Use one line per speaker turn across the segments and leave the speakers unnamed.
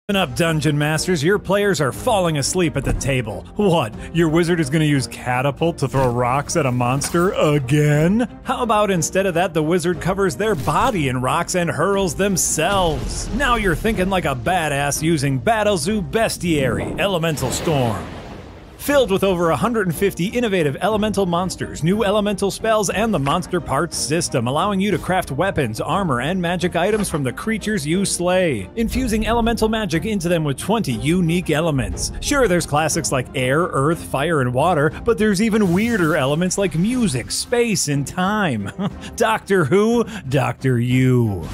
Listen up, Dungeon Masters. Your players are falling asleep at the table. What? Your wizard is going to use catapult to throw rocks at a monster again? How about instead of that, the wizard covers their body in rocks and hurls themselves? Now you're thinking like a badass using Battlezoo Bestiary, Elemental Storm. Filled with over 150 innovative elemental monsters, new elemental spells, and the monster parts system, allowing you to craft weapons, armor, and magic items from the creatures you slay, infusing elemental magic into them with 20 unique elements. Sure, there's classics like air, earth, fire, and water, but there's even weirder elements like music, space, and time. Doctor Who, Doctor You.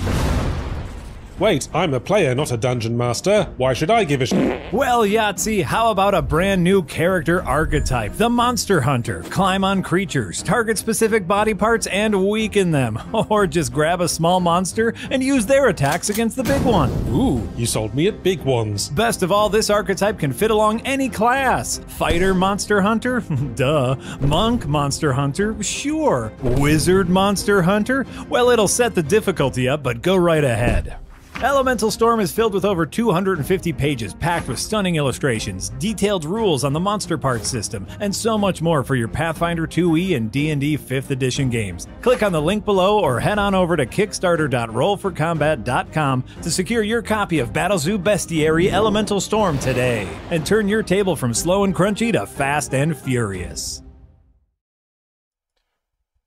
Wait, I'm a player, not a dungeon master. Why should I give a sh**?
Well, Yahtzee, how about a brand new character archetype, the Monster Hunter? Climb on creatures, target specific body parts, and weaken them. Or just grab a small monster and use their attacks against the big one.
Ooh, you sold me at big ones.
Best of all, this archetype can fit along any class. Fighter Monster Hunter? Duh. Monk Monster Hunter? Sure. Wizard Monster Hunter? Well, it'll set the difficulty up, but go right ahead. Elemental Storm is filled with over 250 pages packed with stunning illustrations, detailed rules on the monster parts system, and so much more for your Pathfinder 2e and D&D 5th edition games. Click on the link below or head on over to kickstarter.rollforcombat.com to secure your copy of Battlezoo Bestiary Elemental Storm today, and turn your table from slow and crunchy to fast and furious.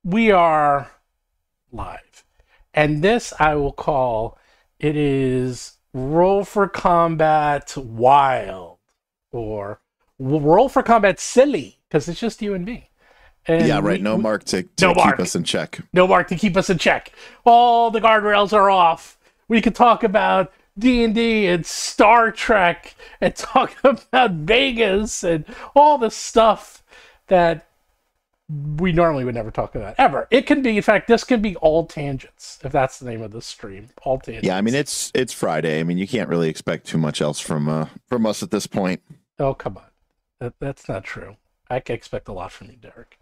We are live, and this I will call... It is Roll for Combat Wild, or Roll for Combat Silly, because it's just you and me. And
yeah, right. No Mark to keep us in check.
No Mark to keep us in check. All the guardrails are off. We could talk about D&D and Star Trek and talk about Vegas and all the stuff that we normally would never talk about, ever. It can be, in fact, this can be all tangents, if that's the name of the stream. All tangents.
Yeah, I mean, it's Friday. I mean, you can't really expect too much else from us at this point.
Oh, come on. That's not true. I can expect a lot from you, Derek.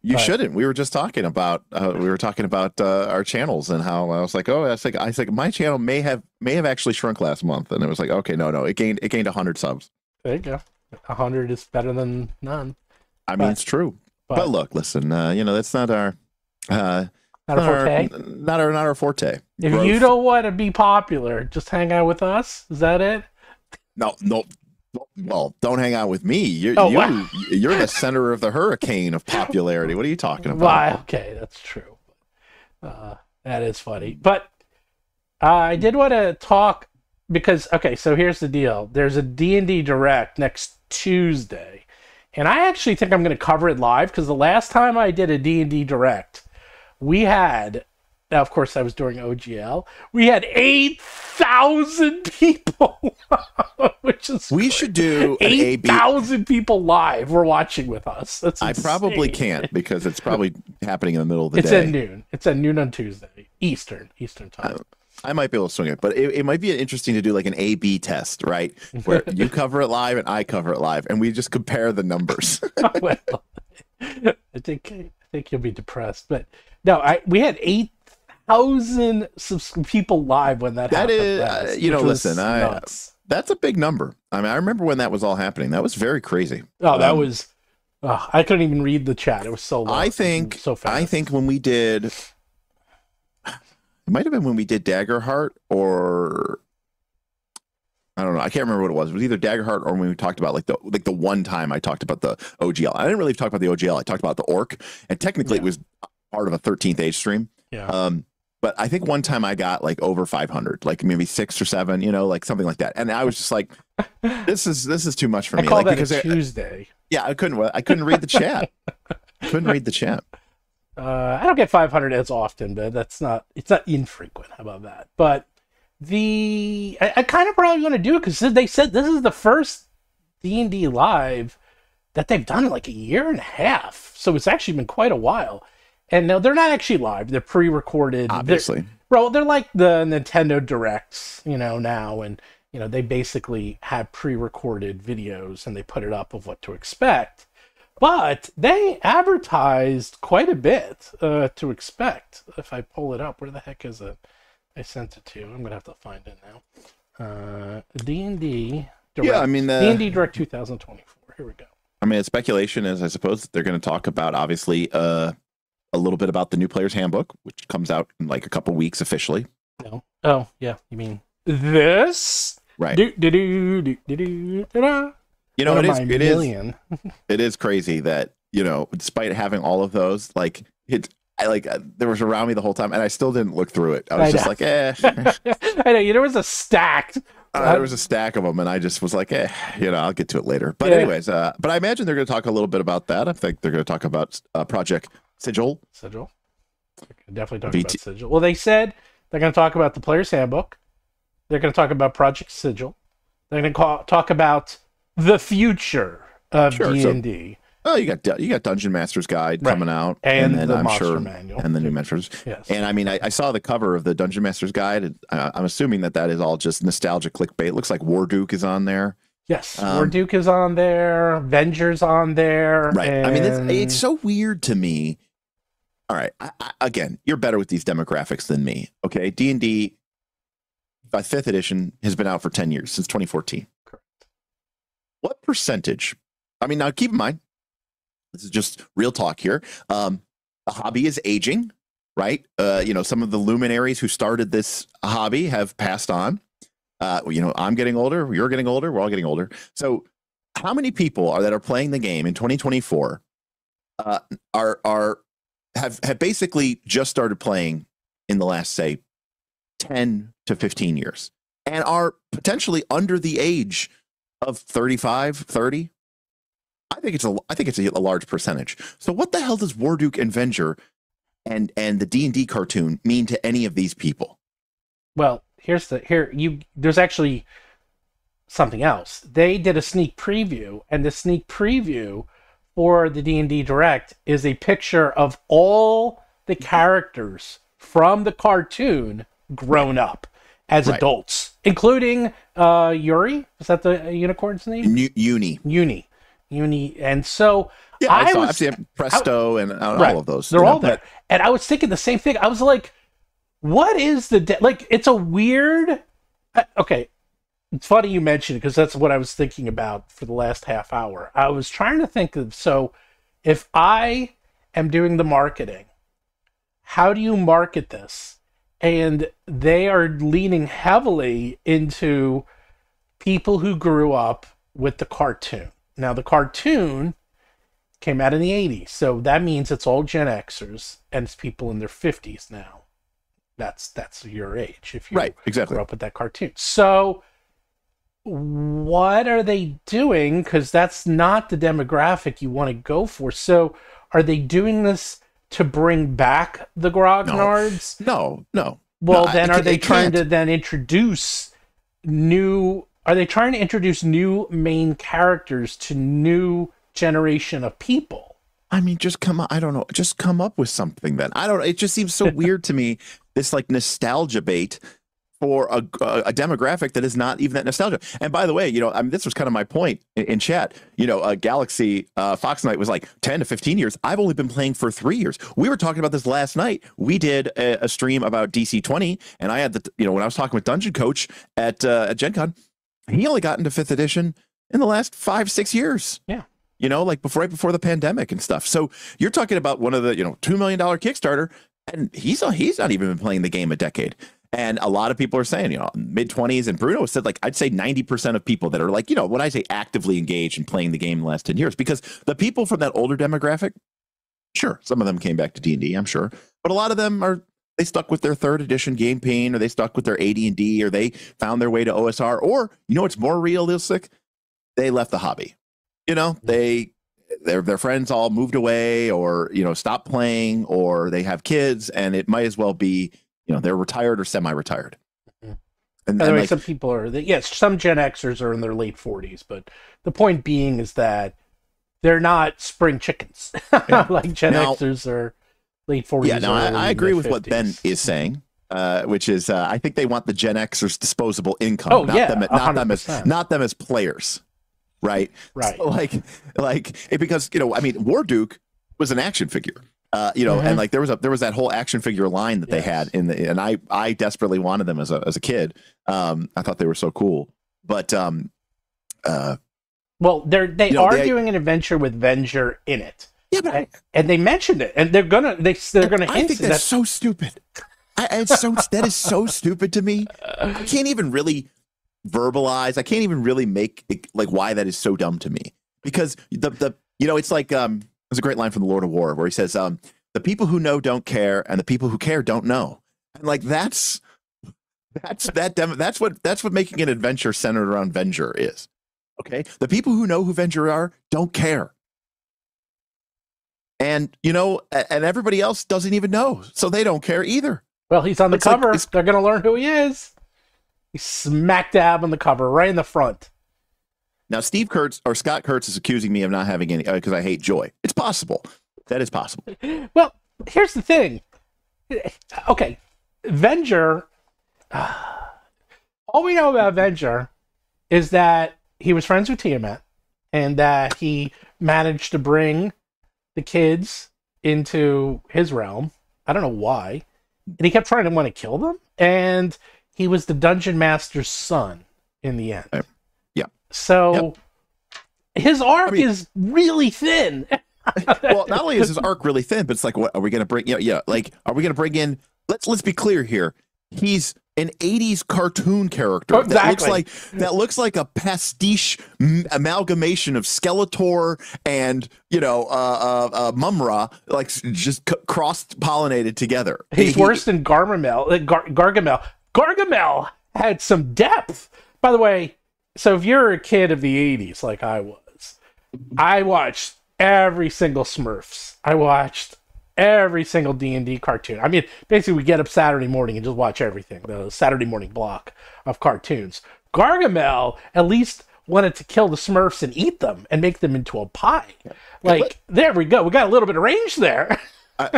You shouldn't. We were just talking about our channels and how I was like, I think my channel may have actually shrunk last month, and it was like, okay, no, it gained 100 subs.
There you go. 100 is better than none.
I mean, it's true. But look, listen, that's not our
forte.
Not our forte.
If
Growth.
You don't want to be popular, just hang out with us. Is that it?
No. Well, don't hang out with me. You're the center of the hurricane of popularity. What are you talking about?
Well, okay, that's true. That is funny. But I did want to talk because, okay, so here's the deal. There's a D&D Direct next Tuesday. And I actually think I'm going to cover it live, because the last time I did a D&D Direct, we had, now of course I was during OGL, we had 8,000 people, which is
we should do
8,000 people live were watching with us. That's insane.
I probably can't, because it's probably happening in the middle of the day.
It's at noon. It's at noon on Tuesday, Eastern time.
I might be able to swing it, but it might be interesting to do like an A/B test, right? Where you cover it live and I cover it live, and we just compare the numbers.
Well, I think you'll be depressed, but no, we had 8,000 people live when that happened.
That is, listen, that's a big number. I mean, I remember when that was all happening. That was very crazy.
Oh, that was. I couldn't even read the chat. It was so long.
I think when we did. It might have been when we did Daggerheart, or I don't know. I can't remember what it was. It was either Daggerheart or when we talked about like the one time I talked about the OGL. I didn't really talk about the OGL. I talked about the Orc, and technically it was part of a 13th Age stream.
Yeah.
But I think one time I got like over 500, like maybe 6 or 7, like something like that. And I was just like, this is too much for me.
I call
like,
that
because
a Tuesday.
I couldn't read the chat. Couldn't read the chat.
I don't get 500 as often, but it's not infrequent. How about that? But I kind of probably want to do it because they said this is the first D&D live that they've done in like a year and a half. So it's actually been quite a while. And no, they're not actually live. They're pre-recorded.
Obviously.
They're like the Nintendo Directs, now. And, they basically have pre-recorded videos and they put it up of what to expect. But they advertised quite a bit to expect. If I pull it up, where the heck is it? I sent it to you. I'm going to have to find it now. D&D Direct.
Yeah, I mean,
D&D Direct 2024. Here we go.
I mean, speculation is, I suppose, that they're going to talk about, obviously, a little bit about the new player's handbook, which comes out in like a couple weeks officially.
No. Oh, yeah. You mean this?
Right.
You know,
it is crazy that, you know, despite having all of those, like there was around me the whole time, and I still didn't look through it. I was just like, eh.
I know. There was a stack.
There was a stack of them, and I just was like, you know, I'll get to it later. But anyways, but I imagine they're going to talk a little bit about that. I think they're going to talk about Project Sigil.
Definitely talk about Sigil. Well, they said they're going to talk about the player's handbook. They're going to talk about Project Sigil. They're going to talk about the future of D&D.
Oh, you got Dungeon Master's Guide coming out,
and
then
the
I'm
Monster
sure,
Manual,
and the new Monsters.
Yes.
And I mean, I saw the cover of the Dungeon Master's Guide. And I'm assuming that is all just nostalgia clickbait. It looks like Warduke is on there.
Yes, Warduke is on there. Venger's on there.
Right. I mean, it's so weird to me. All right. Again, you're better with these demographics than me. Okay, D&D, 5th edition has been out for 10 years, since 2014.
Correct.
What percentage? I mean, now keep in mind, this is just real talk here. The hobby is aging, right? You know, some of the luminaries who started this hobby have passed on. You know, I'm getting older. You're getting older. We're all getting older. So, how many people that are playing the game in 2024 have basically just started playing in the last, say, 10 to 15 years, and are potentially under the age of 35, 30? I think it's a large percentage. So what the hell does Warduke and Venger and the D&D cartoon mean to any of these people?
Well, there's actually something else. They did a sneak preview, and the sneak preview for the D&D Direct is a picture of all the characters from the cartoon grown up as adults, including Yuri. Is that the unicorn's name? Uni. And so
I've seen Presto and all of those.
They're all there. And I was thinking the same thing. I was like, what is it's a weird... Okay, it's funny you mentioned it, because that's what I was thinking about for the last half hour. I was trying to think of, so if I am doing the marketing, how do you market this? And they are leaning heavily into people who grew up with the cartoon. Now, the cartoon came out in the 80s, so that means it's all Gen Xers, and it's people in their 50s now. That's your age, if you grew up with that cartoon. So, what are they doing? Because that's not the demographic you want to go for. So, are they doing this to bring back the grognards?
No.
Well, then are they trying to then introduce new... Are they trying to introduce new main characters to new generation of people?
I mean, just come up. I don't know. Just come up with something then. I don't know. It just seems so weird to me, this like nostalgia bait for a demographic that is not even that nostalgia. And by the way, you know, I mean, this was kind of my point in chat. You know, Galaxy Fox Knight was like 10 to 15 years. I've only been playing for 3 years. We were talking about this last night. We did a stream about DC-20, and I had when I was talking with Dungeon Coach at Gen Con, he only got into 5th edition in the last 5-6 years.
Yeah.
You know, like right before the pandemic and stuff. So you're talking about one of the, $2 million Kickstarter, and he's not even been playing the game a decade. And a lot of people are saying, mid-20s, and Bruno said, like, I'd say 90% of people that are like, when I say actively engaged in playing the game in the last 10 years, because the people from that older demographic, sure, some of them came back to D&D, I'm sure, but a lot of them they stuck with their 3rd edition game pain, or they stuck with their AD&D, or they found their way to OSR, or, it's more realistic, they left the hobby. Their friends all moved away, or, stopped playing, or they have kids, and it might as well be, they're retired or semi-retired.
Mm-hmm. And by the way, some people are, some Gen Xers are in their late 40s, but the point being is that they're not spring chickens. Like Gen Xers are late 40s.
Yeah, no, I agree with what Ben is saying, which is I think they want the Gen Xers' disposable income, not them as players. Right.
So,
because, Warduke was an action figure. And like there was that whole action figure line that they had and I desperately wanted them as a kid. I thought they were so cool. But
well, they are doing an adventure with Venger in it.
Yeah, but
and they mentioned it, and they're gonna hint.
I think that's so stupid. That is so stupid to me. I can't even really verbalize. I can't even really make it, like why that is so dumb to me. Because it's like there's a great line from the Lord of War where he says, "The people who know don't care, and the people who care don't know." And like that's what making an adventure centered around Venger is. Okay, the people who know who Venger are don't care. And, and everybody else doesn't even know. So they don't care either.
Well, he's on the cover. They're going to learn who he is. He's smack dab on the cover, right in the front.
Now, Scott Kurtz is accusing me of not having any, because I hate Joy. It's possible. That is possible.
Well, here's the thing. Okay, Venger, all we know about Venger is that he was friends with Tiamat and that he managed to bring the kids into his realm. I don't know why. And he kept trying to want to kill them. And he was the dungeon master's son in the end.
Yeah.
So his arc is really thin.
Well, not only is his arc really thin, but it's like, what are we going to bring? Like, are we going to bring in? Let's be clear here. He's an 80s cartoon character that looks like a pastiche amalgamation of Skeletor and Mumra, like just cross-pollinated together.
He's worse than Gargamel. Gargamel had some depth. By the way, so if you're a kid of the 80s like I was, I watched every single Smurfs. I watched every single D&D cartoon. I mean, basically, we get up Saturday morning and just watch everything. The Saturday morning block of cartoons. Gargamel at least wanted to kill the Smurfs and eat them and make them into a pie. There we go. We got a little bit of range there.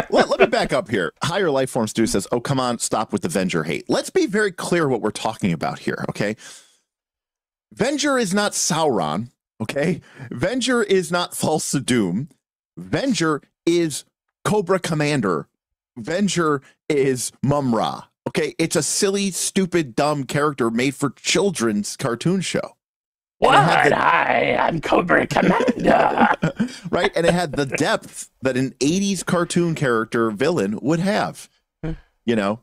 Let me back up here. Higher Life Form Stu says, "Oh, come on, stop with the Venger hate." Let's be very clear what we're talking about here, okay? Venger is not Sauron, okay? Venger is not Thulsa Doom. Venger is Cobra Commander. Venger is Mumra. Okay, it's a silly, stupid, dumb character made for children's cartoon show.
Hi, I'm Cobra Commander.
Right, and it had the depth that an 80s cartoon character villain would have.
Yeah,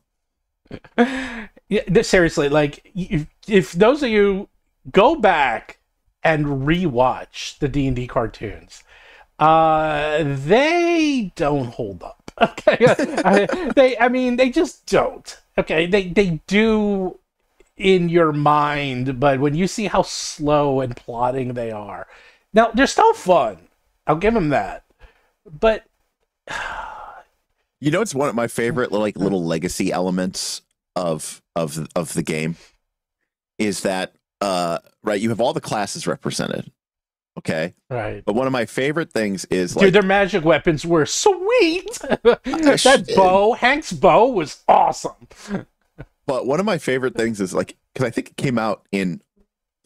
seriously, like, if those of you go back and rewatch the D&D cartoons, they don't hold up. Okay, they just don't. Okay, they do in your mind, but when you see how slow and plodding they are, now they're still fun. I'll give them that. But
it's one of my favorite little legacy elements of the game is that you have all the classes represented. Okay.
Right.
But one of my favorite things is
dude, their magic weapons were sweet. That bow, Hank's bow was awesome.
But one of my favorite things is because I think it came out in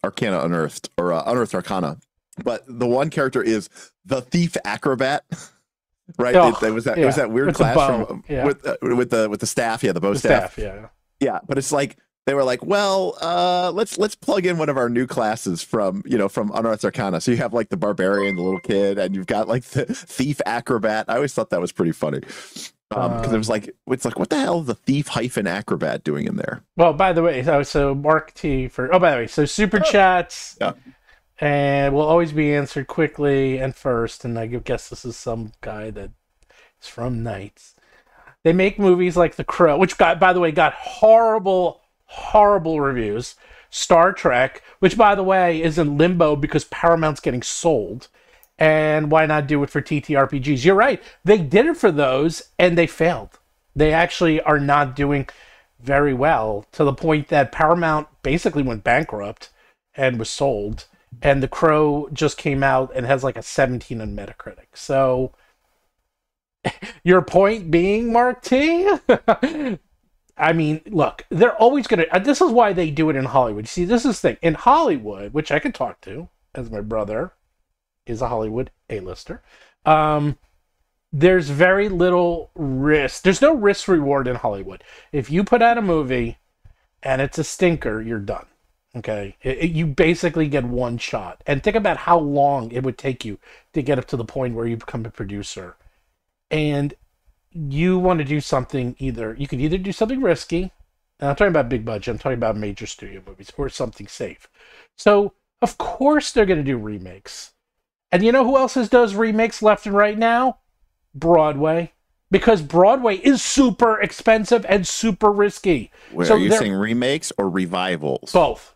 Arcana Unearthed or Unearthed Arcana, but the one character is the Thief Acrobat. Right. It was that weird class with the staff. Yeah. The bow staff.
Yeah.
Yeah. But it's like, they were like, well, let's plug in one of our new classes from Unearthed Arcana. So you have like the barbarian, the little kid, and you've got like the thief acrobat. I always thought that was pretty funny because it's like what the hell is the thief -acrobat doing in there?
Well, by the way, so Mark T so super chats, and will always be answered quickly and first. And I guess this is some guy that is from Knights. They make movies like The Crow, which got horrible reviews. Star Trek, which by the way is in limbo because Paramount's getting sold, and why not do it for TTRPGs? You're right, they did it for those and they failed. They actually are not doing very well, to the point that Paramount basically went bankrupt and was sold, and The Crow just came out and has like a 17 on Metacritic. So your point being, Mark T, I mean, look, they're always going to... This is why they do it in Hollywood. You see, this is the thing. In Hollywood, which I can talk to, as my brother is a Hollywood A-lister, there's very little risk. There's no risk reward in Hollywood. If you put out a movie and it's a stinker, you're done. Okay? You basically get one shot. And think about how long it would take you to get up to the point where you become a producer. And you want to do something you could either do something risky, and I'm talking about big budget, I'm talking about major studio movies, or something safe. So, of course they're going to do remakes. And you know who else does remakes left and right now? Broadway. Because Broadway is super expensive and super risky.
Wait, are you saying remakes or revivals?
Both.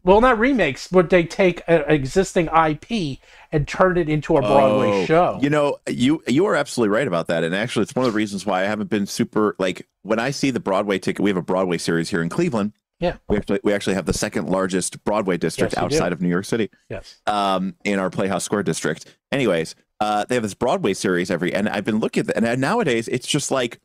Well, not remakes, but they take an existing IP and turn it into a Broadway show.
You know, you are absolutely right about that. And actually, it's one of the reasons why I haven't been super, like, when I see the Broadway ticket, we have a Broadway series here in Cleveland.
Yeah.
We actually have the second largest Broadway district outside of New York City.
Yes.
In our Playhouse Square district. Anyways, they have this Broadway series and I've been looking at that, and nowadays it's just like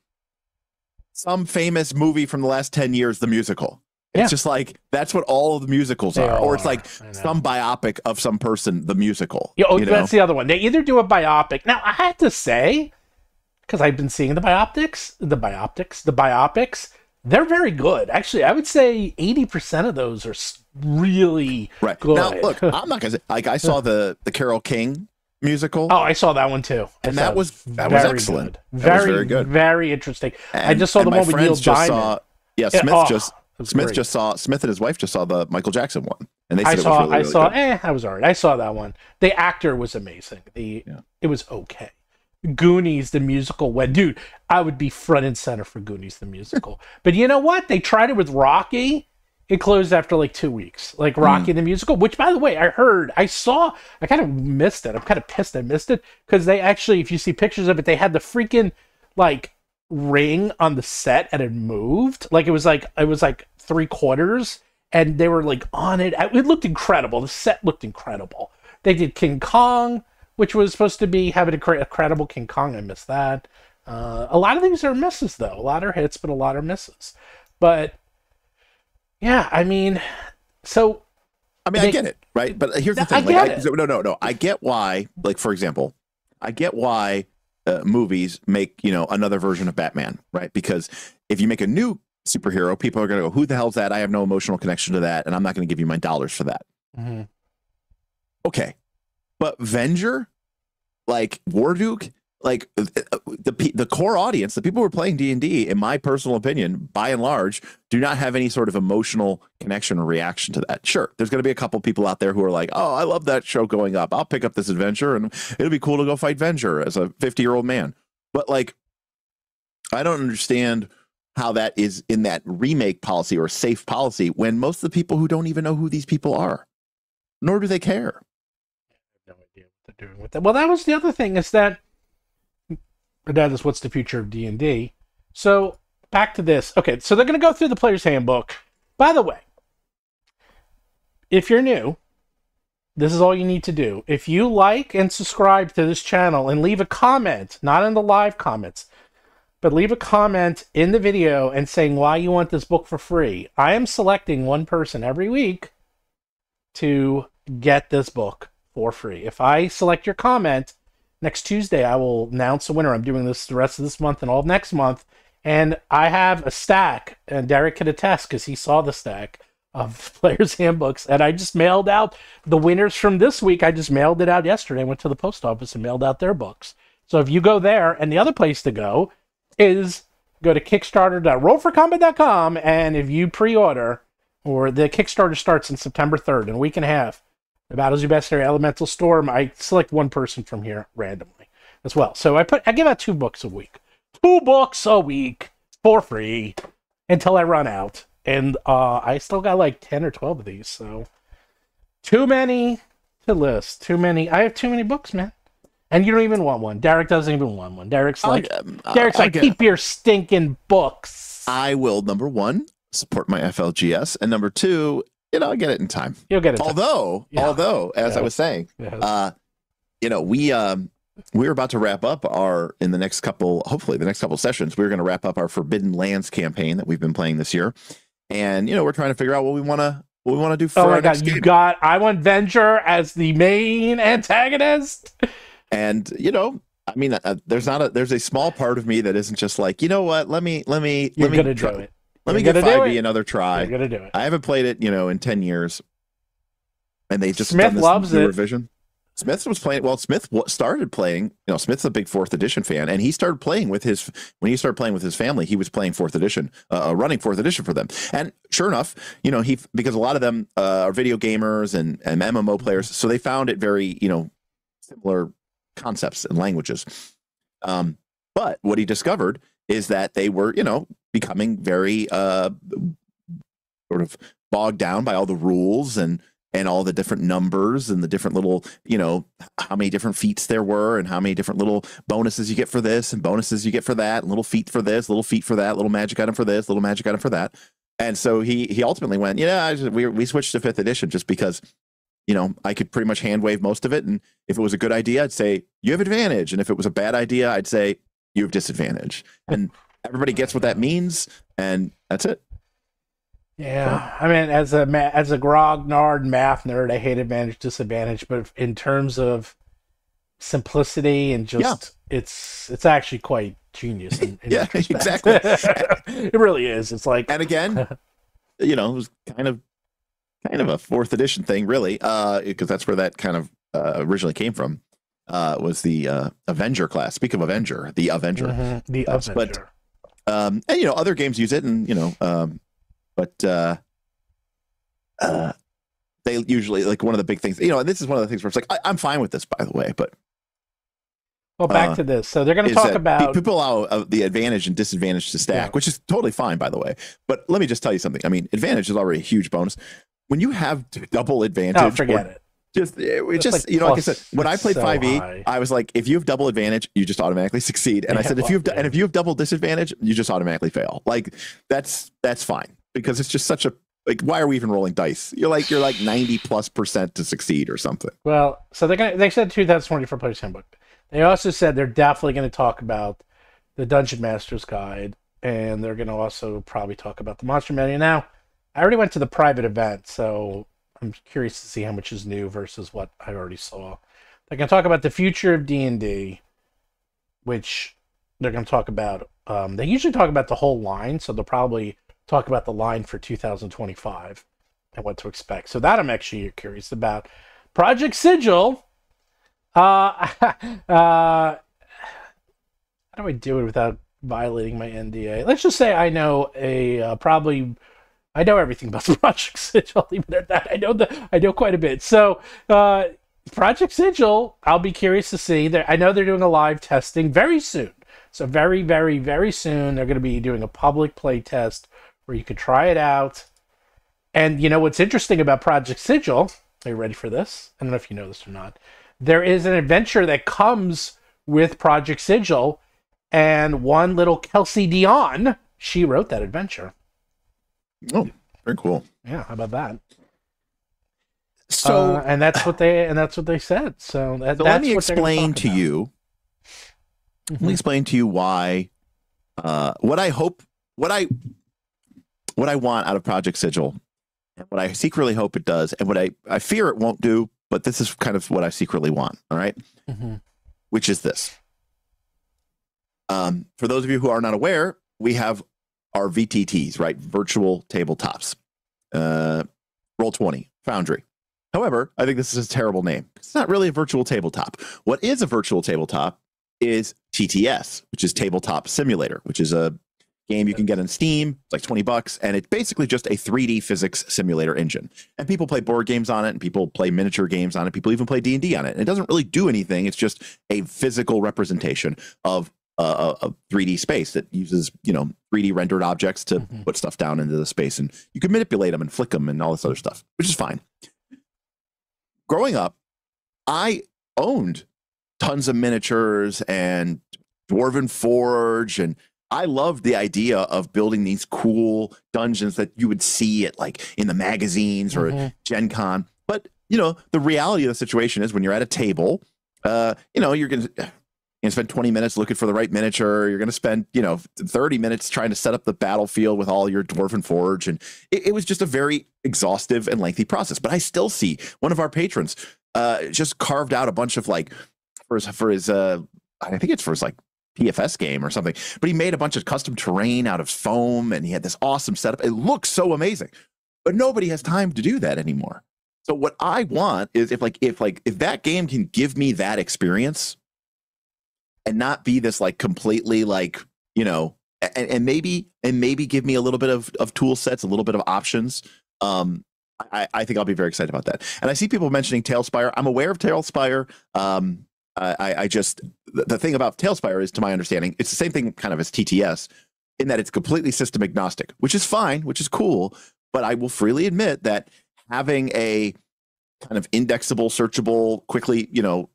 some famous movie from the last 10 years, the musical. It's just like, that's what all of the musicals are. Or it's like some biopic of some person, the musical.
Yeah, that's the other one. They either do a biopic. Now, I have to say, because I've been seeing the biopics, they're very good. Actually, I would say 80% of those are really good.
Now, look, I'm not going to say, like, I saw the Carole King musical.
Oh, I saw that one too.
And that was excellent. That was very good.
Very interesting. I just saw the one with Neil Diamond.
Smith and his wife just saw the Michael Jackson one, and they said it was really good.
I was all right. I saw that one. The actor was amazing. It was okay. Goonies the musical dude, I would be front and center for Goonies the musical. But you know what? They tried it with Rocky. It closed after like 2 weeks. Like Rocky the musical, which, by the way, I kind of missed it. I'm kind of pissed I missed it, because they actually, if you see pictures of it, they had the freaking like ring on the set and it moved. Like it was like 3/4, and they were like on it. It looked incredible. The set looked incredible. They did King Kong, which was supposed to be having a credible King Kong. I missed that. A lot of things are misses, though. A lot are hits, but a lot are misses. But yeah, I mean, I get it, right? But here's the thing. I get why, like, for example, I get why movies make, another version of Batman, right? Because if you make a new superhero, people are going to go, who the hell's that? I have no emotional connection to that, and I'm not going to give you my dollars for that. Mm-hmm.
Okay. But Venger, like Warduke, like the core audience, the people who are playing D&D, in my personal opinion, by and large, do not have any sort of emotional connection or reaction to that. Sure, there's going to be a couple people out there who are like, oh, I love that show going up. I'll pick up this adventure, and it'll be cool to go fight Venger as a 50-year-old man. But, like, I don't understand how that is in that remake policy or safe policy when most of the people who don't even know who these people are, nor do they care.
No idea what they're doing with that. Well, that was the other thing, is that what's the future of D&D. So back to this. Okay, so they're going to go through the player's handbook. By the way, if you're new, this is all you need to do. If you like and subscribe to this channel and leave a comment, not in the live comments, but leave a comment in the video and saying why you want this book for free, I am selecting one person every week to get this book for free. If I select your comment, next Tuesday, I will announce the winner. I'm doing this the rest of this month and all of next month. And I have a stack, and Derek can attest because he saw the stack of players' handbooks. And I just mailed out the winners from this week. I just mailed it out yesterday. I went to the post office and mailed out their books. So if you go there, and the other place to go is go to kickstarter.rollforcombat.com. And if you pre-order, or the Kickstarter starts on September 3rd, in a week and a half, the Battlezoo Bestiary Elemental Storm, I select one person from here randomly as well. So I give out 2 books a week. 2 books a week for free until I run out. And I still got like 10 or 12 of these, so too many to list. Too many. I have too many books, man. And you don't even want one. Derek doesn't even want one. Derek's like, keep your stinking books.
I will, number 1, support my FLGS, and number 2, I'll get it in time.
You'll get it.
Although, as I was saying, we're about to wrap up hopefully the next couple sessions, we're going to wrap up our Forbidden Lands campaign that we've been playing this year. And, we're trying to figure out what we want to do for our next game.
I want Venger as the main antagonist.
And, mean, there's a small part of me that isn't just like, you know what? Let me
You're
give
gonna do it.
Let me
You're
give
gonna do
5e
it.
another try.
You're gonna do it.
I haven't played it, in 10 years, and they just
Smith
done this
loves
new
it.
revision. Smith was playing. Well, Smith started playing. Smith's a big 4th edition fan, and he started playing with his when he started playing with his family. He was playing 4th edition, running 4th edition for them. And sure enough, because a lot of them are video gamers and MMO players, so they found it very similar concepts and languages. But what he discovered is that they were becoming very sort of bogged down by all the rules and all the different numbers and the different little, how many different feats there were and how many different little bonuses you get for this and bonuses you get for that, and little feat for this, little feat for that, little magic item for this, little magic item for that. And so he ultimately went, we switched to 5th edition just because, I could pretty much hand wave most of it. And if it was a good idea, I'd say you have advantage. And if it was a bad idea, I'd say you have disadvantage. And everybody gets what that means. And that's it.
Yeah, I mean, as a grognard math nerd, I hate advantage, disadvantage, but in terms of simplicity and just it's actually quite genius. In
yeah,
retrospect.
exactly.
It really is. It's like,
and again, it was kind of a 4th edition thing, really, because that's where that kind of originally came from. Was the Avenger class. Speak of Avenger, the Avenger,
the Avenger.
But and other games use it, and but they usually, like, one of the big things, and this is one of the things where it's like, I'm fine with this, by the way, but
well, back to this. So they're going to talk about
people allow the advantage and disadvantage to stack, which is totally fine, by the way. But let me just tell you something. I mean, advantage is already a huge bonus. When you have double advantage,
oh, forget it.
Just like I said, when I played 5e,
high.
I was like, if you have double advantage, you just automatically succeed. And I said, if you have double disadvantage, you just automatically fail. Like, that's fine, because it's just such a, like, why are we even rolling dice? You're like 90+% to succeed or something.
Well, so they said 2024 Player's Handbook. They also said they're definitely going to talk about the Dungeon Master's Guide, and they're going to also probably talk about the Monster Manual. Now, I already went to the private event, so I'm curious to see how much is new versus what I already saw. They're going to talk about the future of D&D, which they're going to talk about. They usually talk about the whole line, so they'll probably talk about the line for 2025 and what to expect. So that I'm actually curious about. Project Sigil. How do I do it without violating my NDA? Let's just say I know I know everything about the Project Sigil. Leave it at that. I know quite a bit. So, Project Sigil, I'll be curious to see. I know they're doing a live testing very soon. So very, very, very soon, they're going to be doing a public play test where you can try it out. And what's interesting about Project Sigil? Are you ready for this? I don't know if you know this or not. There is an adventure that comes with Project Sigil, and one little Kelsey Dion, she wrote that adventure.
Oh, very cool.
Yeah, how about that?
So,
and that's what they said. So
let me explain to you. Let me explain to you why. What I want out of Project Sigil, and what I secretly hope it does, and what I fear it won't do, but this is kind of what I secretly want. All right, which is this. For those of you who are not aware, we have our VTTs, right? Virtual tabletops. Roll20, Foundry. However, I think this is a terrible name. It's not really a virtual tabletop. What is a virtual tabletop is TTS, which is Tabletop Simulator, which is a game you can get on Steam. It's like $20, and it's basically just a 3D physics simulator engine. And people play board games on it, and people play miniature games on it. People even play D&D on it. And it doesn't really do anything. It's just a physical representation of a 3D space that uses 3D rendered objects to put stuff down into the space, and you can manipulate them and flick them and all this other stuff, which is fine. Growing up, I owned tons of miniatures and Dwarven Forge, and I loved the idea of building these cool dungeons that you would see at, like, in the magazines or at Gen Con. But the reality of the situation is, when you're at a table, you're going to spend 20 minutes looking for the right miniature. You're going to spend, 30 minutes trying to set up the battlefield with all your Dwarven Forge. And it was just a very exhaustive and lengthy process. But I still see one of our patrons just carved out a bunch of, like, for his I think it's for his like PFS game or something, but he made a bunch of custom terrain out of foam and he had this awesome setup. It looks so amazing, but nobody has time to do that anymore. So what I want is if that game can give me that experience and not be this like completely like, you know, and maybe give me a little bit of tool sets, a little bit of options. I think I'll be very excited about that. And I see people mentioning Tailspire. I'm aware of Tailspire. I just, the thing about Tailspire is, to my understanding, it's the same thing kind of as TTS in that it's completely system agnostic, which is fine, which is cool. But I will freely admit that having a kind of indexable, searchable, quickly, you know,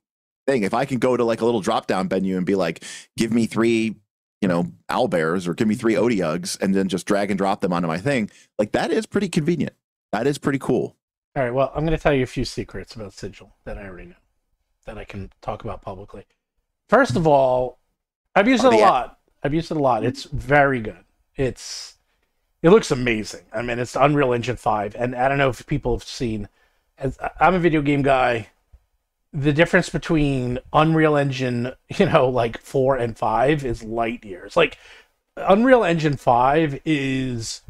thing, if I can go to like a little drop down menu and be like, give me 3, you know, owlbears or give me 3 Odiugs and then just drag and drop them onto my thing, like that is pretty convenient. That is pretty cool.
All right, well, I'm going to tell you a few secrets about Sigil that I already know, that I can talk about publicly. First of all, I've used it a lot. It's very good. It looks amazing. I mean, it's Unreal Engine 5, and I don't know if people have seen, as I'm a video game guy, the difference between Unreal Engine, you know, like 4 and 5 is light years. Like, Unreal Engine 5 is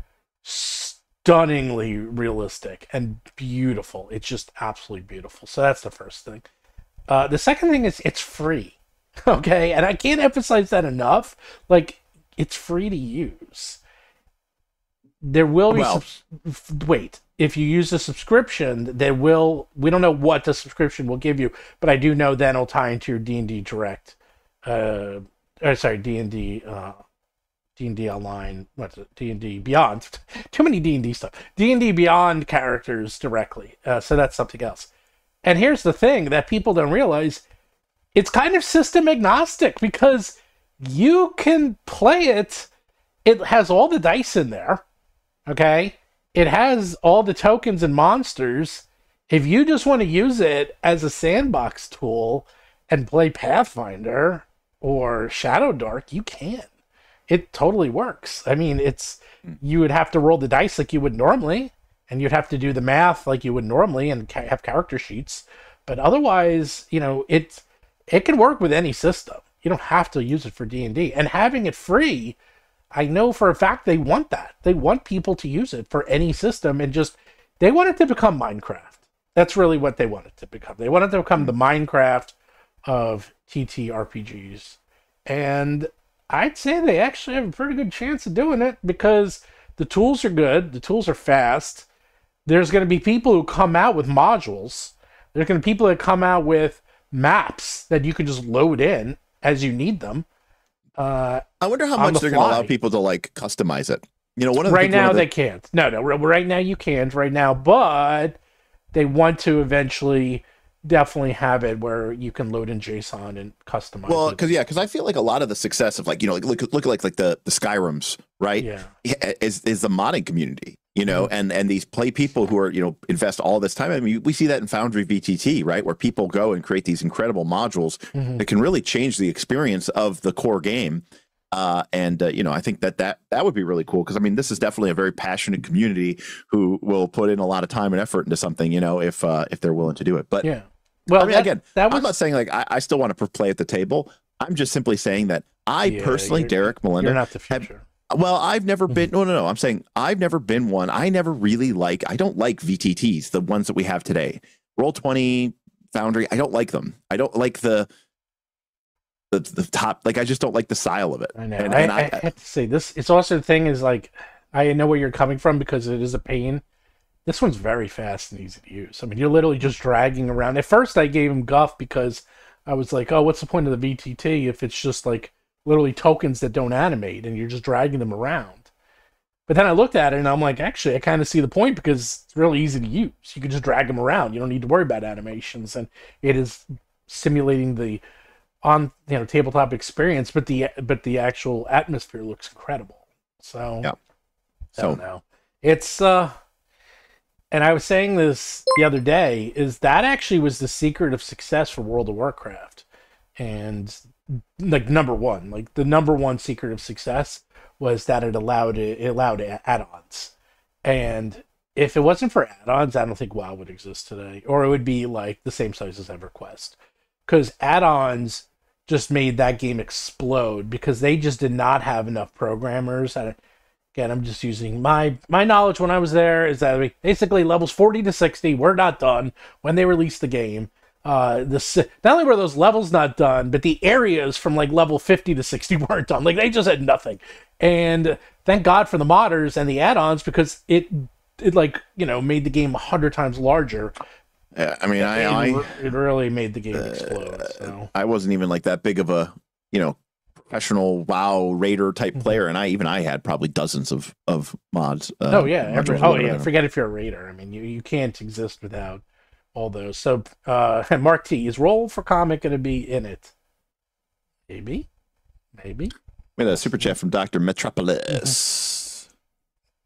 stunningly realistic and beautiful. It's just absolutely beautiful. So that's the first thing. The second thing is it's free. Okay? And I can't emphasize that enough. Like, it's free to use. There will be... wait. If you use the subscription, we don't know what the subscription will give you, but I do know then it'll tie into your D&D Direct. D&D Online, what's it? D&D Beyond. Too many D&D stuff. D&D Beyond characters directly. So that's something else. And here's the thing that people don't realize. It's kind of system agnostic because you can play it. It has all the dice in there. Okay? It has all the tokens and monsters. If you just want to use it as a sandbox tool and play Pathfinder or Shadow Dark, you can. It totally works. I mean, you would have to roll the dice like you would normally, and you'd have to do the math like you would normally and have character sheets. But otherwise, you know, it can work with any system. You don't have to use it for D&D. And having it free, I know for a fact they want that. They want people to use it for any system and they want it to become Minecraft. That's really what they want it to become. They want it to become the Minecraft of TTRPGs. And I'd say they actually have a pretty good chance of doing it because the tools are good. The tools are fast. There's going to be people who come out with modules. There's going to be people that come out with maps that you can just load in as you need them.
I wonder how much they're going to allow people to like customize it. You know,
right now they can't. No, right now you can't. Right now, but they want to eventually definitely have it where you can load in JSON and customize.
Well, because I feel like a lot of the success of like, you know, like look like the Skyrims, right?
Yeah,
is the modding community. You know, and these play people who are, you know, invest all this time. I mean, we see that in Foundry VTT, right? Where people go and create these incredible modules that can really change the experience of the core game. You know, I think that would be really cool because, I mean, this is definitely a very passionate community who will put in a lot of time and effort into something, you know, if they're willing to do it. But
yeah, well,
I mean, I'm not saying like I still want to play at the table. I'm just simply saying that I personally, Derek Melinda,
you're not the future.
Well, I've never been. No. I'm saying I've never been one. I never really I don't like VTTs, the ones that we have today. Roll20, Foundry. I don't like them. I don't like the top. Like, I just don't like the style of it.
I know. And I have to say this. It's also the thing is like, I know where you're coming from because it is a pain. This one's very fast and easy to use. I mean, you're literally just dragging around. At first, I gave him guff because I was like, oh, what's the point of the VTT if it's just like literally tokens that don't animate and you're just dragging them around. But then I looked at it and I'm like, actually, I kind of see the point because it's really easy to use. You can just drag them around. You don't need to worry about animations, and it is simulating the tabletop experience, but the actual atmosphere looks incredible. So
yeah.
I don't know. It's and I was saying this the other day, is that actually was the secret of success for World of Warcraft. And like the number one secret of success was that it allowed add-ons. And if it wasn't for add-ons, I don't think WoW would exist today, or it would be like the same size as EverQuest, because add-ons just made that game explode because they just did not have enough programmers. And again, I'm just using my knowledge when I was there is that basically levels 40 to 60 were not done when they released the game. Not only were those levels not done, but the areas from like level 50 to 60 weren't done. Like they just had nothing. And thank God for the modders and the add-ons because it like, you know, made the game 100 times larger.
Yeah, I mean,
it really made the game explode. So.
I wasn't even like that big of a, you know, professional WoW raider type player, and I had probably dozens of mods.
Forget if you're a raider. I mean, you can't exist without all those. So, Mark T, is Roll for Comic going to be in it? Maybe.
We had a super chat from Dr. Metropolis.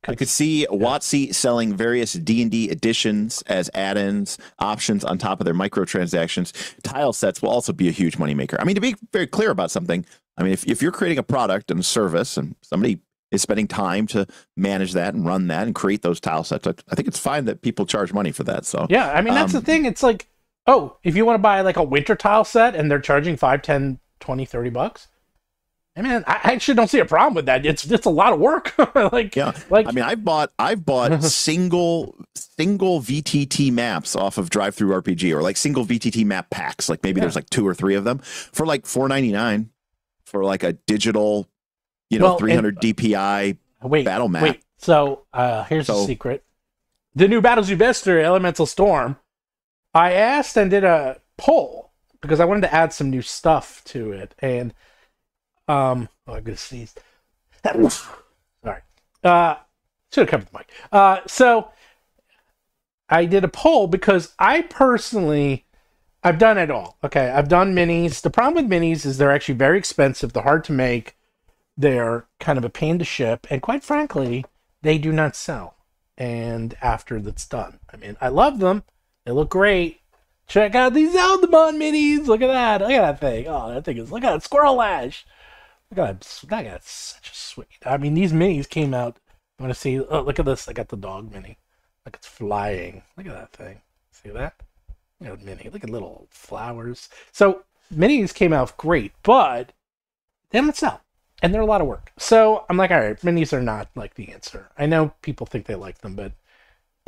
I could see WoTC selling various D&D editions as add-ins, options on top of their microtransactions. Tile sets will also be a huge moneymaker. I mean, to be very clear about something, I mean, if you're creating a product and a service and somebody is spending time to manage that and run that and create those tile sets, I think it's fine that people charge money for that. So
yeah, I mean, that's the thing. It's like, oh, if you want to buy like a winter tile set and they're charging $5, $10, $20, $30, I mean, I actually don't see a problem with that. It's a lot of work. I mean, I've bought single VTT maps off of Drive-Thru RPG, or like single VTT map packs. Like maybe there's like 2 or 3 of them for like $4.99 for like a digital, 300 DPI battle map. Wait, so here's the secret: the new Battlezoo Bestiary Elemental Storm. I asked and did a poll because I wanted to add some new stuff to it, and I'm gonna sneeze. Sorry. Should have covered the mic. So I did a poll because I personally, I've done it all. Okay, I've done minis. The problem with minis is they're actually very expensive. They're hard to make. They're kind of a pain to ship, and quite frankly, they do not sell. And after that's done, I mean, I love them. They look great. Check out these Eldamon minis. Look at that. Look at that thing. Oh, that thing is. Look at that Squirrel Lash. Look at that guy's such a sweet. I mean, these minis came out. I want to see. Oh, look at this. I got the dog mini. Look, it's flying. Look at that thing. See that? Look at the mini. Look at little flowers. So minis came out great, but they don't sell, and they're a lot of work. So I'm like, all right, minis are not like the answer. I know people think they like them, but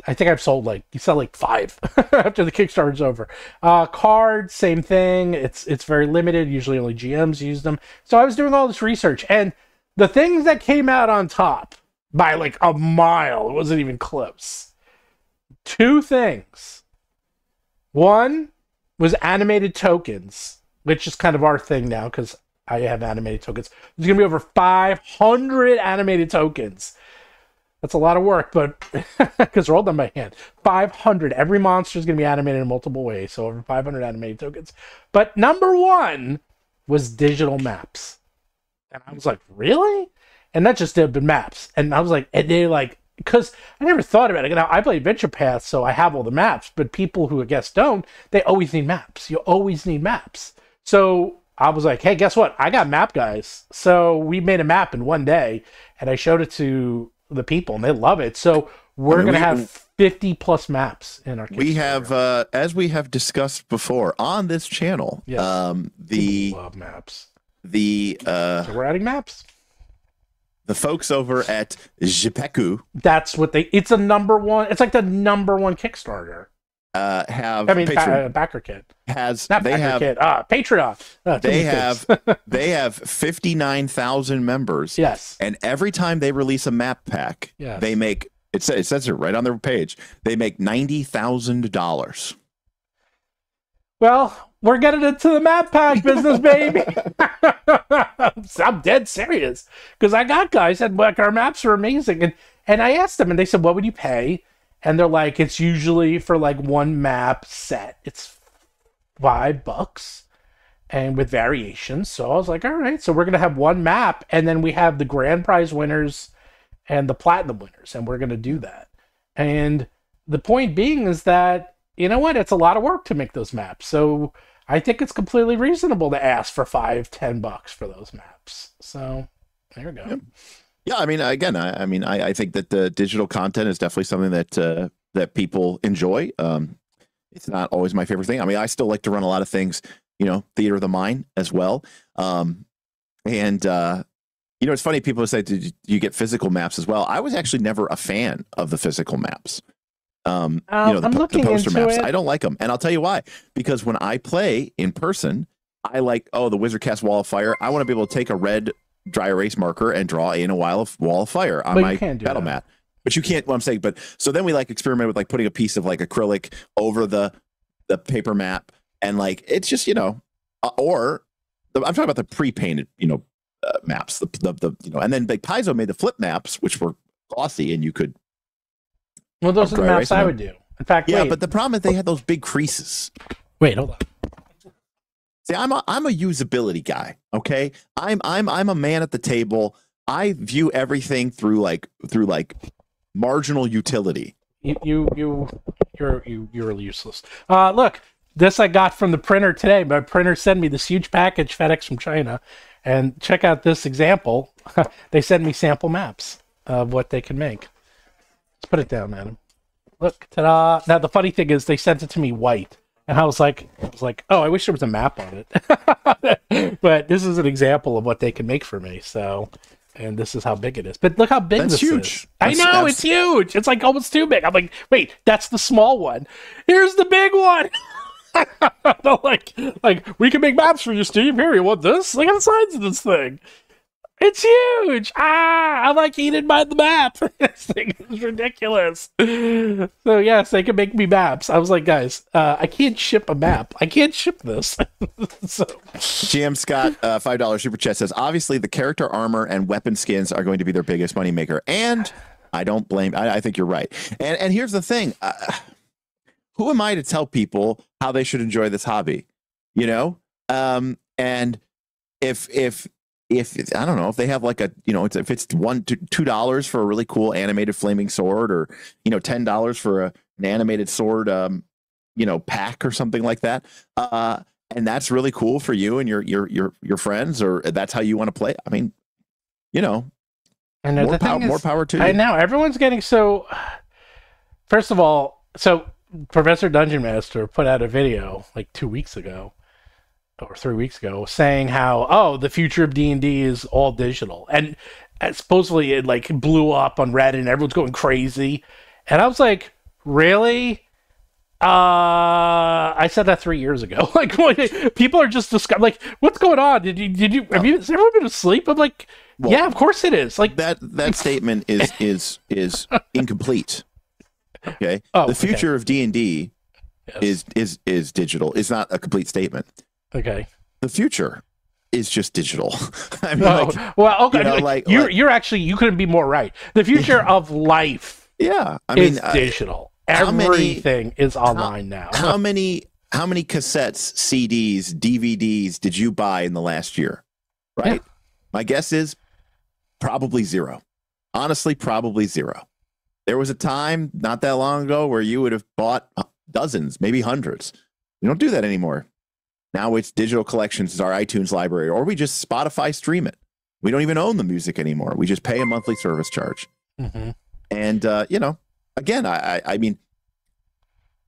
I think I've sold you sell like 5 after the Kickstarter's over. Cards, same thing. It's very limited. Usually only GMs use them. So I was doing all this research, and the things that came out on top by like a mile, it wasn't even close. 2 things. One was animated tokens, which is kind of our thing now because I have animated tokens. There's going to be over 500 animated tokens. That's a lot of work, but because they're all done by hand. 500. Every monster is going to be animated in multiple ways, so over 500 animated tokens. But number 1 was digital maps. And I was like, really? And that just did maps. And I was like, and they like, because I never thought about it. Now, I play Adventure Path, so I have all the maps, but people who I guess don't, they always need maps. You always need maps. So I was like, hey, guess what? I got map guys. So we made a map in one day, and I showed it to the people, and they love it. So we're going to have 50 plus maps in our Kickstarter.
We have, as we have discussed before on this channel,
yes. Love maps. So we're adding maps.
The folks over at Jipeku,
that's what it's a number 1. It's like the number 1 Kickstarter.
Backer
Kit
has
not
they
Backer
have
Kit. Patreon.
They have 59,000 members.
Yes,
and every time they release a map pack,
yes.
They make it says it right on their page. They make $90,000.
Well, we're getting into the map pack business, baby. I'm dead serious because I got guys that like our maps are amazing, and I asked them, and they said, "What would you pay?" And they're like, it's usually for like 1 map set. It's $5 and with variations. So I was like, all right, so we're going to have 1 map. And then we have the grand prize winners and the platinum winners. And we're going to do that. And the point being is that, you know what? It's a lot of work to make those maps. So I think it's completely reasonable to ask for $5, $10 for those maps. So there we go.
Yep. Yeah, I mean, again, I think that the digital content is definitely something that people enjoy. It's not always my favorite thing. I mean, I still like to run a lot of things, theater of the mind as well. It's funny. People say, "Did you get physical maps as well?" I was actually never a fan of the physical maps.
I'm
The
looking
poster
into
maps.
it.
I don't like them, and I'll tell you why. Because when I play in person, I like the Wizard Cast Wall of Fire. I want to be able to take a red dry erase marker and draw in a wall of fire on my battle mat. But you can't. What I'm saying, so then we experiment with putting a piece of acrylic over the paper map, and it's just I'm talking about the pre-painted maps, and then Paizo made the flip maps, which were glossy, and you could.
Well, those are the maps I would do. In fact,
but the problem is they had those big creases.
Wait, hold on.
See, I'm a usability guy. Okay, I'm a man at the table. I view everything through marginal utility.
You're useless. Look, this I got from the printer today. My printer sent me this huge package, FedEx from China, and check out this example. They send me sample maps of what they can make. Let's put it down, Adam. Look, ta-da! Now the funny thing is, they sent it to me white, and I was like, oh, I wish there was a map on it. But this is an example of what they can make for me. So. And this is how big it is. But look how big this
huge.
is. I know, it's huge. It's almost too big. I'm like, wait, that's the small one. Here's the big one. like, we can make maps for you, Steve. Here, you want this? Look at the size of this thing. It's huge. I'm eaten by the map. This thing is ridiculous. So, yes, they can make me maps. I was like, guys, I can't ship a map. I can't ship this. So.
GM Scott, $5 super chat says, obviously the character armor and weapon skins are going to be their biggest moneymaker. And I don't blame, I think you're right. And here's the thing. Who am I to tell people how they should enjoy this hobby? And if I don't know if they have if it's $1 to $2 for a really cool animated flaming sword, or $10 for an animated sword pack or something like that, and that's really cool for you and your friends, or that's how you want to play. I mean,
and
more power to you.
I know everyone's getting so. First of all, Professor Dungeon Master put out a video 2 weeks ago. Or 3 weeks ago, saying how the future of D&D is all digital, and supposedly it blew up on Reddit and everyone's going crazy, and I was like, really? I said that 3 years ago. People are just discussing what's going on? Has everyone been asleep? I'm like, well, yeah, of course it is.
That statement is incomplete. Okay, the future of D&D is digital. It's not a complete statement.
Okay.
The future is just digital. I mean,
okay. You're actually, you couldn't be more right. The future of life, is digital. Everything is online now.
How many cassettes, CDs, DVDs did you buy in the last year? Right. Yeah. My guess is probably zero. Honestly, probably zero. There was a time not that long ago where you would have bought dozens, maybe hundreds. We don't do that anymore. Now it's digital collections, is our iTunes library, or we just Spotify stream it. We don't even own the music anymore. We just pay a monthly service charge. Mm-hmm. And, again, I mean,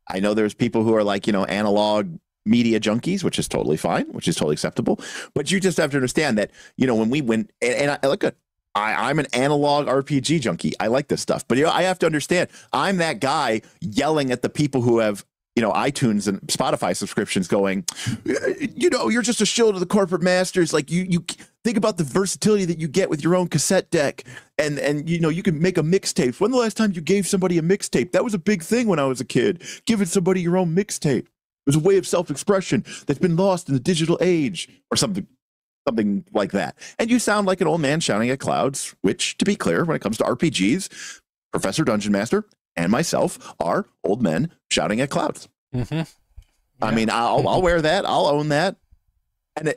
I know there's people who are analog media junkies, which is totally fine, which is totally acceptable. But you just have to understand that, when we went, and I look at, I'm an analog RPG junkie. I like this stuff. But, I have to understand, I'm that guy yelling at the people who have, iTunes and Spotify subscriptions going, you're just a shill to the corporate masters. You think about the versatility that you get with your own cassette deck, and you can make a mixtape. When the last time you gave somebody a mixtape? That was a big thing when I was a kid. Giving somebody your own mixtape. It was a way of self-expression that's been lost in the digital age, or something like that. And you sound like an old man shouting at clouds, which, to be clear, when it comes to RPGs, Professor Dungeon Master and myself are old men shouting at clouds. Mm-hmm. Yeah. I mean, I'll wear that. I'll own that. And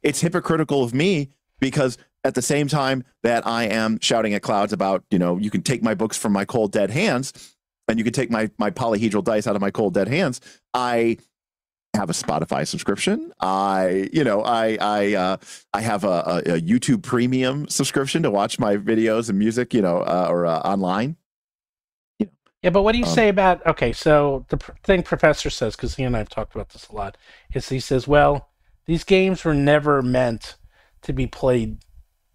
it's hypocritical of me, because at the same time that I am shouting at clouds about, you can take my books from my cold dead hands, and you can take my polyhedral dice out of my cold dead hands, I have a Spotify subscription. I have a YouTube premium subscription to watch my videos and music, or online.
Yeah, but what do you say about, okay, so the thing Professor says, because he and I have talked about this a lot, is he says, well, these games were never meant to be played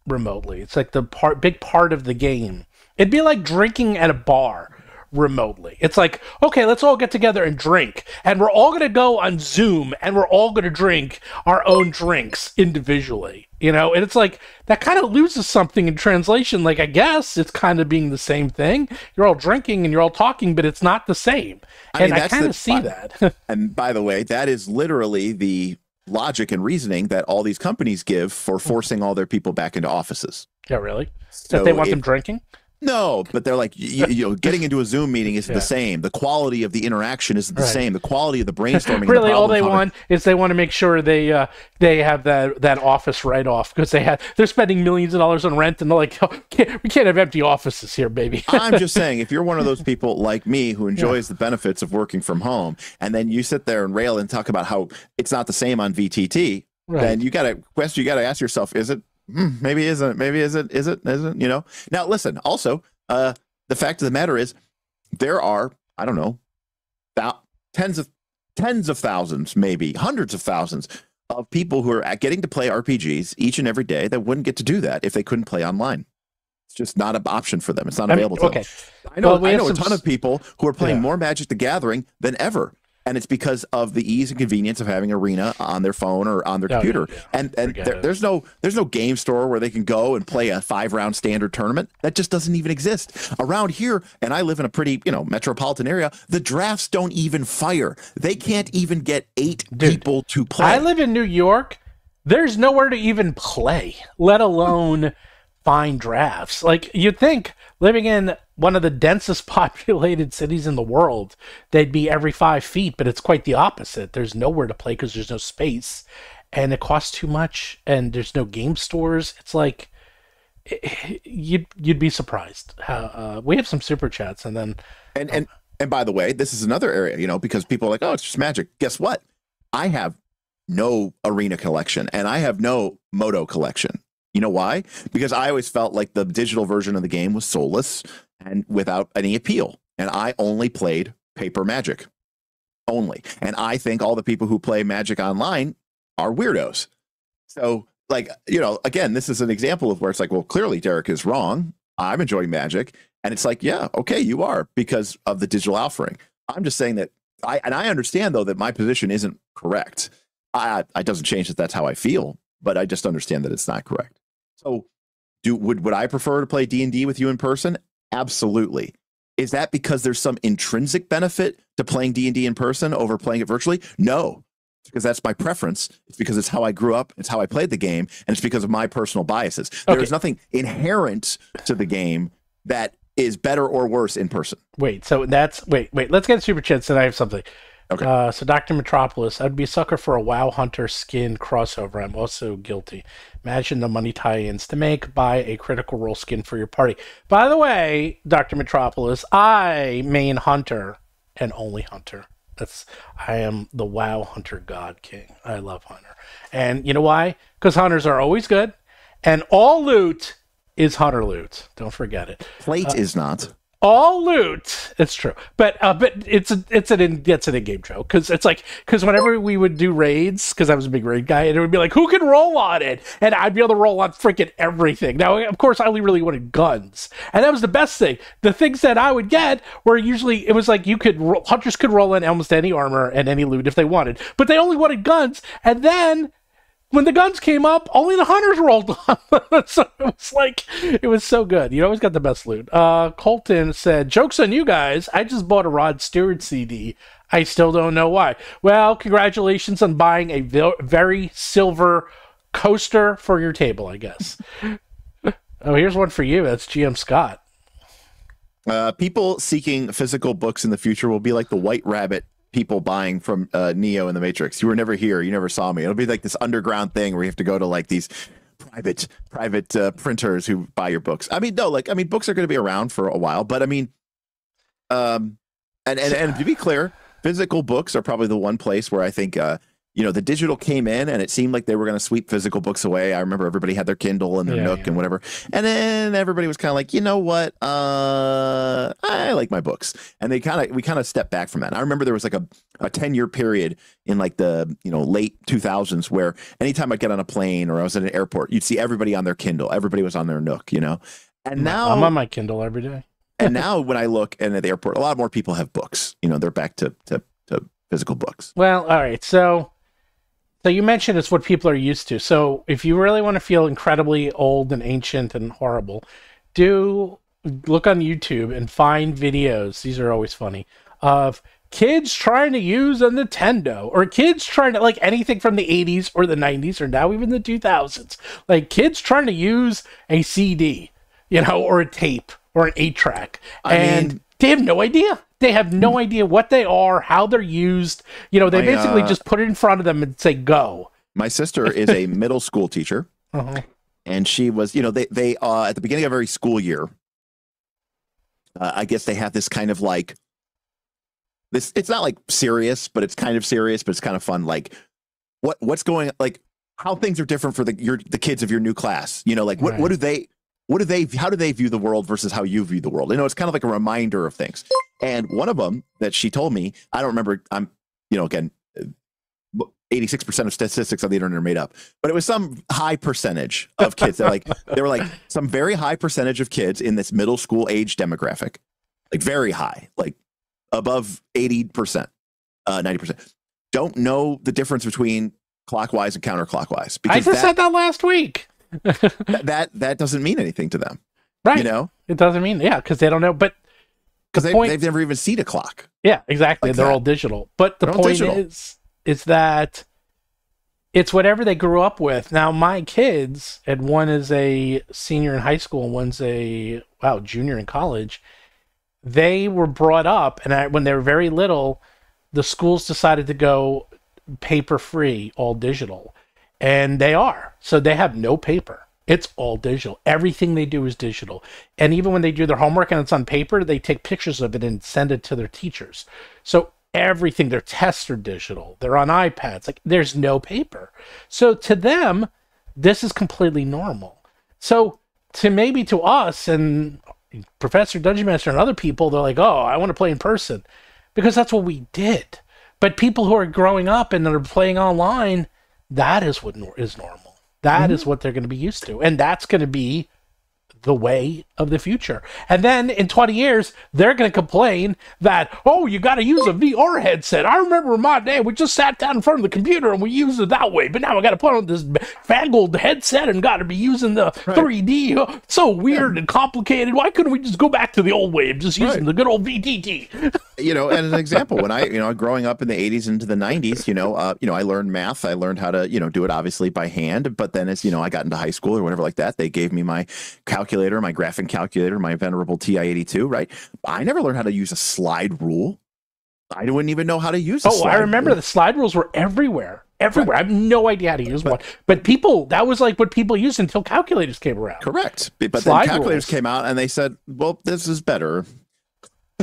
remotely. It's like the big part of the game. It'd be like drinking at a bar remotely. It's like, okay, let's all get together and drink, and we're all going to go on Zoom, and we're all going to drink our own drinks individually, you know? And it's like, that kind of loses something in translation. Like, I guess it's kind of being the same thing. You're all drinking and you're all talking, but it's not the same. I kind of see that.
And by the way, that is literally the logic and reasoning that all these companies give for forcing all their people back into offices.
Yeah, really?
So
that they want them drinking?
No, but they're like, you know, getting into a Zoom meeting isn't the same. The quality of the interaction isn't the same. The quality of the brainstorming.
Really, all they want is they want to make sure they have that office write off, because they're spending millions of dollars on rent, and they're like, oh, we can't have empty offices here, baby.
I'm just saying, if you're one of those people like me who enjoys the benefits of working from home, and then you sit there and rail and talk about how it's not the same on VTT, then you got to ask yourself, is it? Maybe isn't. Maybe isn't. You know. Now, listen. Also, the fact of the matter is, there are, I don't know, tens of thousands, maybe hundreds of thousands of people who are getting to play RPGs each and every day that wouldn't get to do that if they couldn't play online. It's just not an option for them. It's not available to them. I know a ton of people who are playing more Magic the Gathering than ever. And it's because of the ease and convenience of having Arena on their phone or on their computer. And there's no game store where they can go and play a 5-round standard tournament. That just doesn't even exist. Around here, and I live in a pretty, metropolitan area, the drafts don't even fire. They can't even get 8 people to play.
I live in New York. There's nowhere to even play, let alone find drafts. Like, you'd think living in one of the densest populated cities in the world, they'd be every 5 feet, but it's quite the opposite. There's nowhere to play because there's no space, and it costs too much, and there's no game stores. It's like, you'd be surprised. We have some super chats, and then
and by the way, this is another area, because people are like, oh, it's just Magic. Guess what? I have no Arena collection, and I have no Moto collection. You know why? Because I always felt like the digital version of the game was soulless and without any appeal. And I only played paper Magic. Only. And I think all the people who play Magic online are weirdos. So, again, this is an example of where it's like, well, clearly Derek is wrong. I'm enjoying Magic. And it's like, yeah, okay, you are, because of the digital offering. I'm just saying that I understand, though, that my position isn't correct. It doesn't change that that's how I feel, but I just understand that it's not correct. So would I prefer to play D&D with you in person? Absolutely. Is that because there's some intrinsic benefit to playing D&D in person over playing it virtually? No, it's because that's my preference. It's because it's how I grew up. It's how I played the game. And it's because of my personal biases. There is nothing inherent to the game that is better or worse in person.
Wait, let's get super chats, and I have something. Okay. So Dr. Metropolis, I'd be a sucker for a WoW Hunter skin crossover. I'm also guilty. Imagine the money tie-ins to buy a Critical Role skin for your party. By the way, Dr. Metropolis, I main Hunter and only Hunter. I am the WoW Hunter God King. I love Hunter. And you know why? Because Hunters are always good, and all loot is Hunter loot. Don't forget it.
Plate is not.
All loot, it's true, but it's an in-game joke, because whenever we would do raids, because I was a big raid guy, and it would be like, who can roll on it, and I'd be able to roll on freaking everything. Now, of course, I only really wanted guns, and that was the best thing. The things that I would get were usually, it was like hunters could roll in almost any armor and any loot if they wanted, but they only wanted guns, and then when the guns came up, only the hunters rolled on. So it was so good. You always got the best loot. Colton said, joke's on you guys. I just bought a Rod Stewart CD. I still don't know why. Well, congratulations on buying a very silver coaster for your table, I guess. Oh, here's one for you. That's GM Scott.
People seeking physical books in the future will be like the White Rabbit people buying from Neo in the Matrix. You were never here. You never saw me. It'll be like this underground thing where you have to go to like these private printers who buy your books. I mean, no, books are going to be around for a while, but I mean, and to be clear, physical books are probably the one place where I think the digital came in and it seemed like they were going to sweep physical books away. I remember everybody had their Kindle and their Nook and whatever. And then everybody was kind of like, you know what? I like my books. And we kind of stepped back from that. And I remember there was like a 10-year period in like the, late 2000s where anytime I'd get on a plane or I was at an airport, you'd see everybody on their Kindle. Everybody was on their Nook, And now
I'm on my Kindle every day.
And now when I look and at the airport, a lot more people have books. They're back to physical books.
Well, all right. So you mentioned it's what people are used to. So if you really want to feel incredibly old and ancient and horrible, look on YouTube and find videos. These are always funny, of kids trying to use a Nintendo, or kids trying to, like, anything from the 80s or the 90s or now even the 2000s. Like kids trying to use a CD, or a tape or an 8-track. And they have no idea. They have no idea what they are, how they're used. They basically just put it in front of them and say, go.
My sister is a middle school teacher. And she was, they at the beginning of every school year, I guess they have this kind of like, it's not like serious, but it's kind of serious, but it's kind of fun. Like what's going, like how things are different for the kids of your new class, like what how do they view the world versus how you view the world? It's kind of like a reminder of things. And one of them that she told me, I don't remember, again, 86% of statistics on the internet are made up, but it was some high percentage of kids that they were like some very high percentage of kids in this middle school age demographic, like very high, like above 80%, 90%, don't know the difference between clockwise and counterclockwise.
I just said that last week.
that doesn't mean anything to them,
right? It doesn't mean, because they don't know, but
because they've never even seen a clock.
Yeah, exactly. Like they're all digital. But the point is that it's whatever they grew up with. Now, my kids, and one is a senior in high school and one's a junior in college. They were brought up, and when they were very little, the schools decided to go paper free, all digital. And they are. So they have no paper. It's all digital. Everything they do is digital. And even when they do their homework and it's on paper, they take pictures of it and send it to their teachers. So everything, their tests are digital. They're on iPads. Like, there's no paper. So to them, this is completely normal. So to us and Professor Dungeon Master and other people, they're like, oh, I want to play in person. Because that's what we did. But people who are growing up and that are playing online, that is what is normal. That is what they're going to be used to. And that's going to be the way of the future. And then in 20 years, they're going to complain that, oh, you got to use a VR headset. I remember in my day, we just sat down in front of the computer and we used it that way. But now I got to put on this fangled headset and got to be using the 3D. Oh, so weird and complicated. Why couldn't we just go back to the old way of just using the good old VTT?
And as an example, when I, growing up in the 80s into the 90s, I learned math. I learned how to, do it obviously by hand. But then as, I got into high school or whatever like that, they gave me my calculator, my graphing calculator, my venerable TI-82, right? I never learned how to use a slide rule. I wouldn't even know how to use a slide
I remember rule. The slide rules were everywhere. Right. I have no idea how to use one. But that was like what people used until calculators came around.
Correct. But then calculators came out and they said, well, this is better.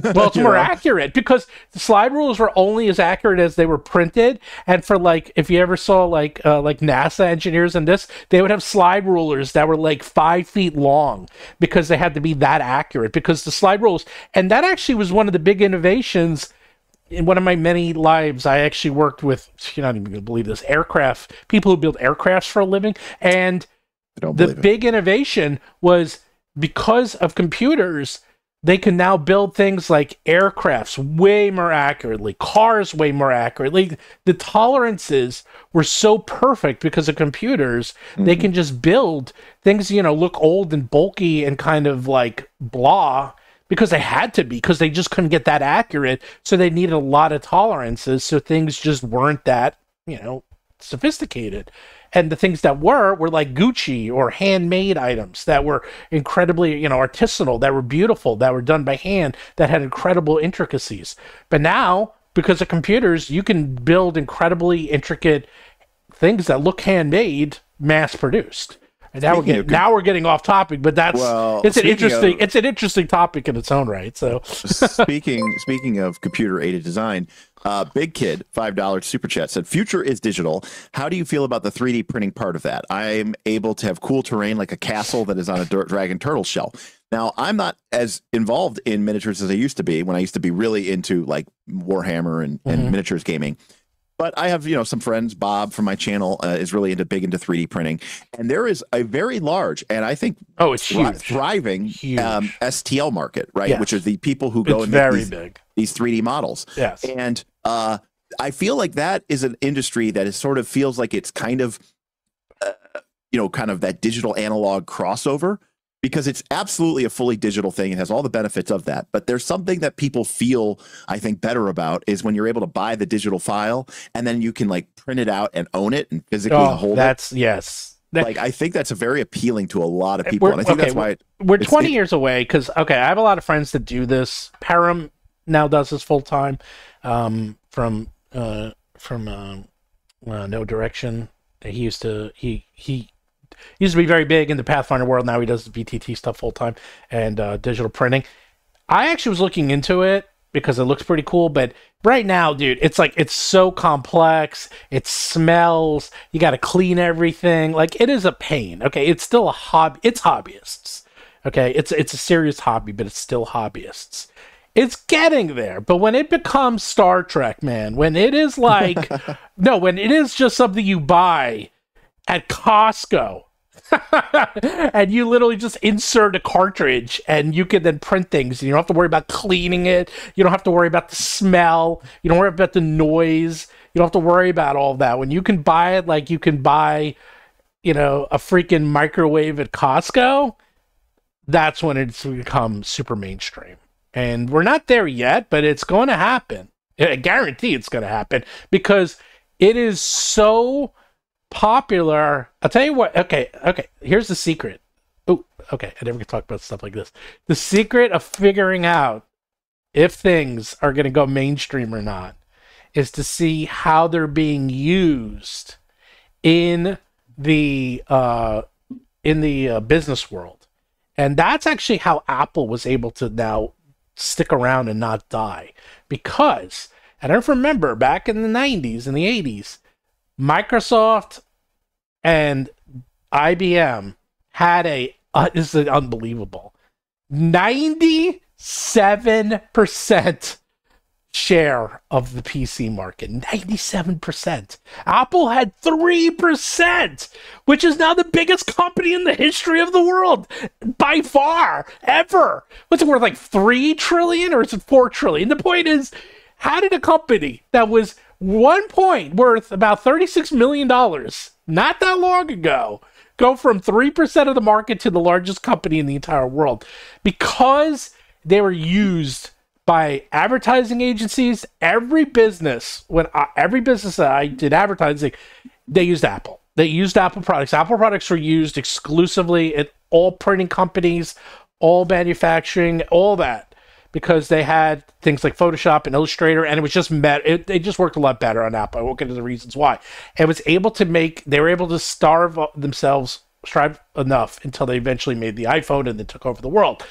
Well, it's more accurate because the slide rules were only as accurate as they were printed. And for if you ever saw like NASA engineers in this, they would have slide rulers that were like 5 feet long because they had to be that accurate because the slide rules. And that actually was one of the big innovations. In one of my many lives, I actually worked with, you're not even going to believe this, people who build aircrafts for a living. And the big innovation was because of computers, they can now build things like aircrafts way more accurately, cars way more accurately. The tolerances were so perfect because of computers. They can just build things, look old and bulky and kind of like blah because they had to be, because they just couldn't get that accurate. So they needed a lot of tolerances. So things just weren't that, sophisticated. And the things that were like Gucci or handmade items that were incredibly, artisanal, that were beautiful, that were done by hand, that had incredible intricacies. But now, because of computers, you can build incredibly intricate things that look handmade, mass-produced. And now we're getting off topic, but it's an interesting topic in its own right. So
speaking of computer-aided design, Big Kid, $5 super chat said, "Future is digital. How do you feel about the 3D printing part of that? I'm able to have cool terrain like a castle that is on a dragon turtle shell." Now, I'm not as involved in miniatures as I used to be when I used to be really into like Warhammer and miniatures gaming. But I have, some friends. Bob from my channel is really big into 3D printing, and there is a very large and I think
it's huge,
thriving STL market, right? Yes. Which are the people who go and make these 3D models.
Yes,
and I feel like that is an industry that feels like it's kind of, kind of that digital analog crossover. Because it's absolutely a fully digital thing. It has all the benefits of that. But there's something that people feel, I think, better about is when you're able to buy the digital file and then you can like print it out and own it and physically hold it.
Yes.
I think that's very appeling to a lot of people. And I think that's why
we're 20 years away. Because, I have a lot of friends that do this. Param now does this full time from No Direction. He used to be very big in the Pathfinder world. Now he does the VTT stuff full time and digital printing. I actually was looking into it because it looks pretty cool, but right now, dude, it's so complex. It smells. You got to clean everything. Like, it is a pain. Okay, it's still a hobby. It's hobbyists. Okay, it's a serious hobby, but it's still hobbyists. It's getting there, but when it becomes Star Trek, man, when it is like, when it is just something you buy at Costco, and you literally just insert a cartridge and you can then print things and you don't have to worry about cleaning it. You don't have to worry about the smell. You don't worry about the noise. You don't have to worry about all that. When you can buy it like you can buy, a freaking microwave at Costco, that's when it's become super mainstream. And we're not there yet, but it's going to happen. I guarantee it's going to happen because it is so popular. I'll tell you what. Okay. Here's the secret. Oh, okay. I never can talk about stuff like this. The secret of figuring out if things are going to go mainstream or not is to see how they're being used in the business world, and that's actually how Apple was able to now stick around and not die. Because I don't remember back in the 90s and the 80s. Microsoft and IBM had this is unbelievable, 97% share of the PC market. 97%. Apple had 3%, which is now the biggest company in the history of the world by far, ever. What's it worth, like 3 trillion or is it 4 trillion? The point is, how did a company that was one point worth about $36 million not that long ago go from 3% of the market to the largest company in the entire world? Because they were used by advertising agencies. Every business that I did advertising, they used Apple. They used Apple products. Apple products were used exclusively at all printing companies, all manufacturing, all that. Because they had things like Photoshop and Illustrator, and it was just they just worked a lot better on Apple. I won't get into the reasons why. They were able to strive enough until they eventually made the iPhone and then took over the world.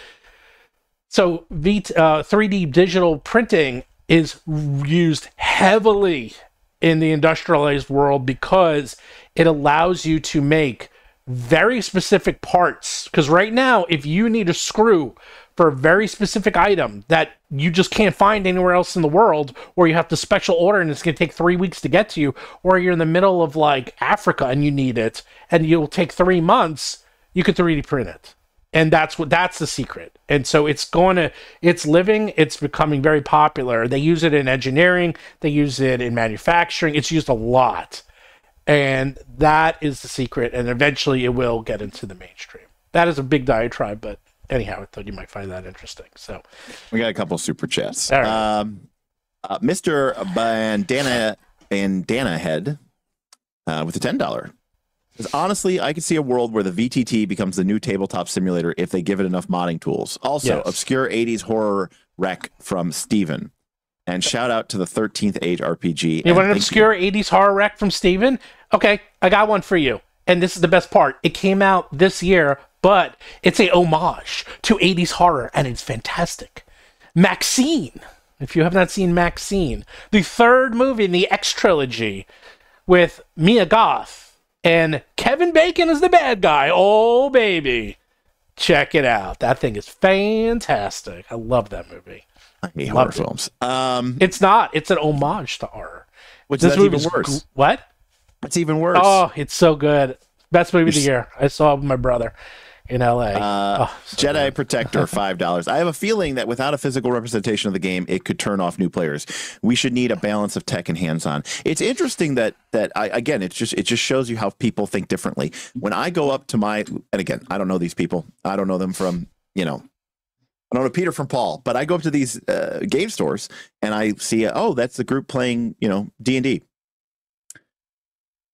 So 3D digital printing is used heavily in the industrialized world because it allows you to make very specific parts. Because right now, if you need a screw for a very specific item that you just can't find anywhere else in the world, or you have to special order and it's going to take 3 weeks to get to you, or you're in the middle of like Africa and you need it and you'll take 3 months, you could 3D print it. And that's the secret. And so it's becoming very popular. They use it in engineering, they use it in manufacturing. It's used a lot. And that is the secret, and eventually it will get into the mainstream. That is a big diatribe, but anyhow, I thought you might find that interesting. So
we got a couple of super chats.
All right.
Mr. Bandana Head with a $10. Says, honestly, I could see a world where the VTT becomes the new tabletop simulator if they give it enough modding tools. Also, yes. Obscure 80s horror rec from Steven. And shout out to the 13th Age RPG.
You want an obscure 80s horror rec from Steven? Okay, I got one for you. and this is the best part, it came out this year, but it's a homage to 80s horror, and it's fantastic. Maxine, if you have not seen Maxine, the third movie in the X trilogy with Mia Goth, and Kevin Bacon is the bad guy. Oh, baby. Check it out. That thing is fantastic. I love that movie.
I hate horror films.
It's not. It's an homage to horror.
Which is even worse.
What?
It's even worse.
Oh, it's so good. Best movie of the year. I saw it with my brother in LA.
Jedi
good.
Protector, $5. I have a feeling that without a physical representation of the game, it could turn off new players. We should need a balance of tech and hands-on. It's interesting that again, it just shows you how people think differently. When I go up to and again, I don't know these people. I don't know them from, I don't know Peter from Paul, but I go up to these game stores and I see, that's the group playing, D&D.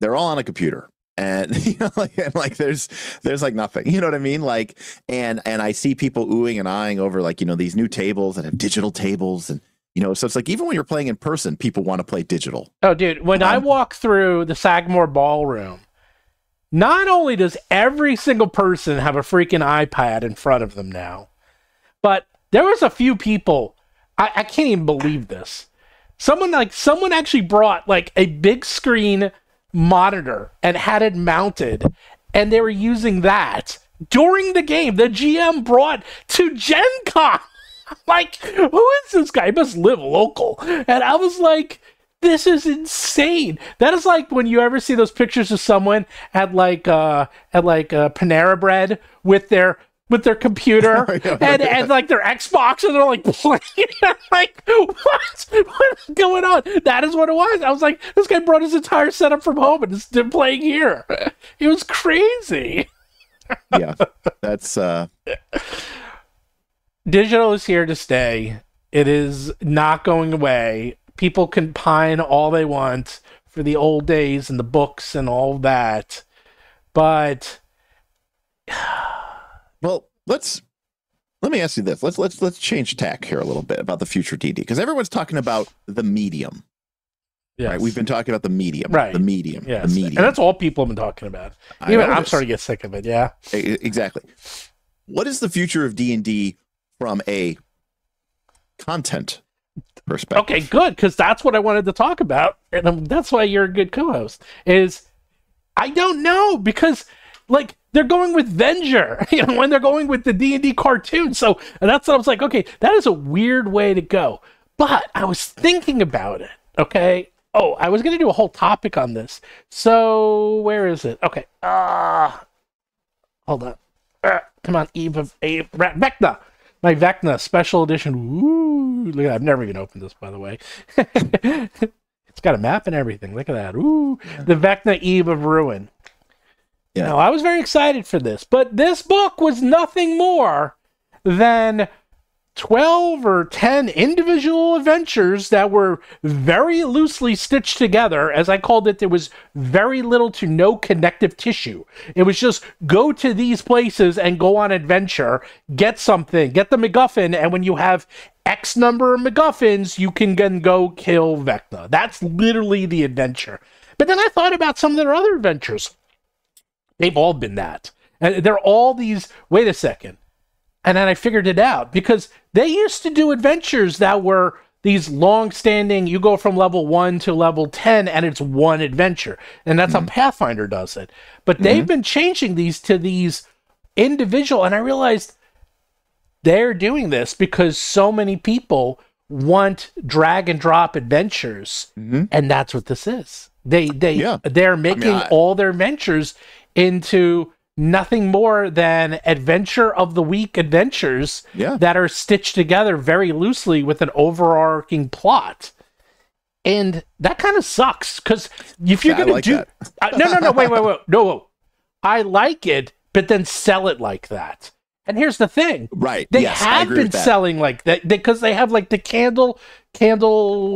They're all on a computer. And there's like nothing, you know what I mean? Like, and I see people oohing and eyeing over like, these new tables that have digital tables, and so it's like even when you're playing in person, people want to play digital.
Oh, dude, when I walk through the Sagamore Ballroom, not only does every single person have a freaking iPad in front of them now, but there was a few people, I can't even believe this. Someone actually brought like a big screen monitor and had it mounted, and they were using that during the game. The GM brought to Gen Con. Like, who is this guy? He must live local. And I was like, this is insane. That is like when you ever see those pictures of someone at Panera Bread with their computer and like their Xbox, and they're like playing. Like, what's going on? That is what it was. I was like, this guy brought his entire setup from home and is playing here. It was crazy.
Yeah, that's
digital is here to stay. It is not going away. People can pine all they want for the old days and the books and all that, but
well, let me ask you this. Let's change tack here a little bit about the future D&D, because everyone's talking about the medium.
Yes.
Right? We've been talking about the medium.
Right.
The medium.
Yes.
The medium.
And that's all people have been talking about. Even I'm starting to get sick of it. Yeah.
Exactly. What is the future of D&D from a content perspective?
Okay, good, because that's what I wanted to talk about, and that's why you're a good co-host. Is I don't know, because like they're going with Venger, when they're going with the D&D cartoon. So that's what I was like, okay, that is a weird way to go. But I was thinking about it. Okay. Oh, I was going to do a whole topic on this. So where is it? Okay. Hold on. Come on, Vecna. My Vecna special edition. Ooh, look at that. I've never even opened this, by the way. It's got a map and everything. Look at that. Ooh, the Vecna Eve of Ruin. Yeah. Now, I was very excited for this, but this book was nothing more than 12 or 10 individual adventures that were very loosely stitched together. As I called it, there was very little to no connective tissue. It was just go to these places and go on adventure, get something, get the MacGuffin, and when you have X number of MacGuffins, you can then go kill Vecna. That's literally the adventure. But then I thought about some of their other adventures. They've all been that. And they're all these, wait a second. And then I figured it out, because they used to do adventures that were these long-standing, you go from level 1 to level 10, and it's one adventure. And that's how Pathfinder does it. But they've been changing these to these individual, and I realized they're doing this because so many people want drag-and-drop adventures, and that's what this is. They're making all their adventures into nothing more than adventure of the week adventures that are stitched together very loosely with an overarching plot. And that kind of sucks, because if you're going to do... No, wait. No. I like it, but then sell it like that. And here's the thing.
Right.
They have been selling like that, because they have like the candle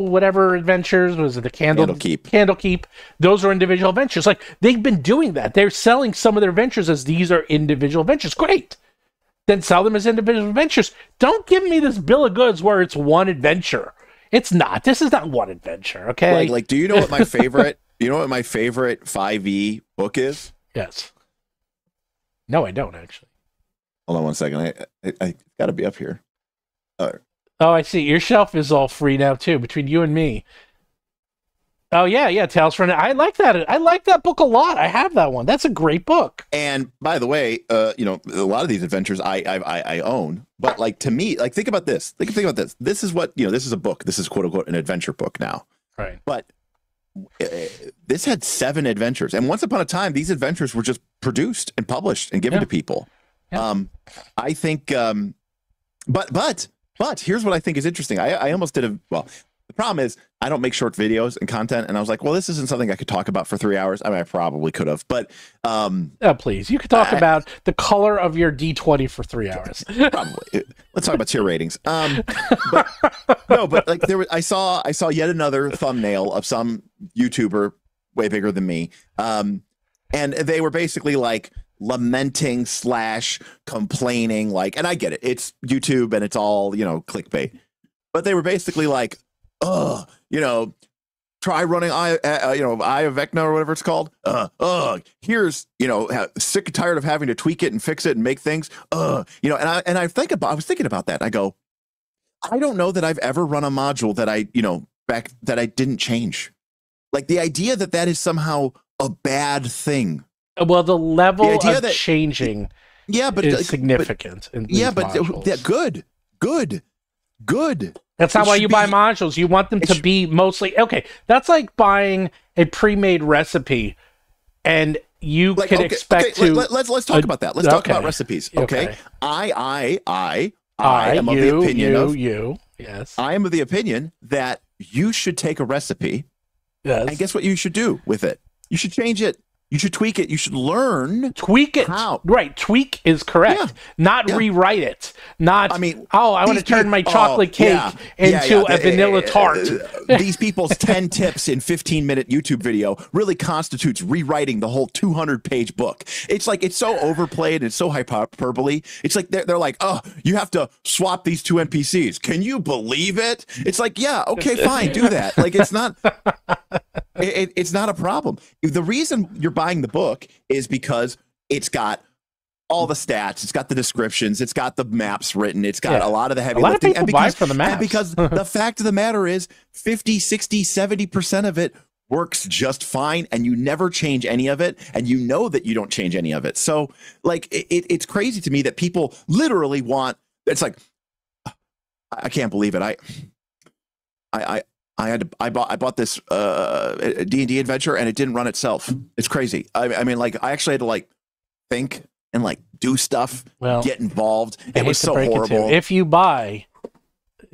whatever adventures. Was it the Candlekeep? Those are individual adventures. Like, they've been doing that. They're selling some of their adventures as these are individual adventures. Great. Then sell them as individual adventures. Don't give me this bill of goods where it's one adventure. It's not. This is not one adventure, okay?
Like do you know what my favorite 5e book is?
Yes. No, I don't actually.
Hold on one second. I got to be up here.
Oh, I see. Your shelf is all free now too, between you and me. Oh yeah, Tales from. I like that. I like that book a lot. I have that one. That's a great book.
And by the way, a lot of these adventures I own. But like to me, like think about this. Think about this. This is what this is a book. This is quote unquote an adventure book now.
Right.
But this had 7 adventures, and once upon a time, these adventures were just produced and published and given to people. Yeah. I think, but here's what I think is interesting. I almost did the problem is I don't make short videos and content, and I was like, well, this isn't something I could talk about for 3 hours. I mean, I probably could have, but
please, you could talk about the color of your D20 for 3 hours.
Probably. Let's talk about tier ratings. But like I saw yet another thumbnail of some YouTuber way bigger than me, and they were basically like lamenting / complaining, like, and I get it, it's YouTube and it's all clickbait, but they were basically like, try running Eye of Vecna or whatever it's called. Here's sick and tired of having to tweak it and fix it and make things. I was thinking about that. I go, I don't know that I've ever run a module that I didn't change. Like the idea that is somehow a bad thing.
Well, the level of changing, is significant. Good. That's not why you buy modules. You want them to be mostly okay. That's like buying a pre-made recipe, and you can expect to.
Let's talk about that. Let's talk about recipes. Okay. I am of the opinion
Yes.
I am of the opinion that you should take a recipe.
Yes.
And guess what you should do with it? You should change it. You should tweak it. You should learn.
Tweak it.
How.
Right. Tweak is correct. Not rewrite it. Not, I want to turn my chocolate cake into a vanilla tart.
These people's 10 tips in 15-minute YouTube video really constitutes rewriting the whole 200-page book. It's like, it's so overplayed. It's so hyperbole. It's like, they're like, oh, you have to swap these 2 NPCs. Can you believe it? It's like, yeah, okay, fine, do that. Like, it's not... It's not a problem. The reason you're buying the book is because it's got all the stats, it's got the descriptions, it's got the maps written, it's got a lot of the heavy lifting.
And because, for the maps.
And because the fact of the matter is 50, 60, 70% of it works just fine, and you never change any of it, and you know that you don't change any of it. So like it's crazy to me that people literally want, it's like, I can't believe it. I bought this D&D adventure, and it didn't run itself. It's crazy. I mean, like, I actually had to like think and like do stuff, get involved. It was so horrible.
If you buy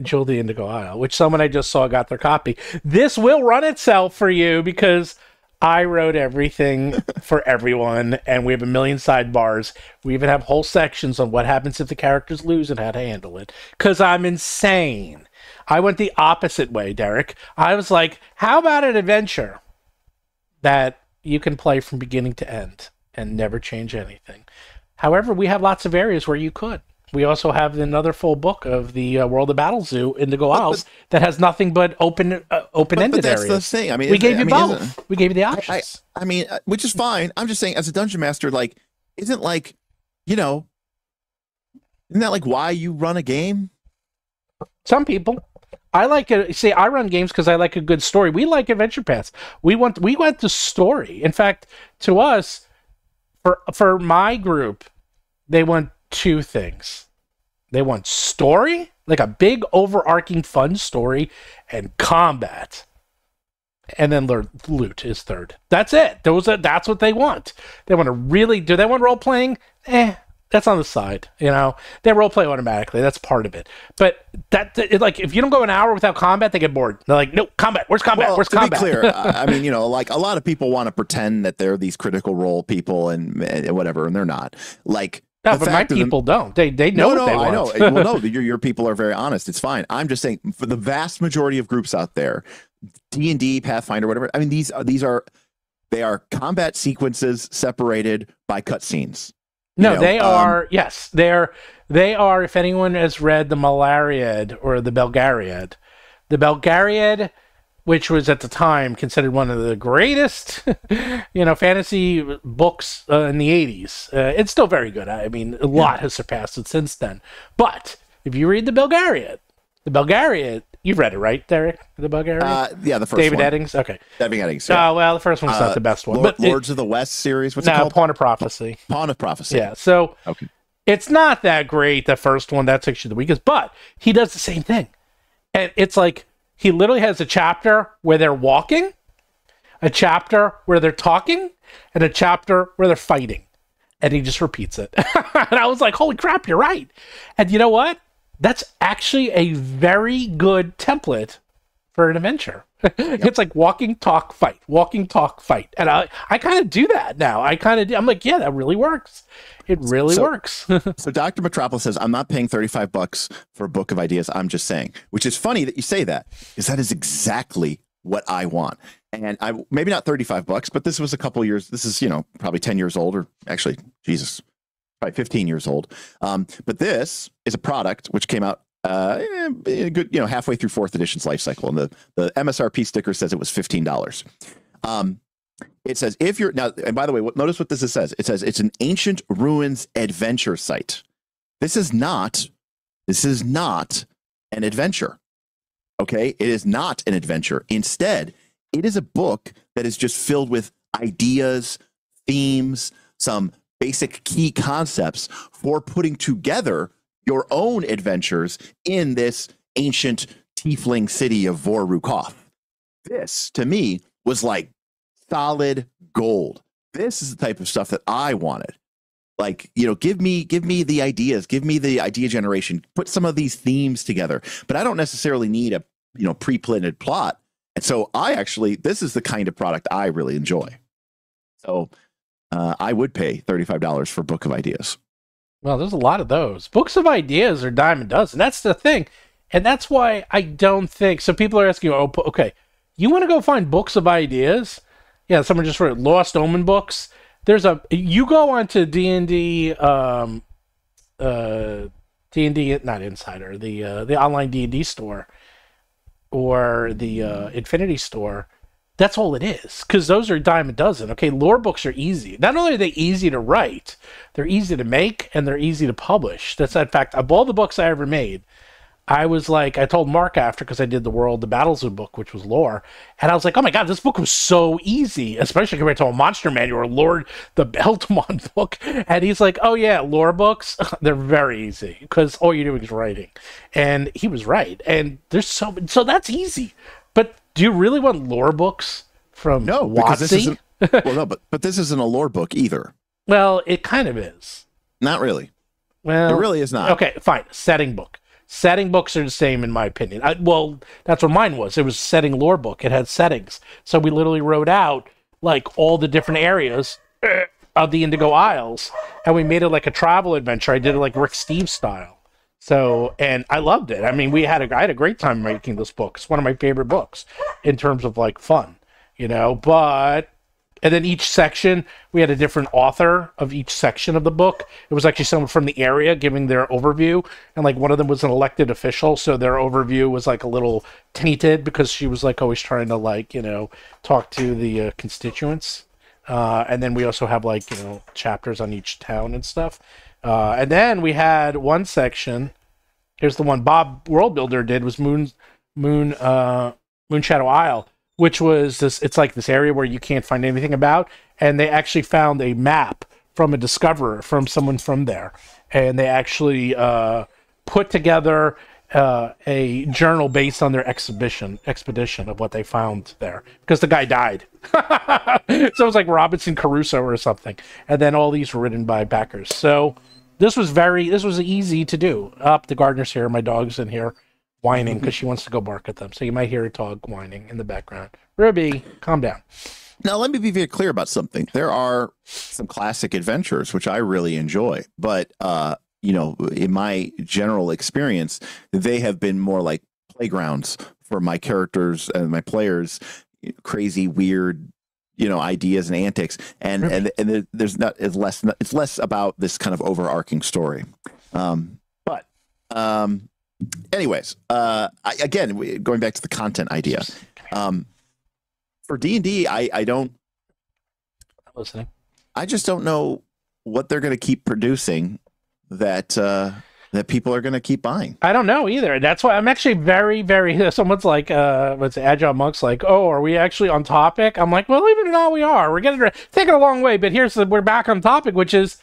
Jewel the Indigo Isle, which someone I just saw got their copy, this will run itself for you because I wrote everything for everyone, and we have a million sidebars. We even have whole sections on what happens if the characters lose and how to handle it. Because I'm insane. I went the opposite way, Derek. I was like, how about an adventure that you can play from beginning to end and never change anything? However, we have lots of areas where you could. We also have another full book of the World of Battlezoo Indigo Isles that has nothing but open-ended
but that's
areas.
The thing. I mean,
we gave you both. We gave you the options.
I mean, which is fine. I'm just saying, as a dungeon master, like, isn't like, isn't that like why you run a game?
Some people. I like it. See, I run games because I like a good story. We like adventure paths. We want the story. In fact, to us, for my group, they want 2 things. They want story, like a big overarching fun story, and combat. And then loot is third. That's it. That's what they want. They want to really do. They want role playing? That's on the side. They role play automatically. That's part of it. But like, if you don't go an hour without combat, they get bored. They're like, no, combat. Where's combat?
Well,
Where's
to
combat?
Be clear, I mean, like, a lot of people want to pretend that they're these critical role people and whatever, and they're not. Like,
no, but my people don't. They know what they want.
I know. Well, no, your people are very honest. It's fine. I'm just saying, for the vast majority of groups out there, D&D, Pathfinder, whatever. I mean, they are combat sequences separated by cutscenes.
No, they are. Yes, they are. If anyone has read the Malariad or the Belgariad which was at the time considered one of the greatest, fantasy books in the 80s. It's still very good. I mean, a lot has surpassed it since then. But if you read the Belgariad, you've read it, right, Derek? The Belgariad?
Yeah, the first
David
one.
Eddings? Okay.
David Eddings. Yeah.
Well, the first one's not the best one. But
Lords of the West series? What's it called?
Pawn of Prophecy.
Pawn of Prophecy.
Yeah, so
okay.
It's not that great, the first one. That's actually the weakest. But he does the same thing. And it's like he literally has a chapter where they're walking, a chapter where they're talking, and a chapter where they're fighting. And he just repeats it. And I was like, holy crap, you're right. And you know what? That's actually a very good template for an adventure. It's like walking, talk, fight. Walking, talk, fight. And I kind of do that now. I'm like, yeah, that really works. It really works.
So Dr. Metropolis says, I'm not paying $35 for a book of ideas. I'm just saying, which is funny that you say that, because that is exactly what I want. And maybe not $35, but this was a couple years. This is, probably 10 years old, or actually, Jesus, probably 15 years old. But this is a product which came out a good, halfway through fourth edition's life cycle. And the MSRP sticker says it was $15. It says, if you're now, and by the way, notice what this says. It says it's an ancient ruins adventure site. This is not an adventure. Okay. It is not an adventure. Instead, it is a book that is just filled with ideas, themes, some basic key concepts for putting together your own adventures in this ancient tiefling city of Vor-Rukoth. This, to me, was like solid gold. This is the type of stuff that I wanted. Like, give me the ideas, give me the idea generation, put some of these themes together. But I don't necessarily need a pre-planned plot. And so this is the kind of product I really enjoy. So I would pay $35 for a book of ideas.
Well, there's a lot of those. Books of ideas are dime a dozen. That's the thing. And that's why I don't think... So people are asking, okay, you want to go find books of ideas? Yeah, someone just wrote Lost Omen books. You go onto D&D, D&D, not Insider, the online D&D store, or the Infinity store. That's all it is, because those are a dime a dozen. Okay, lore books are easy. Not only are they easy to write, they're easy to make, and they're easy to publish. That's, in fact, of all the books I ever made, I was like, I told Mark after, because I did the Battlezoo book, which was lore, and I was like, oh my god, this book was so easy, especially compared to a Monster Manual or Lord the Beltamon book. And he's like, oh yeah, lore books, they're very easy, because all you're doing is writing. And he was right. And there's so that's easy. But do you really want lore books from
because this
WoTC?
isn't, well, no, but this isn't a lore book either.
Well, it kind of is.
Not really.
Well,
it really is not.
Okay, fine. Setting book. Setting books are the same, in my opinion. Well, that's what mine was. It was a setting lore book. It had settings. So we literally wrote out, like, all the different areas of the Indigo Isles, and we made it like a travel adventure. I did it like Rick Steves style. So, and I loved it. I mean, I had a great time making this book. It's one of my favorite books in terms of, like, fun, but... And then each section, we had a different author of each section of the book. It was actually someone from the area giving their overview. And, like, one of them was an elected official, so their overview was, like, a little tainted because she was, like, always trying to, like, talk to the constituents. And then we also have, like, chapters on each town and stuff. And then we had one section. Here's the one Bob Worldbuilder did, was Moonshadow Isle, which was this. It's like this area where you can't find anything about, and they actually found a map from a discoverer, from someone from there, and they actually put together a journal based on their expedition of what they found there, because the guy died. So it was like Robinson Crusoe or something, and then all these were written by backers. So this was easy to do. The gardener's here, my dog's in here whining because she wants to go bark at them. So you might hear a dog whining in the background. Ruby, calm down.
Now, let me be very clear about something. There are some classic adventures, which I really enjoy. But, in my general experience, they have been more like playgrounds for my characters and my players, crazy, weird, ideas and antics. And it's less about this kind of overarching story. Anyways, again, going back to the content idea, For D&D, I don't.
I'm listening.
I just don't know what they're going to keep producing that that people are going to keep buying.
I don't know either. That's why I'm actually very, very. Someone's like, what's it, Agile Monk's like, oh, are we actually on topic? I'm like, well, believe it or not, we are. We're taking a long way, but we're back on topic, which is,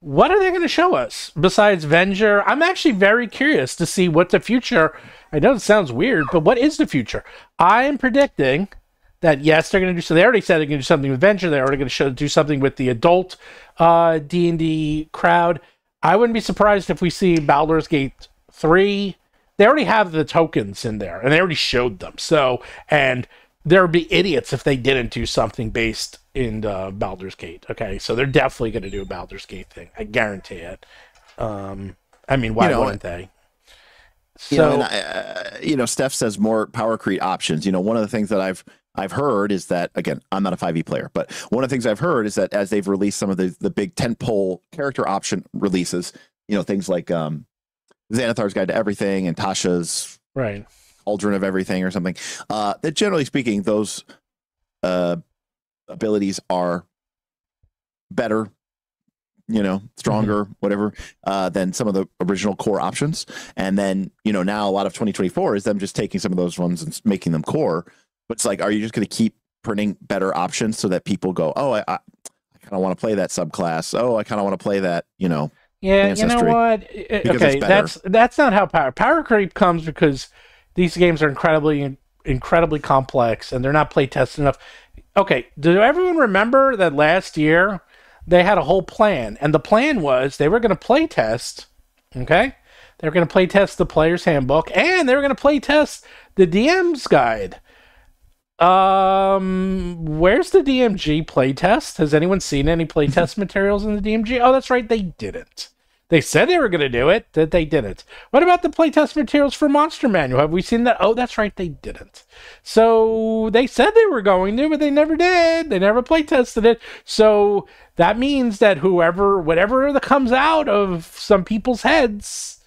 what are they going to show us besides Venger? I'm actually very curious to see what the future. I know it sounds weird, but what is the future? I am predicting that yes, they're going to do so. They already said they're going to do something with Venture. They're already going to do something with the adult D&D crowd. I wouldn't be surprised if we see Baldur's Gate 3. They already have the tokens in there, and they already showed them. So, and there would be idiots if they didn't do something based in Baldur's Gate. Okay, so they're definitely going to do a Baldur's Gate thing. I guarantee it. I mean, why wouldn't they? So,
Steph says more power creep options. One of the things that I've heard is that, again, I'm not a 5e player, but one of the things I've heard is that as they've released some of the big tentpole character option releases, things like Xanathar's Guide to Everything and Tasha's
right
Cauldron of Everything or something, that generally speaking, those abilities are better, stronger, whatever, than some of the original core options. And then, now a lot of 2024 is them just taking some of those ones and making them core. But it's like, are you just going to keep printing better options so that people go, oh, I kind of want to play that subclass. Oh, I kind of want to play that,
Yeah,
Ancestry.
you know what? Okay, that's not how power creep comes, because these games are incredibly complex and they're not play tested enough. Okay, do everyone remember that last year they had a whole plan, and the plan was they were going to play test, okay? They were going to play test the player's handbook, and they were going to play test the DM's guide. Where's the DMG playtest? Has anyone seen any playtest materials in the DMG? Oh, that's right, they didn't. They said they were going to do it, that they didn't. What about the playtest materials for Monster Manual? Have we seen that? Oh, that's right, they didn't. So they said they were going to, but they never did. They never playtested it. So that means that whatever that comes out of some people's heads,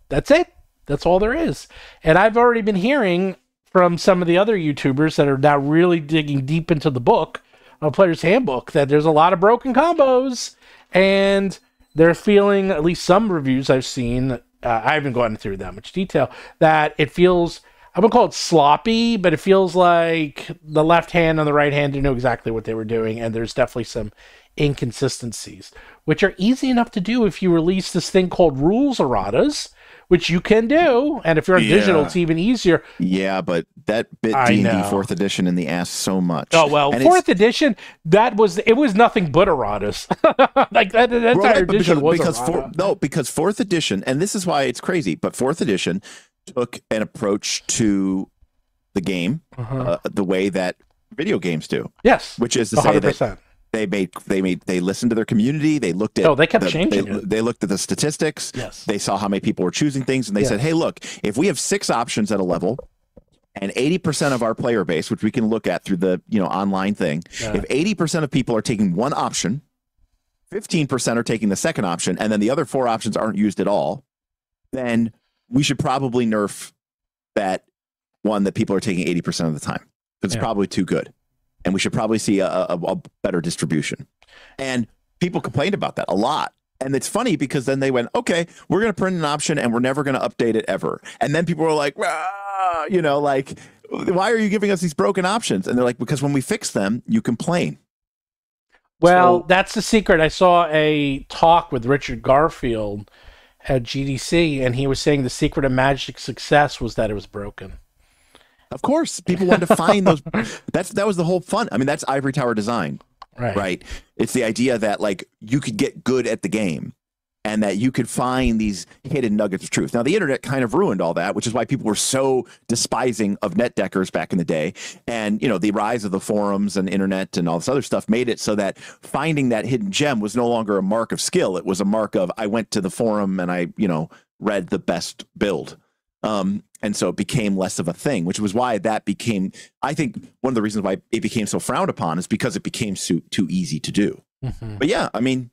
that's it. That's all there is. And I've already been hearing from some of the other YouTubers that are now really digging deep into the book, Player's Handbook, that there's a lot of broken combos, and they're feeling, at least some reviews I've seen, I haven't gone through that much detail, that it feels, I wouldn't call it sloppy, but it feels like the left hand and the right hand didn't know exactly what they were doing, and there's definitely some inconsistencies, which are easy enough to do if you release this thing called rules erratas, which you can do, and if you're on digital, it's even easier.
Yeah, but that bit D&D 4th edition in the ass so much.
Oh, well, and 4th edition, it was nothing but erratas. Like, that entire edition was errata.
Because 4th edition, and this is why it's crazy, but 4th edition took an approach to the game the way that video games do.
Yes,
which is to
100%.
Say that they listened to their community. They looked at
they kept changing it.
They looked at the statistics.
Yes.
They saw how many people were choosing things, and they said, hey, look, if we have 6 options at a level and 80% of our player base, which we can look at through the online thing, if 80% of people are taking one option, 15% are taking the second option, and then the other 4 options aren't used at all, then we should probably nerf that one that people are taking 80% of the time. It's probably too good. And we should probably see a better distribution. And people complained about that a lot. And it's funny because then they went, okay, we're going to print an option and we're never going to update it ever. And then people were like, like, why are you giving us these broken options? And they're like, because when we fix them, you complain.
Well, that's the secret. I saw a talk with Richard Garfield at GDC, and he was saying the secret of Magic's success was that it was broken.
Of course, people wanted to find those. That was the whole fun. I mean, that's Ivory Tower design, right? It's the idea that like you could get good at the game, and that you could find these hidden nuggets of truth. Now, the internet kind of ruined all that, which is why people were so despising of net deckers back in the day. And the rise of the forums and internet and all this other stuff made it so that finding that hidden gem was no longer a mark of skill. It was a mark of I went to the forum and I read the best build. And so it became less of a thing, which was why that became, I think, one of the reasons why it became so frowned upon is because it became too easy to do. But yeah, I mean,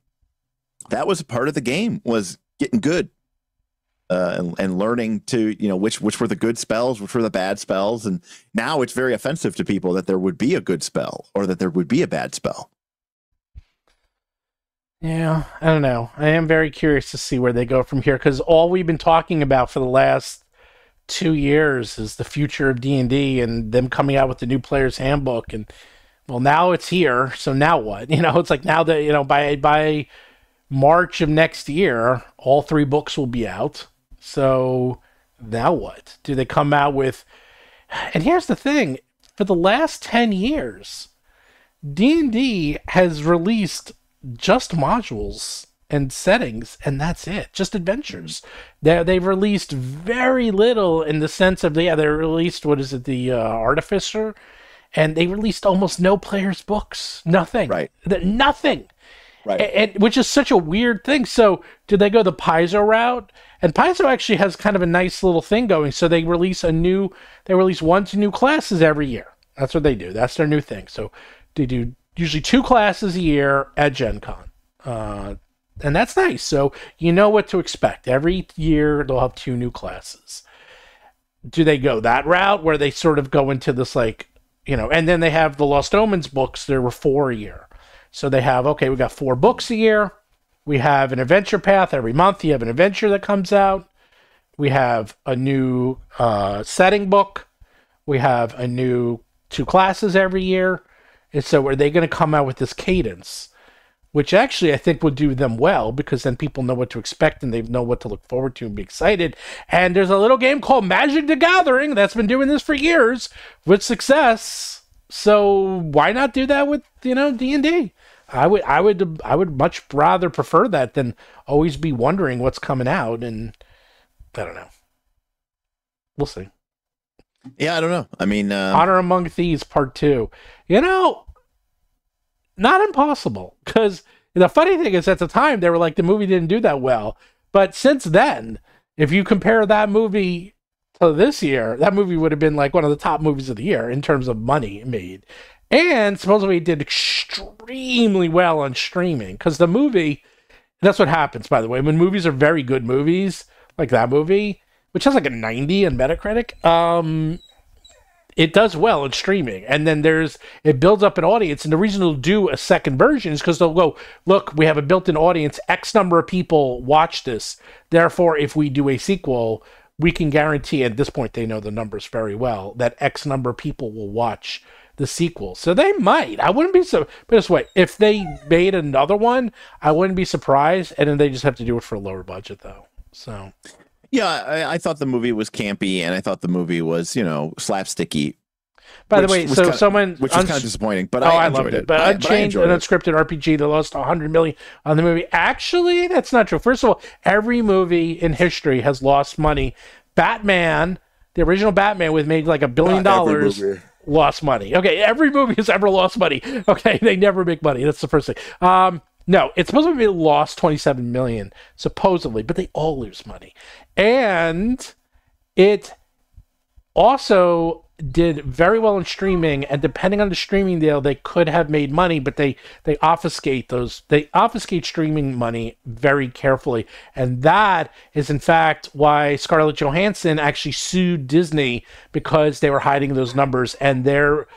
that was a part of the game, was getting good. and learning to, which were the good spells, which were the bad spells. And now it's very offensive to people that there would be a good spell or that there would be a bad spell.
Yeah, I don't know. I am very curious to see where they go from here, because all we've been talking about for the last 2 years is the future of D&D and them coming out with the new player's handbook. And well, now it's here, so now what? It's like now that, by March of next year, all 3 books will be out. So now what? Do they come out with... And here's the thing. For the last 10 years, D&D has released just modules and settings, and that's it. Just adventures. They've released very little in the sense of, they released, the Artificer, and they released almost no players' books. Nothing.
Right.
Nothing.
Right.
And which is such a weird thing. So did they go the Paizo route? And Paizo actually has kind of a nice little thing going. So they release 1 to new classes every year. That's what they do. That's their new thing. So they do usually 2 classes a year at Gen Con. And that's nice. So you know what to expect. Every year they'll have 2 new classes. Do they go that route where they sort of go into this and then they have the Lost Omens books. There were 4 a year. So they have, we got 4 books a year. We have an adventure path every month. You have an adventure that comes out. We have a new setting book. We have a new 2 classes every year. And so are they going to come out with this cadence? Which actually I think would do them well, because then people know what to expect and they know what to look forward to and be excited. And there's a little game called Magic the Gathering that's been doing this for years with success. So why not do that with, D&D? I would much rather prefer that than always be wondering what's coming out. And I don't know. We'll see.
Yeah, I don't know. I mean,
Honor Among Thieves Part 2. Not impossible, because the funny thing is, at the time they were like, the movie didn't do that well, but since then, if you compare that movie to this year, that movie would have been like one of the top movies of the year in terms of money made, and supposedly it did extremely well on streaming, because the movie, that's what happens, by the way, when movies are very good movies, like that movie, which has like a 90 on Metacritic, it does well in streaming, and then it builds up an audience, and the reason they'll do a second version is because they'll go, look, we have a built-in audience, X number of people watch this, therefore if we do a sequel, we can guarantee, at this point they know the numbers very well, that X number of people will watch the sequel. So they might. I wouldn't be so, but this way, if they made another one, I wouldn't be surprised, and then they just have to do it for a lower budget though. So
yeah, I thought the movie was campy, and I thought the movie was, slapsticky.
By the way, so someone...
Which was kind of disappointing, but
I
enjoyed
loved it. But Unchained, an unscripted RPG that lost $100 million on the movie. Actually, that's not true. First of all, every movie in history has lost money. Batman, the original Batman, with made like $1 billion, lost money. Okay, every movie has ever lost money. Okay, they never make money. That's the first thing. No, it's supposed to be lost $27 million, supposedly, but they all lose money. And it also did very well in streaming, and depending on the streaming deal, they could have made money, but they obfuscate streaming money very carefully. And that is, in fact, why Scarlett Johansson actually sued Disney, because they were hiding those numbers, and their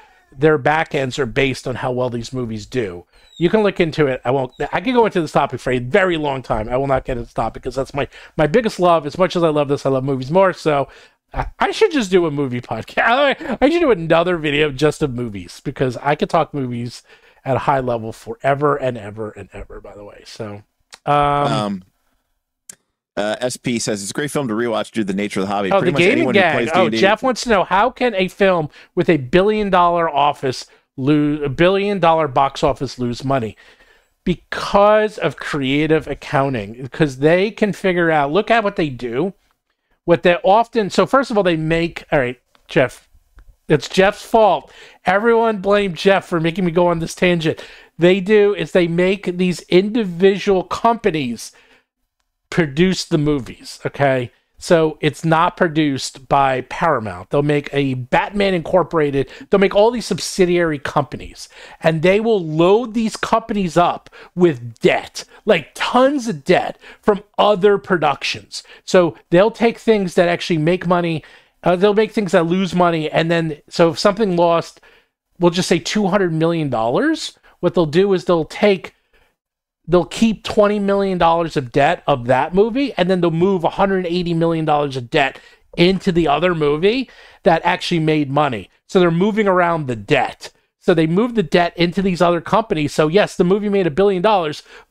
back ends are based on how well these movies do. You can look into it. I can go into this topic for a very long time. I will not get into this topic because that's my biggest love. As much as I love this, I love movies more. So I should just do a movie podcast. I should do another video just of movies, because I could talk movies at a high level forever and ever and ever, by the way. So,
SP says it's a great film to rewatch due to the nature of the hobby.
Oh,
Pretty
the
much
gaming
anyone
gang.
who plays
Oh,
D&D,
Jeff wants to know, how can a film with $1 billion lose $1 billion box office lose money? Because of creative accounting, because they can figure out, look at what they do, what they often, so first of all, they make, all right, Jeff, it's Jeff's fault. Everyone blame Jeff for making me go on this tangent. They do is they make these individual companies produce the movies, okay? So it's not produced by Paramount. They'll make a Batman Incorporated. They'll make all these subsidiary companies, and they will load these companies up with debt, like tons of debt from other productions. So they'll take things that actually make money. They'll make things that lose money. And then, so if something lost, we'll just say $200 million, what they'll do is they'll keep $20 million of debt of that movie, and then they'll move $180 million of debt into the other movie that actually made money. So they're moving around the debt. So they moved the debt into these other companies. So yes, the movie made $1 billion,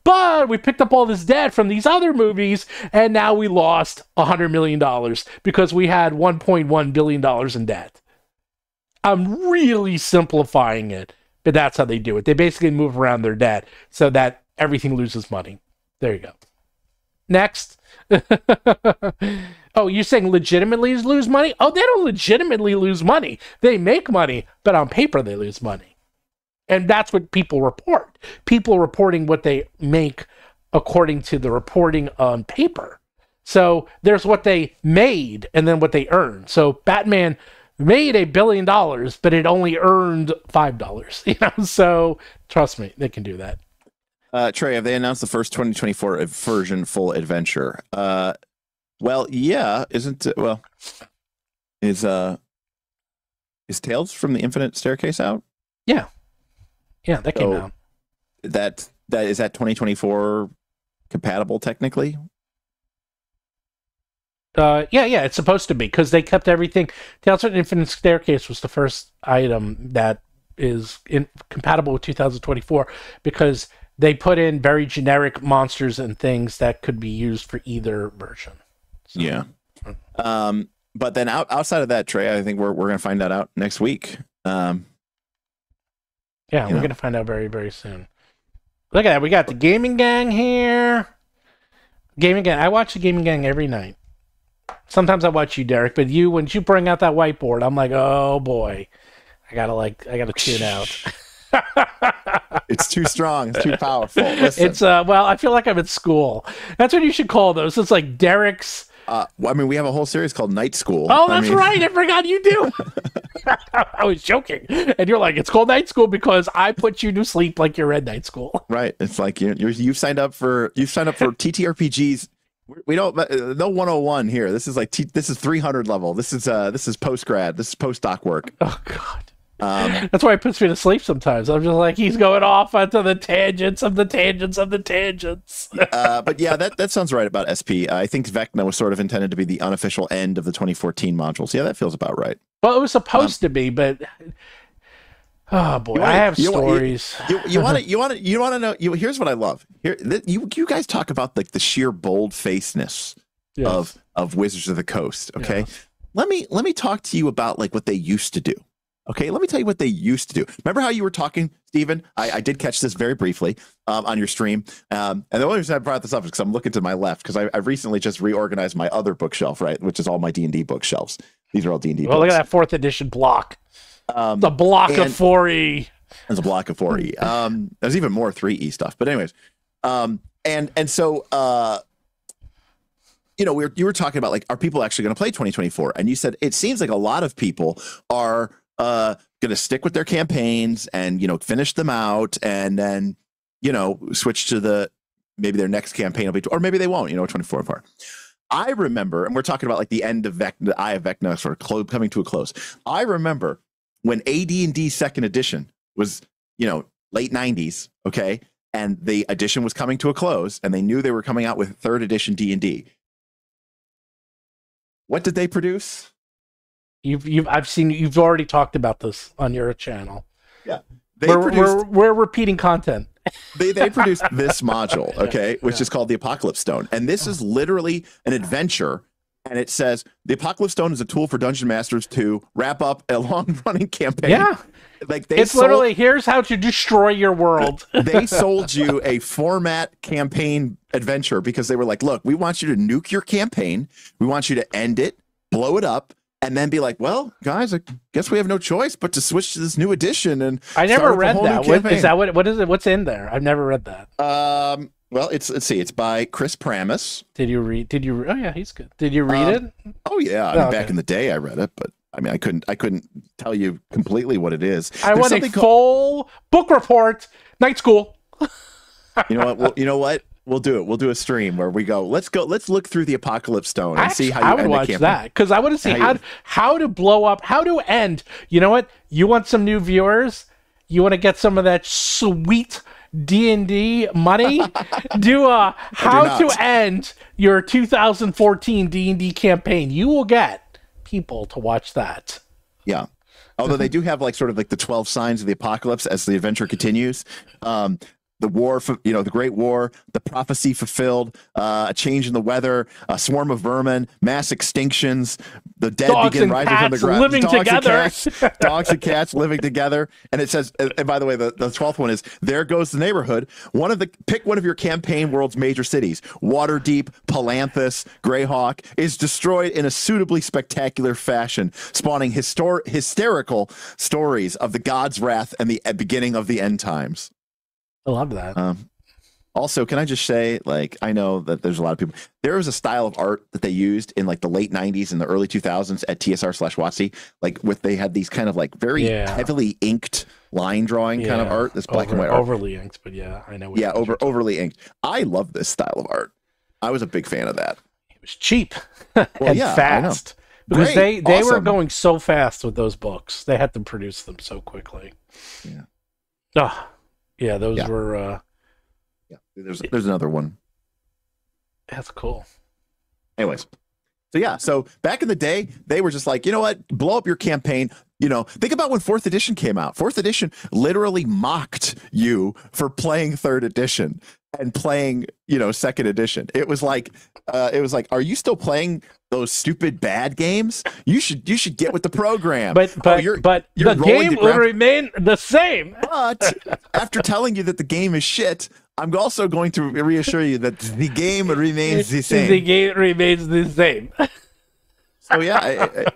but we picked up all this debt from these other movies, and now we lost $100 million because we had $1.1 billion in debt. I'm really simplifying it, but that's how they do it. They basically move around their debt so that everything loses money. There you go. Next. Oh, you're saying legitimately lose money? Oh, they don't legitimately lose money. They make money, but on paper they lose money. And that's what people report. People reporting what they make according to the reporting on paper. So there's what they made and then what they earned. So Batman made $1 billion, but it only earned $5. So trust me, they can do that.
Trey, have they announced the first 2024 version full adventure? Well, yeah, isn't it? Well, is Tales from the Infinite Staircase out?
Yeah, that came out.
That is that 2024 compatible technically?
Yeah, it's supposed to be because they kept everything. Tales from the Infinite Staircase was the first item that is compatible with 2024 because they put in very generic monsters and things that could be used for either version. So.
Yeah. But then outside of that, Trey, I think we're going to find that out next week.
Yeah, we're going to find out very, very soon. Look at that. We got the Gaming Gang here. Gaming Gang. I watch the Gaming Gang every night. Sometimes I watch you, Derek, but when you bring out that whiteboard, I'm like, oh boy, I gotta tune out.
It's too strong. It's too powerful. Listen.
It's well, I feel like I'm at school. That's what you should call those. It's like Derek's.
Well, I mean, we have a whole series called Night School.
Oh, that's right. I forgot you do. I was joking, and you're like, it's called Night School because I put you to sleep like you're at Night School.
Right. It's like you've signed up for TTRPGs. We don't no 101 here. This is this is 300 level. This is post grad. This is postdoc work.
Oh God. That's why it puts me to sleep sometimes. I'm just like, he's going off onto the tangents of the tangents of the tangents.
But yeah, that sounds right about SP. I think Vecna was sort of intended to be the unofficial end of the 2014 modules. Yeah, that feels about right.
Well, it was supposed to be, but oh boy, I have stories.
You want to know? Here's what I love. You guys talk about the sheer bold facedness of Wizards of the Coast. Okay, let me talk to you about what they used to do. Okay, let me tell you what they used to do. Remember how you were talking, Stephen? I did catch this very briefly on your stream. And the only reason I brought this up is because I'm looking to my left because I've recently just reorganized my other bookshelf, right, which is all my D&D bookshelves. These are all D&D books.
Well, look at that 4th edition block. The block of 4E.
There's a block of 4E. There's even more 3E stuff. But anyways, so you were talking about are people actually going to play 2024? And you said it seems like a lot of people are going to stick with their campaigns and finish them out and then switch to maybe their next campaign will be, or maybe they won't 24 apart. I remember, and we're talking about the end of Vecna, the Eye of Vecna sort of coming to a close. I remember when AD&D 2nd edition was late 90s, okay, and the edition was coming to a close and they knew they were coming out with 3rd edition D&D. What did they produce?
I've seen you've already talked about this on your channel.
Yeah,
we're repeating content.
They produced this module, okay, which is called the Apocalypse Stone, and this is literally an adventure. And it says the Apocalypse Stone is a tool for dungeon masters to wrap up a long-running campaign.
Yeah, it's literally here's how to destroy your world.
They sold you a format campaign adventure because they were like, "Look, we want you to nuke your campaign. We want you to end it, blow it up." And then be like, well, guys, I guess we have no choice but to switch to this new edition. And
I never read that. Is that what is it? What's in there? I've never read that.
Well, let's see. It's by Chris Pramis.
Oh yeah, he's good. Did you read it?
Oh yeah. Back in the day I read it, but I mean, I couldn't tell you completely what it is.
I want a full book report. Night school.
You know what? We'll do it. We'll do a stream where we go. Let's look through the Apocalypse Stone and see how you
I would
end
watch
the campaign.
that because I want to see how to blow up, how to end. You know what? You want some new viewers? You want to get some of that sweet D&D money? Do how to end your 2014 D&D campaign. You will get people to watch that.
Yeah. Although they do have like sort of like the 12 signs of the apocalypse as the adventure continues. The war, the Great War, the prophecy fulfilled, a change in the weather, a swarm of vermin, mass extinctions, the dead begin rising from the ground.
Living together.
Dogs and cats living together. And it says, and by the way, the 12th one is, there goes the neighborhood. Pick one of your campaign world's major cities. Waterdeep, Palanthus, Greyhawk is destroyed in a suitably spectacular fashion, spawning hysterical stories of the god's wrath and the beginning of the end times.
I love that.
Also, can I just say, like, I know that there's a lot of people. There was a style of art that they used in like the late 90s and the early 2000s at TSR/WoTC, like they had these kind of like very heavily inked line drawing kind of art. This black and white art.
Overly inked, but yeah, I know.
Overly inked. I love this style of art. I was a big fan of that.
It was cheap and fast. Because they were going so fast with those books. They had to produce them so quickly.
Yeah.
Oh. Yeah, those were.
There's another one.
That's cool.
Anyways, so back in the day, they were just like, you know what, blow up your campaign. You know, think about when 4th edition came out. 4th edition literally mocked you for playing 3rd edition and playing, 2nd edition. It was like, are you still playing those stupid bad games? You should get with the program.
But the game will remain the same.
But after telling you that the game is shit, I'm also going to reassure you that the game remains the same.
The game remains the same.
So yeah,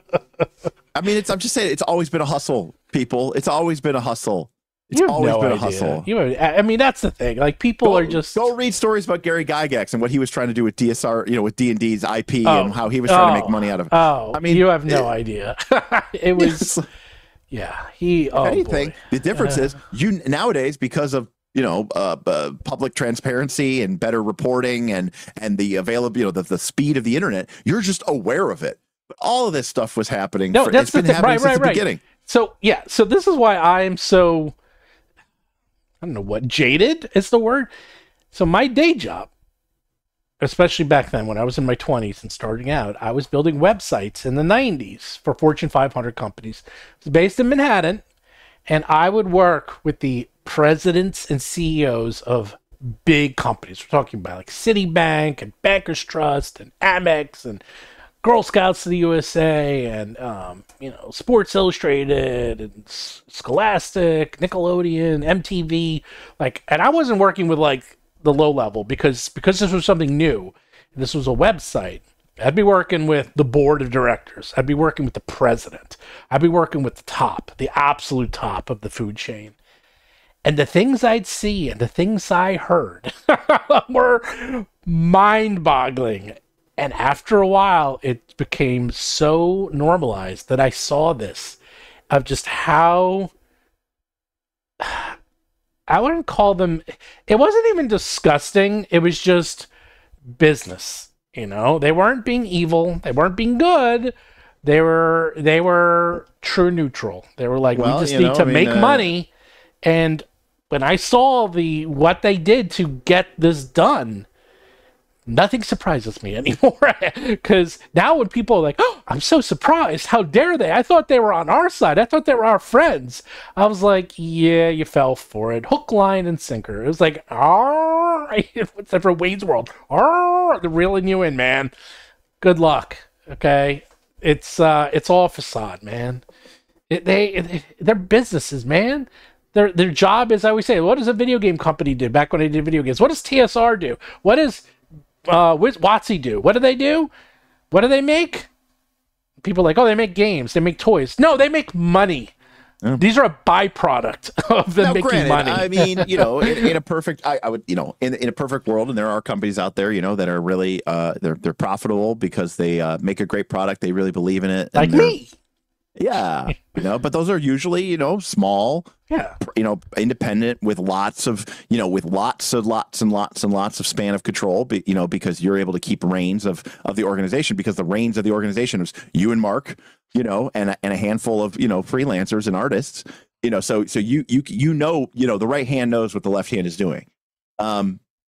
I mean, I'm just saying, it's always been a hustle, people. It's always been a hustle. It's always been a hustle.
I mean, that's the thing. Like, people are just...
Go read stories about Gary Gygax and what he was trying to do with DSR, with D&D's IP and how he was trying to make money out of it.
Oh, I mean, you have no idea. It was... Yeah,
the difference is, nowadays, because of, public transparency and better reporting and the availability, the speed of the internet, you're just aware of it. But all of this stuff was happening.
That's the thing. Since
the beginning.
So this is why I'm so... I don't know what, jaded is the word. So my day job, especially back then when I was in my 20s and starting out, I was building websites in the 90s for Fortune 500 companies. It was based in Manhattan, and I would work with the presidents and CEOs of big companies. We're talking about like Citibank and Bankers Trust and Amex and Girl Scouts of the USA and, Sports Illustrated and Scholastic, Nickelodeon, MTV. And I wasn't working with the low level because this was something new. This was a website. I'd be working with the board of directors. I'd be working with the president. I'd be working with the absolute top of the food chain. And the things I'd see and the things I heard were mind-boggling. And after a while, it became so normalized that I saw this of just how... I wouldn't call them... It wasn't even disgusting. It was just business. They weren't being evil. They weren't being good. They were true neutral. They were like, we just need to make money. And when I saw what they did to get this done... Nothing surprises me anymore, because now when people are like, oh, I'm so surprised, how dare they? I thought they were on our side. I thought they were our friends. I was like, yeah, you fell for it. Hook, line, and sinker. It was like, what's that for Wayne's World? They're reeling you in, man. Good luck, okay? It's all facade, man. They're businesses, man. Their job is, I always say, what does a video game company do back when I did video games? What does TSR do? What does WoTC do? What do? What do they make? People are like, oh, they make games, they make toys. No, they make money. These are a byproduct of them making
granted,
money.
I mean, in a perfect, I would, in a perfect world, and there are companies out there, that are really, they're profitable because they make a great product. They really believe in it.
Like me.
Yeah. But those are usually, small,
Yeah.
independent with lots of, with lots and lots of span of control, because you're able to keep reins of the organization, because the reins of the organization is you and Mark, and a handful of, freelancers and artists, so the right hand knows what the left hand is doing.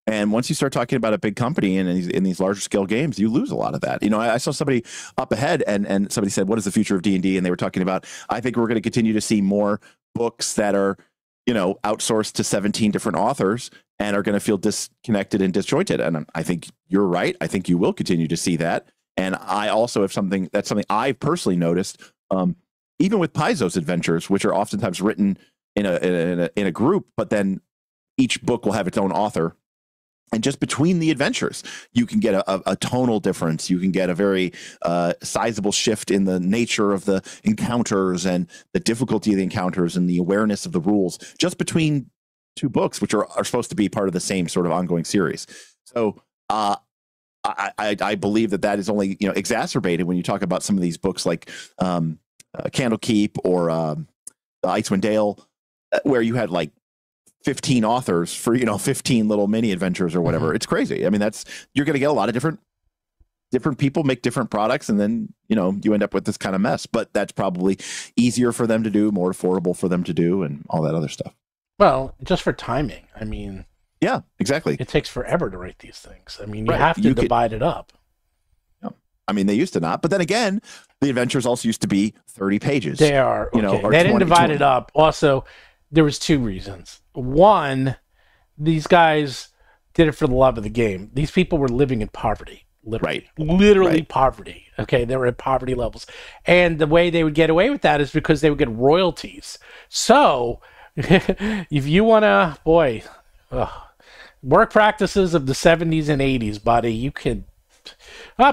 And once you start talking about a big company in these larger scale games, you lose a lot of that. I saw somebody up ahead and somebody said, what is the future of D&D? And they were talking about, I think we're going to continue to see more books that are, outsourced to 17 different authors and are going to feel disconnected and disjointed. And I think you're right. I think you will continue to see that. And I also have something I've personally noticed, even with Paizo's adventures, which are oftentimes written in a group, but then each book will have its own author. And just between the adventures, you can get a tonal difference. You can get a very sizable shift in the nature of the encounters and the difficulty of the encounters and the awareness of the rules just between two books, which are supposed to be part of the same sort of ongoing series. So I believe that is only exacerbated when you talk about some of these books like Candlekeep or Icewind Dale, where you had like 15 authors for 15 little mini adventures or whatever. It's crazy. I mean, you're going to get a lot of different people make different products, and then you end up with this kind of mess. But that's probably easier for them to do, more affordable for them to do, and all that other stuff.
Well, just for timing. I mean,
yeah, exactly.
It takes forever to write these things. I mean, you have to divide it up.
Yeah. I mean, they used to not, but then again, the adventures also used to be 30 pages.
They are. Okay. They didn't divide it up. Also, there was two reasons. One, these guys did it for the love of the game. These people were living in poverty, literally poverty. Okay, they were at poverty levels, and the way they would get away with that is because they would get royalties. So, if you want to, work practices of the 70s and 80s, buddy, you could.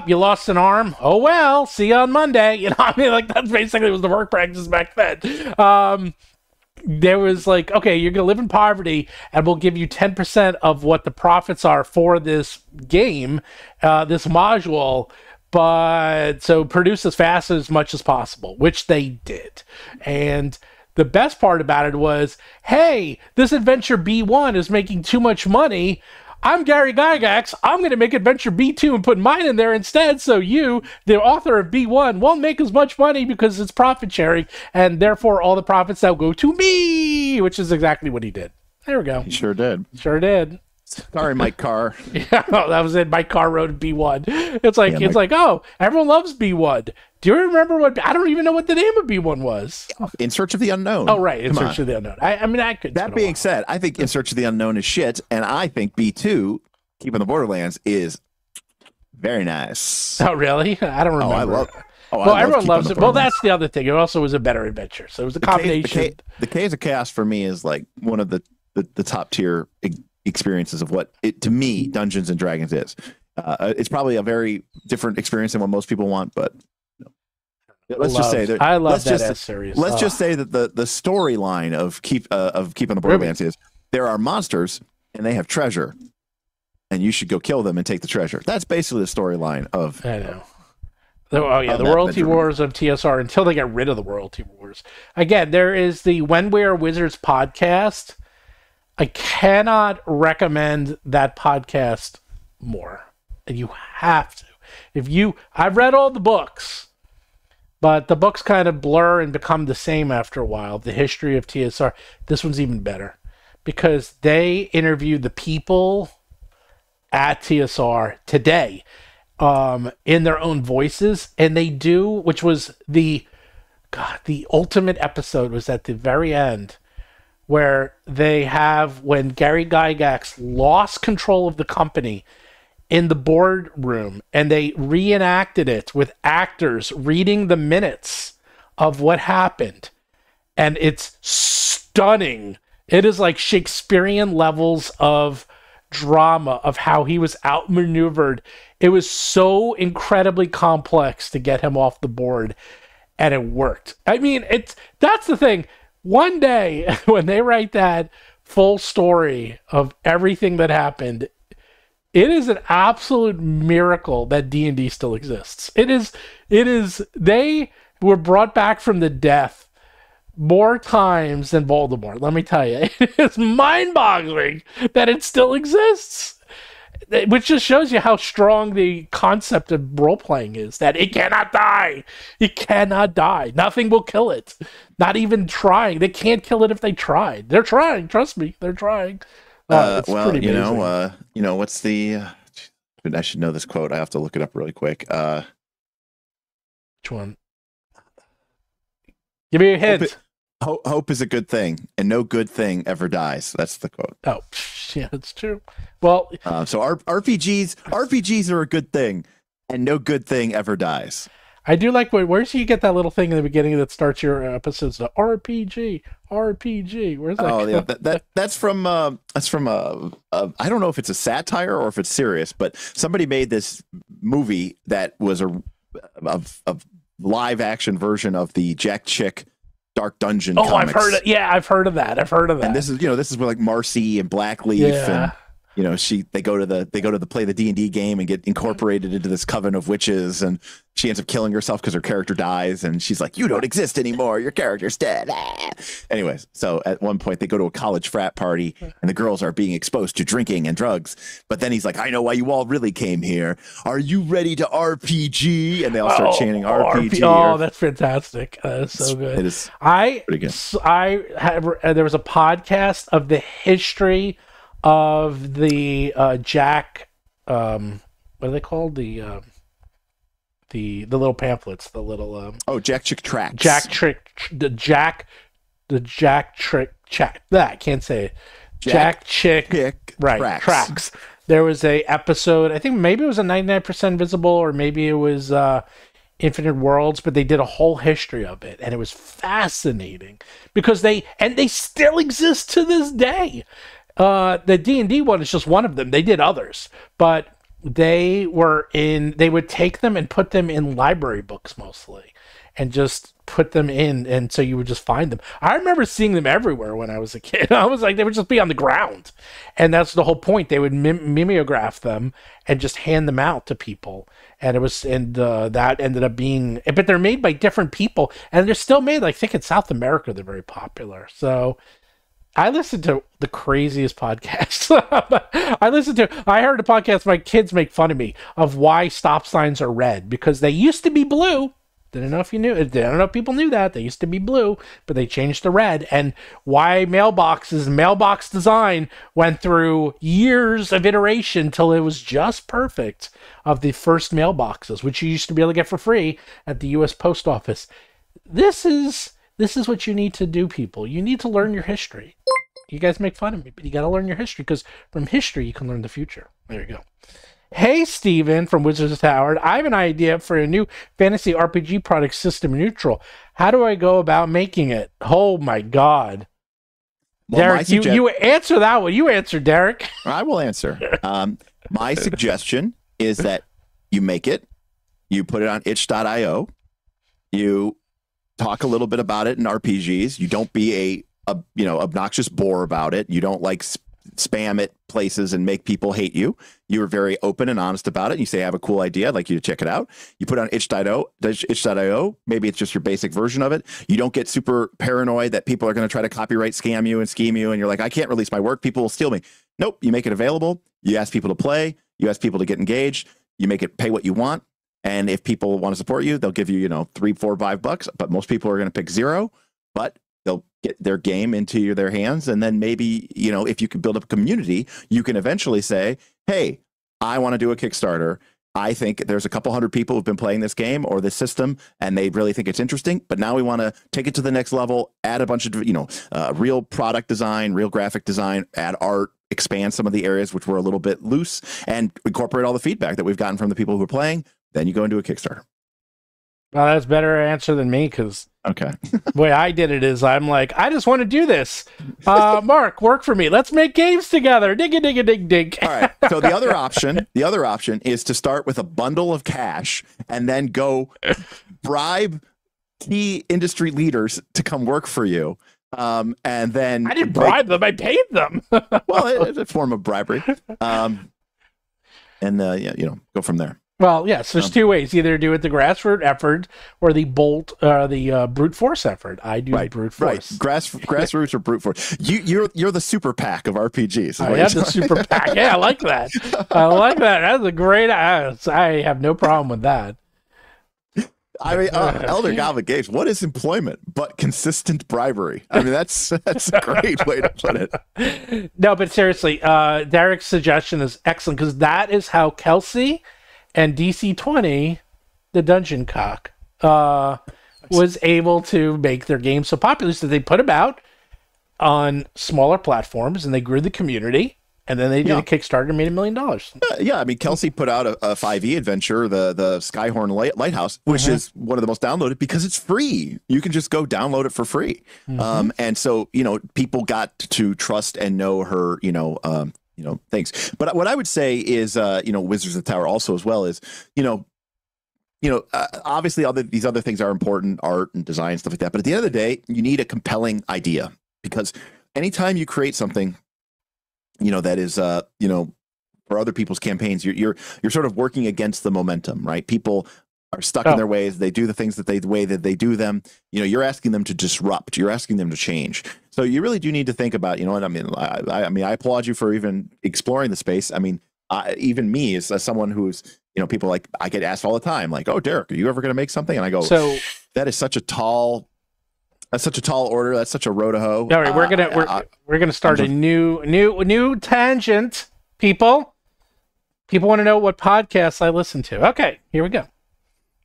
You lost an arm. Oh well, see you on Monday. What I mean? Like that's basically was the work practice back then. There was like, okay, you're going to live in poverty and we'll give you 10% of what the profits are for this game, this module, but so produce as fast as much as possible, which they did. And the best part about it was, hey, this adventure B1 is making too much money. I'm Gary Gygax. I'm going to make Adventure B2 and put mine in there instead, so you, the author of B1, won't make as much money because it's profit sharing, and therefore all the profits now go to me, which is exactly what he did. There we go.
He sure did.
Sure did.
Sorry, Mike Carr.
Yeah, that was it. Mike Carr wrote B1. It's like, oh, everyone loves B1. Do you remember I don't even know what the name of B1 was.
In Search of the Unknown.
Oh, right. In Search of the Unknown. I mean, I could.
That being said, I think In Search of the Unknown is shit, and I think B2, Keeping the Borderlands, is very nice.
Oh, really? I don't remember. Everyone loves it. Well, that's the other thing. It also was a better adventure. So it was a combination.
The Caves of Chaos for me is like one of the top tier experiences of what to me Dungeons and Dragons is. It's probably a very different experience than what most people want, but let's just say that
I love that S series.
Let's just say that the storyline of Keeping the Borderlands is there are monsters and they have treasure, and you should go kill them and take the treasure. That's basically the storyline of.
I know. The royalty wars of TSR until they get rid of the royalty wars. Again, there is the When We Are Wizards podcast. I cannot recommend that podcast more. You have to. I've read all the books, but the books kind of blur and become the same after a while. The history of TSR. This one's even better because they interview the people at TSR today in their own voices, and they do, which was the ultimate episode was at the very end, where they have when Gary Gygax lost control of the company in the boardroom, and they reenacted it with actors reading the minutes of what happened. And it's stunning. It is like Shakespearean levels of drama of how he was outmaneuvered. It was so incredibly complex to get him off the board, and it worked. I mean, that's the thing. one day when they write that full story of everything that happened, it is an absolute miracle that D&D still exists. It is. They were brought back from the death more times than Voldemort. Let me tell you, it's mind-boggling that it still exists. Which just shows you how strong the concept of role-playing is, that it cannot die. It cannot die. Nothing will kill it. Not even trying. They can't kill it if they tried. They're trying. Trust me. They're trying. It's
well,
pretty amazing.
What's the... I should know this quote. I have to look it up really quick.
Which one? Give me a hint.
Hope is a good thing, and no good thing ever dies. That's the quote.
Oh, yeah, that's true. Well,
so RPGs are a good thing, and no good thing ever dies.
I do like where do you get that little thing in the beginning that starts your episodes? The RPG. Where's that?
Oh, yeah, that's from I don't know if it's a satire or if it's serious, but somebody made this movie that was a live action version of the Jack Chick Dark Dungeon.
Oh,
comics.
I've heard it. Yeah, I've heard of that.
And this is where like Marcy and Blackleaf and they go to play the D&D game and get incorporated into this coven of witches, and she ends up killing herself because her character dies, and she's like, "You don't exist anymore. Your character's dead." Anyways, so at one point they go to a college frat party, and the girls are being exposed to drinking and drugs. But then he's like, "I know why you all really came here. Are you ready to RPG?" And they all start chanting RPG.
Oh, that's fantastic. That's so good.
It is pretty good.
There was a podcast of the history of the Jack, what are they called? The little pamphlets, the little
Jack Chick tracks.
Jack Trick chat. I can't say it. Jack Chick right tracks. There was a episode, I think maybe it was a 99% Invisible, or maybe it was Infinite Worlds, but they did a whole history of it, and it was fascinating because they still exist to this day. The D&D one is just one of them. They did others, but they would take them and put them in library books mostly, and just put them in, and so you would just find them. I remember seeing them everywhere when I was a kid. I was like, they would just be on the ground, and that's the whole point. They would mimeograph them and just hand them out to people, and that ended up being. But they're made by different people, and they're still made. Like, I think in South America they're very popular. So I listened to the craziest podcasts. I heard a podcast, my kids make fun of me, of why stop signs are red, because they used to be blue. Didn't know if you knew. I don't know if people knew that. They used to be blue, but they changed to red. And why mailbox design went through years of iteration till it was just perfect, of the first mailboxes, which you used to be able to get for free at the U.S. Post Office. This is what you need to do, people. You need to learn your history. You guys make fun of me, but you got to learn your history, because from history you can learn the future. There you go. Hey, Steven from Wizards of Howard. I have an idea for a new fantasy RPG product, System Neutral. How do I go about making it? Oh, my God. Well, Derek, you answer that one. You answer, Derek.
I will answer. My suggestion is that you make it, you put it on itch.io, you talk a little bit about it in RPGs. You don't be a obnoxious bore about it. You don't like spam it places and make people hate you. You are very open and honest about it. You say, I have a cool idea. I'd like you to check it out. You put it on itch.io. Maybe it's just your basic version of it. You don't get super paranoid that people are going to try to copyright scam you and scheme you. And you're like, I can't release my work. People will steal me. Nope. You make it available. You ask people to play. You ask people to get engaged. You make it pay what you want. And if people want to support you, they'll give you, $3, $4, $5. But most people are going to pick $0. But they'll get their game into their hands. And then maybe, if you can build up a community, you can eventually say, hey, I want to do a Kickstarter. I think there's a couple hundred people who've been playing this game or this system, and they really think it's interesting. But now we want to take it to the next level, add a bunch of, real product design, real graphic design, add art, expand some of the areas which were a little bit loose, and incorporate all the feedback that we've gotten from the people who are playing. Then you go into a Kickstarter.
Well, that's a better answer than me, because
okay.
The way I did it is I'm like, I just want to do this. Mark, work for me. Let's make games together. Dig.
All right. So the other option is to start with a bundle of cash and then go bribe key industry leaders to come work for you. And then
I didn't bribe them. I paid them.
well, it's a form of bribery. And yeah, go from there.
Well, yes, there's two ways. Either do it the grassroots effort or the brute force effort. I do brute force.
Right. Grassroots or brute force. You're the super PAC of RPGs.
I have the super PAC. Yeah, I like that. I like that. That's a great. I have no problem with that.
I mean, Elder Goblin Games. What is employment but consistent bribery? I mean, that's a great way to put it.
No, but seriously, Derek's suggestion is excellent because that is how Kelsey and DC-20, the dungeon cock, was able to make their game so popular. So they put them out on smaller platforms and they grew the community. And then they did a Kickstarter and made $1 million.
Yeah, I mean, Kelsey put out a 5e adventure, the Skyhorn Lighthouse, which is one of the most downloaded because it's free. You can just go download it for free. And so, people got to trust and know her, things. But what I would say is, Wizards of the Tower also as well is, obviously these other things are important, art and design, stuff like that. But at the end of the day, you need a compelling idea because anytime you create something, that is, for other people's campaigns, you're sort of working against the momentum, right? People are stuck in their ways. They do the things the way that they do them. You're asking them to disrupt. You're asking them to change. So you really do need to think about, I applaud you for even exploring the space. I mean, even me as someone who's, people like, I get asked all the time, like, oh, Derek, are you ever going to make something? And I go, that is such a tall order. That's such a road to hoe.
All right, we're gonna start a new tangent. People want to know what podcasts I listen to. Okay, here we go.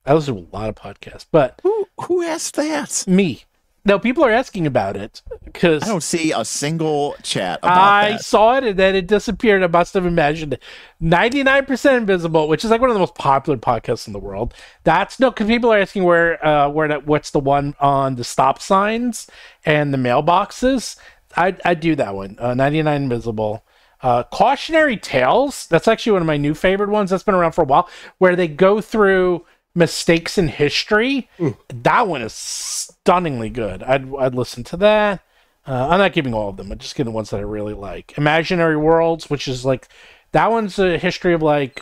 I listen to a lot of podcasts, but
who asked that?
Me. No, people are asking about it because
I don't see a single chat about
I saw it and then it disappeared. I must have imagined it. 99% Invisible, which is like one of the most popular podcasts in the world. That's because people are asking what's the one on the stop signs and the mailboxes. I do that one. 99 Invisible. Cautionary Tales. That's actually one of my new favorite ones. That's been around for a while, where they go through mistakes in history. That one is stunningly good. I'd listen to that. I'm not giving all of them. I'm just giving the ones that I really like. Imaginary Worlds, which is like that one's a history of like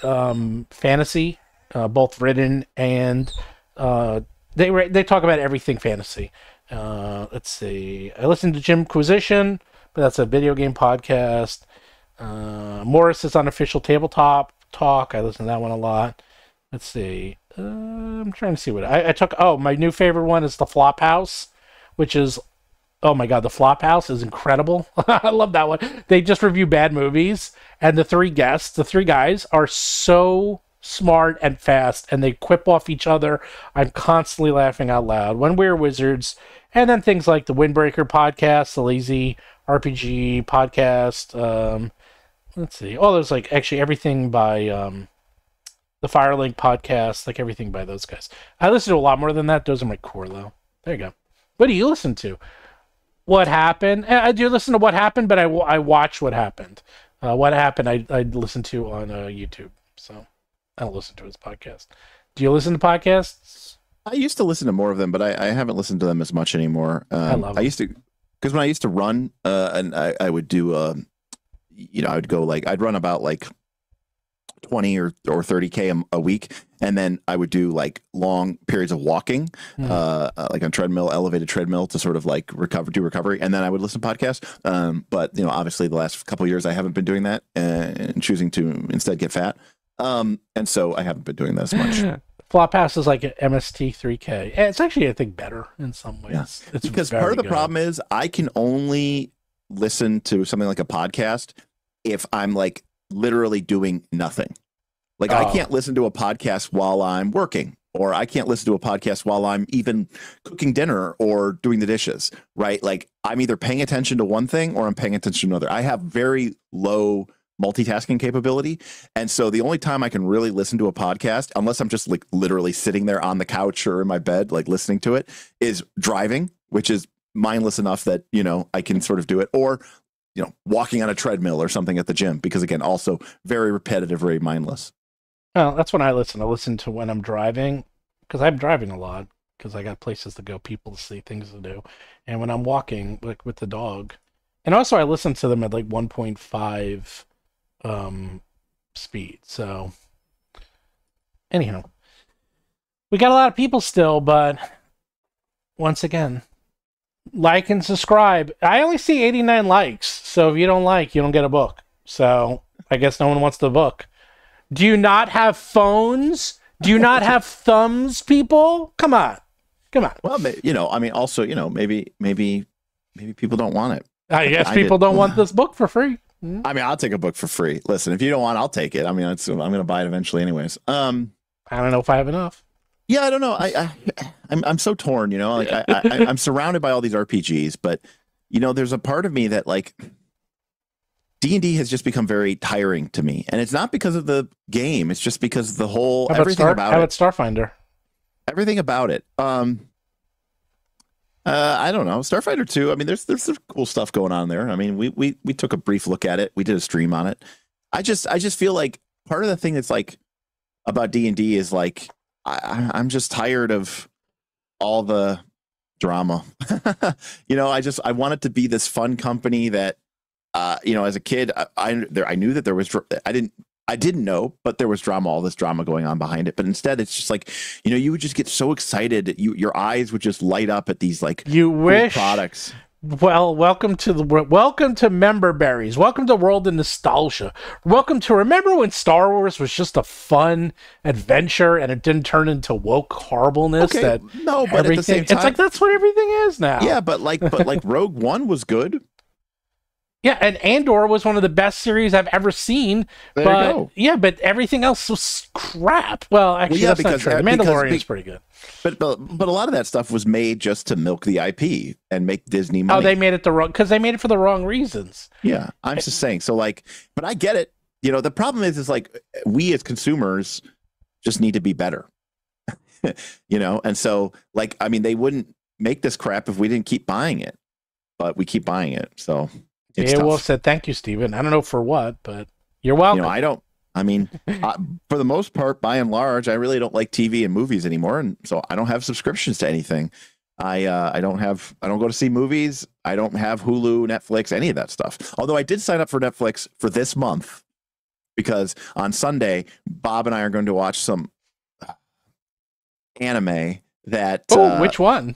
fantasy, both written and they talk about everything fantasy. Let's see. I listened to Jimquisition, but that's a video game podcast. Morris's Unofficial Tabletop Talk. I listen to that one a lot. Let's see. I'm trying to see what I took. Oh, my new favorite one is the Flophouse, which is, oh my god, the Flophouse is incredible. I love that one. They just review bad movies, and the three guys are so smart and fast, and they quip off each other. I'm constantly laughing out loud. When We're Wizards, and then things like the Windbreaker podcast, the Lazy RPG podcast. Let's see. Oh, there's like actually everything by the Firelink podcast, like everything by those guys. I listen to a lot more than that. Those are my core, though. There you go. What do you listen to? What Happened? I do listen to What Happened, but I watch What Happened. What Happened, I listen to on YouTube. So I don't listen to his podcast. Do you listen to podcasts?
I used to listen to more of them, but I haven't listened to them as much anymore.
I love them.
I used to, because when I used to run, and I would do, I'd run about like 20 or 30K a week, and then I would do like long periods of walking, like on treadmill, elevated treadmill, to sort of like do recovery, and then I would listen to podcasts. But obviously the last couple of years I haven't been doing that, and choosing to instead get fat, and so I haven't been doing that as much.
Flophouse is like an MST3K. It's actually, I think, better in some ways.
Yes,
it's
because part of the problem is I can only listen to something like a podcast if I'm like literally doing nothing. Like I can't listen to a podcast while I'm working, or I can't listen to a podcast while I'm even cooking dinner or doing the dishes, right? Like I'm either paying attention to one thing or I'm paying attention to another. I have very low multitasking capability. And so the only time I can really listen to a podcast, unless I'm just like literally sitting there on the couch or in my bed, like listening to it, is driving, which is mindless enough that, I can sort of do it, or walking on a treadmill or something at the gym, because again, also very repetitive, very mindless.
Well, that's when I listen. I listen to when I'm driving, because I'm driving a lot, because I got places to go, people to see, things to do. And when I'm walking, like with the dog, and also I listen to them at like 1.5 speed. So anyhow, we got a lot of people still, but once again, like and subscribe. I only see 89 likes, so if you don't like, you don't get a book. So I guess no one wants the book. Do you not have phones? Do you not have thumbs, people? Come on.
Well, I mean, also, maybe people don't want it.
I guess people don't want this book for free.
I mean, I'll take a book for free. Listen, if you don't want it, I'll take it. I mean, I'm going to buy it eventually anyways.
I don't know if I have enough.
Yeah, I don't know. I'm so torn, like I'm surrounded by all these RPGs, but there's a part of me that like D&D has just become very tiring to me, and it's not because of the game. It's just because the whole everything about it.
How about Starfinder?
Everything about it. I don't know. Starfinder 2. I mean, there's some cool stuff going on there. I mean, we took a brief look at it. We did a stream on it. I just feel like part of the thing that's like about D&D is like I'm just tired of all the drama. I want it to be this fun company that, as a kid, I knew that there was, I didn't know, but there was all this drama going on behind it. But instead, it's just like, you would just get so excited. Your eyes would just light up at these like cool products.
Well, welcome to Member Berries. Welcome to World of Nostalgia. Welcome to remember when Star Wars was just a fun adventure and it didn't turn into woke horribleness.
Okay, but at the same time,
it's like that's what everything is now.
Yeah, but Rogue One was good.
Yeah, and Andor was one of the best series I've ever seen.
There you go.
Yeah, but everything else was crap. Well, actually, that's not true. The Mandalorian is pretty good.
But a lot of that stuff was made just to milk the IP and make Disney money.
Oh, they made it because they made it for the wrong reasons.
Yeah, I'm just saying. So but I get it. The problem is like we as consumers just need to be better. And so I mean, they wouldn't make this crap if we didn't keep buying it, but we keep buying it. So. It's tough.
Wolf said, thank you, Steven. I don't know for what, but you're welcome.
For the most part, by and large, I really don't like TV and movies anymore. And so I don't have subscriptions to anything. I don't go to see movies. I don't have Hulu, Netflix, any of that stuff. Although I did sign up for Netflix for this month because on Sunday, Bob and I are going to watch some anime that.
Oh, which one?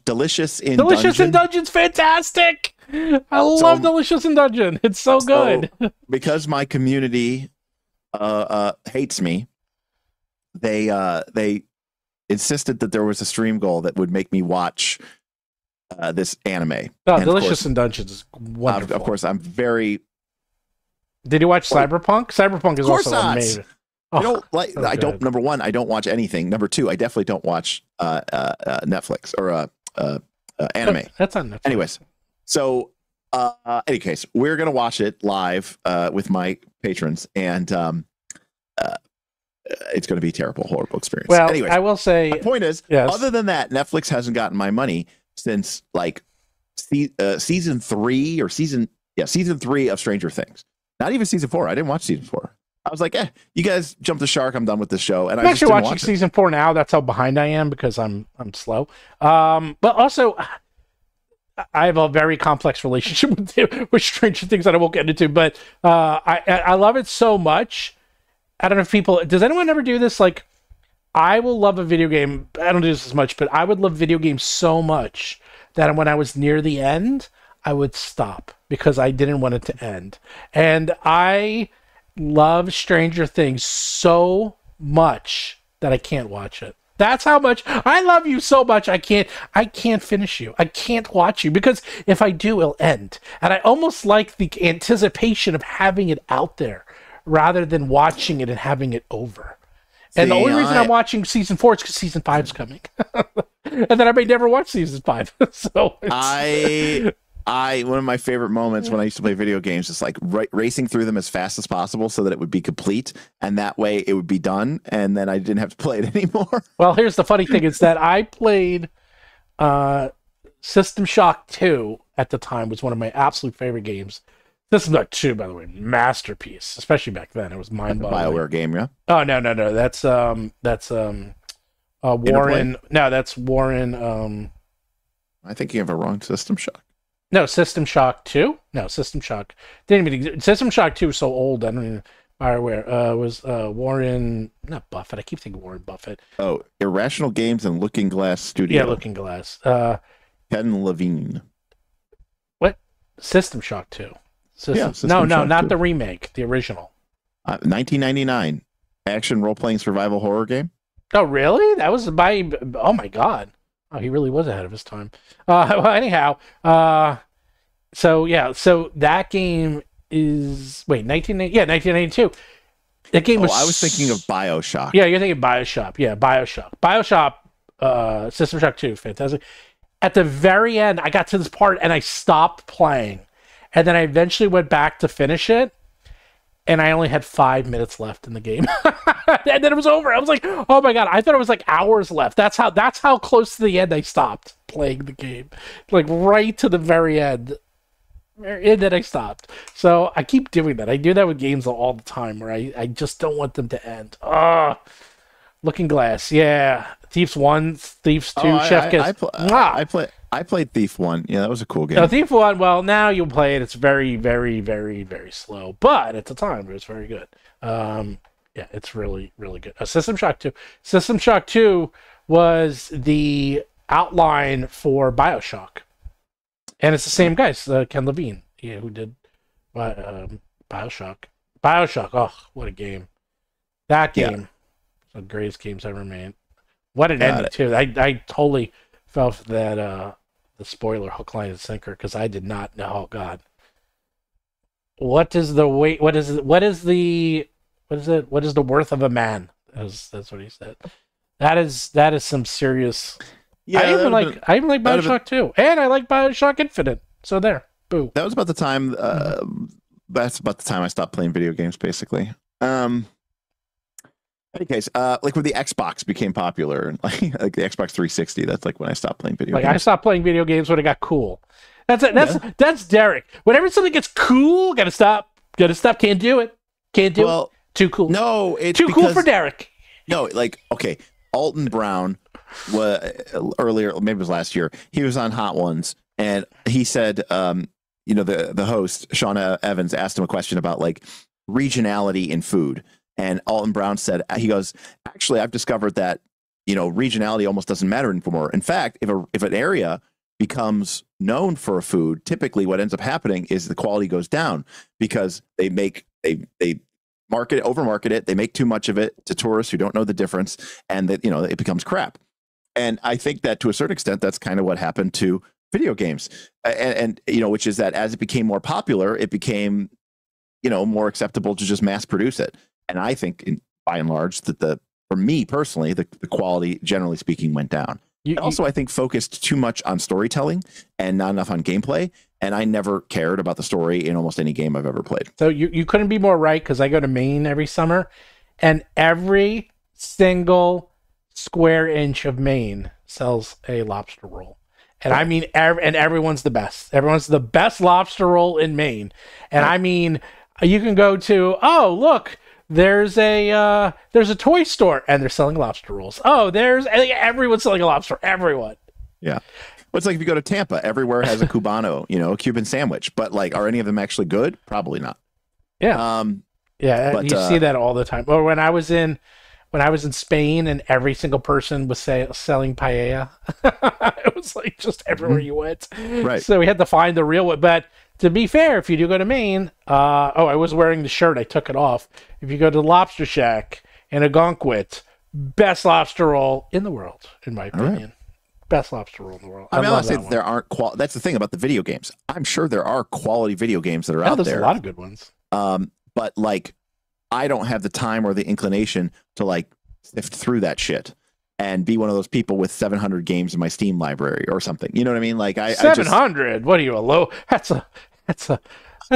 Delicious in
Dungeon's fantastic. I love Delicious in Dungeon. It's so good.
Because my community hates me, they insisted that there was a stream goal that would make me watch this anime.
Oh, Delicious in Dungeon is wonderful.
Of course, I'm very.
Did you watch Cyberpunk? Cyberpunk is also amazing.
Number one, I don't watch anything. Number two, I definitely don't watch Netflix or anime.
That's on Netflix.
Anyways, so any case, we're gonna watch it live with my patrons, and it's gonna be a terrible, horrible experience.
Well,
anyways,
I will say,
my point is, other than that, Netflix hasn't gotten my money since season 3 of Stranger Things. Not even season 4. I didn't watch season 4. I was like, you guys jumped the shark. I'm done with this show. And
I'm actually watching season 4 now. That's how behind I am because I'm slow. But also, I have a very complex relationship with Stranger Things that I won't get into. But I love it so much. I don't know if does anyone ever do this? Like, I will love a video game. I don't do this as much, but I would love video games so much that when I was near the end, I would stop because I didn't want it to end. And I love Stranger Things so much that I can't watch it. That's how much I love you so much. I can't finish you. I can't watch you because if I do, it'll end. And I almost like the anticipation of having it out there rather than watching it and having it over. And the only reason I'm watching season 4 is because season 5 is coming. And then I may never watch season 5. So
one of my favorite moments when I used to play video games is like racing through them as fast as possible so that it would be complete, and that way it would be done, and then I didn't have to play it anymore.
Well, here's the funny thing is that I played System Shock 2 at the time, was one of my absolute favorite games. System Shock 2, by the way, masterpiece. Especially back then, it was mind-boggling.
BioWare game, yeah.
Oh no. That's Warren. No, that's Warren.
I think you have a wrong System Shock.
No, System Shock 2. No, System Shock didn't even exist. System Shock 2 was so old. I don't even. BioWare was Warren, not Buffett. I keep thinking Warren Buffett.
Oh, Irrational Games and Looking Glass Studio.
Yeah, Looking Glass.
Ken Levine.
What? System Shock 2.
System
no,
Shock
not
2.
the remake, the original.
1999 action role-playing survival horror game.
Oh, really? That was by. Oh my God. Oh, he really was ahead of his time. Well, anyhow, so that game is 1992. That game was.
I was thinking of BioShock.
Yeah, you're thinking BioShock. Yeah, BioShock. BioShock. System Shock 2, fantastic. At the very end, I got to this part and I stopped playing, and then I eventually went back to finish it, and I only had 5 minutes left in the game, and then it was over. I was like, "Oh my God!" I thought it was like hours left. That's how close to the end I stopped playing the game, like right to the very end. And then I stopped. So I keep doing that. I do that with games all the time, where I just don't want them to end. Looking Glass, yeah. Thieves 1, Thieves 2, Chef Kiss.
I played Thief 1. Yeah, that was a cool game.
No, Thief 1, well, now you'll play it. It's very, very, very, very slow. But at the time, it was very good. Yeah, it's really, really good. System Shock 2. System Shock 2 was the outline for BioShock. And it's the same guys, Ken Levine, who did BioShock. BioShock, oh, what a game. That game, one of the greatest games ever made. What an ending, too. I totally fell for that, the spoiler hook, line, and sinker, because I did not know. Oh, God. What is the weight? What is the worth of a man? That's what he said. That is some serious... Yeah, I even like BioShock 2, and I like BioShock Infinite. So there, boo.
That was about the time. That's about the time I stopped playing video games, basically. Any case, like when the Xbox became popular, and like the Xbox 360, that's like when I stopped playing video games.
I stopped playing video games when it got cool. That's Derek. Whenever something gets cool, gotta stop. Can't do it. Can't do it. Too cool.
No, it's
too cool for Derek.
No, like okay, Alton Brown. Earlier, maybe it was last year, he was on Hot Ones, and he said, the host Shauna Evans asked him a question about like regionality in food, and Alton Brown said, he goes, actually, I've discovered that regionality almost doesn't matter anymore. In fact, if an area becomes known for a food, typically what ends up happening is the quality goes down because they overmarket it, they make too much of it to tourists who don't know the difference, and that it becomes crap. And I think that to a certain extent, that's kind of what happened to video games, and which is that as it became more popular, it became, more acceptable to just mass produce it. And I think, by and large, that for me personally, the quality, generally speaking, went down. I think focused too much on storytelling and not enough on gameplay. And I never cared about the story in almost any game I've ever played.
So you couldn't be more right, because I go to Maine every summer, and every single square inch of Maine sells a lobster roll. And I mean, and everyone's the best. Everyone's the best lobster roll in Maine. And I mean, you can go to, look, there's a toy store and they're selling lobster rolls. Everyone's selling a lobster. Everyone.
Yeah. Well, it's like if you go to Tampa, everywhere has a Cubano, a Cuban sandwich. But like, are any of them actually good? Probably not.
Yeah. But, you see that all the time. Or when I was in Spain and every single person was selling paella, it was like just everywhere you went.
Right.
So we had to find the real one. But to be fair, if you do go to Maine, I was wearing the shirt. I took it off. If you go to the Lobster Shack in Algonquin, best lobster roll in the world, in my opinion. Right. Best lobster roll in the world.
I mean, I'll say there aren't that's the thing about the video games. I'm sure there are quality video games that are out there.
There's a lot of good ones.
But like, I don't have the time or the inclination to like sift through that shit and be one of those people with 700 games in my Steam library or something. You know what I mean? Like
700. What are you, a low? That's a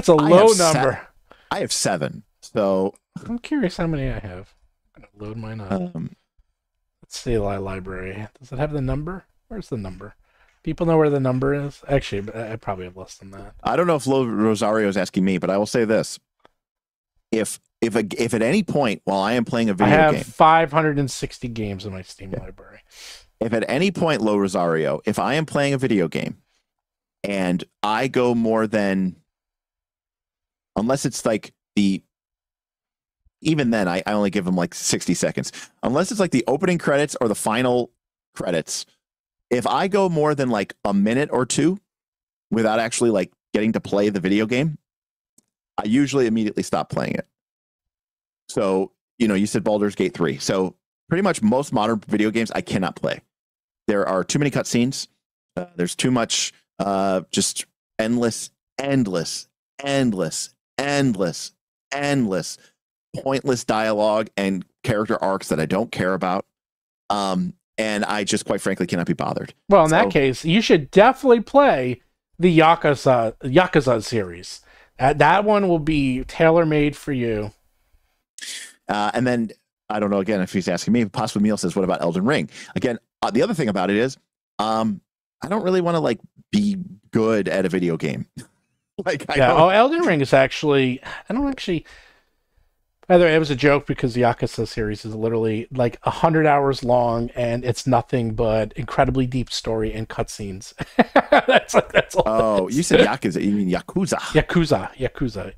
low number.
I have 7. So
I'm curious how many I have. I'm gonna load mine up. Let's see, library. Does it have the number? Where's the number? People know where the number is. Actually, I probably have less than that.
I don't know if Lo Rosario is asking me, but I will say this: if at any point while I am playing a video game, I have
560 games in my Steam library.
If at any point, Lo Rosario, if I am playing a video game and I go more than, unless it's like even then I only give them like 60 seconds, unless it's like the opening credits or the final credits. If I go more than like a minute or two without actually like getting to play the video game, I usually immediately stop playing it. So, you said Baldur's Gate 3. So pretty much most modern video games I cannot play. There are too many cutscenes. There's too much just endless, pointless dialogue and character arcs that I don't care about. And I just, quite frankly, cannot be bothered.
Well, in that case, you should definitely play the Yakuza series. That one will be tailor-made for you.
And then, I don't know, again, if he's asking me, possibly Neil says, what about Elden Ring? Again, the other thing about it is, I don't really want to, like, be good at a video game.
Elden Ring is actually, by the way, it was a joke because the Yakuza series is literally like 100 hours long, and it's nothing but incredibly deep story and cutscenes. that's all.
Oh, you said Yakuza. You mean Yakuza?
Yakuza.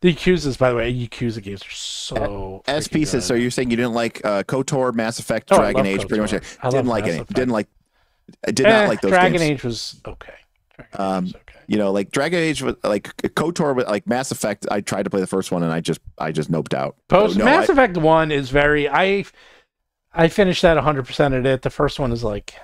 The Yakuzas, by the way, Yakuza games are so.
SP says, so you're saying you didn't like KOTOR, Mass Effect, Dragon Age, pretty much. Didn't like any. Did not like those
Dragon
games.
Age was okay.
Like Dragon Age, like KOTOR, like Mass Effect. I tried to play the first one and I just noped out.
Mass Effect 1 is very. I finished that 100% at it. The first one is like,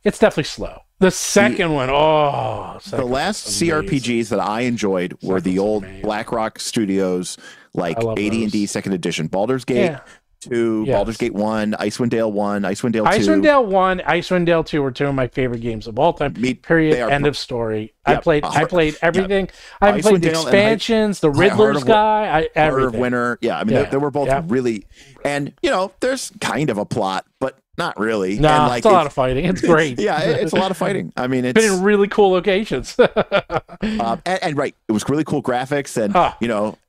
it's definitely slow. The second one,
the last CRPGs that I enjoyed were the old BlackRock Studios, like AD&D Second Edition, Baldur's Gate 2, Baldur's Gate 1, Icewind Dale 1, Icewind Dale 2.
Icewind Dale 1, Icewind Dale 2 were two of my favorite games of all time. Period. End of story. Yep. I played everything. I played the expansions, the Riddler's guy, everything. Heart of
Winter. Yeah, I mean, they were both really... And, there's kind of a plot, but not really.
No,
and, like,
it's a lot of fighting. It's great.
Yeah, it's a lot of fighting. I mean, it's
been in really cool locations.
and right, it was really cool graphics, and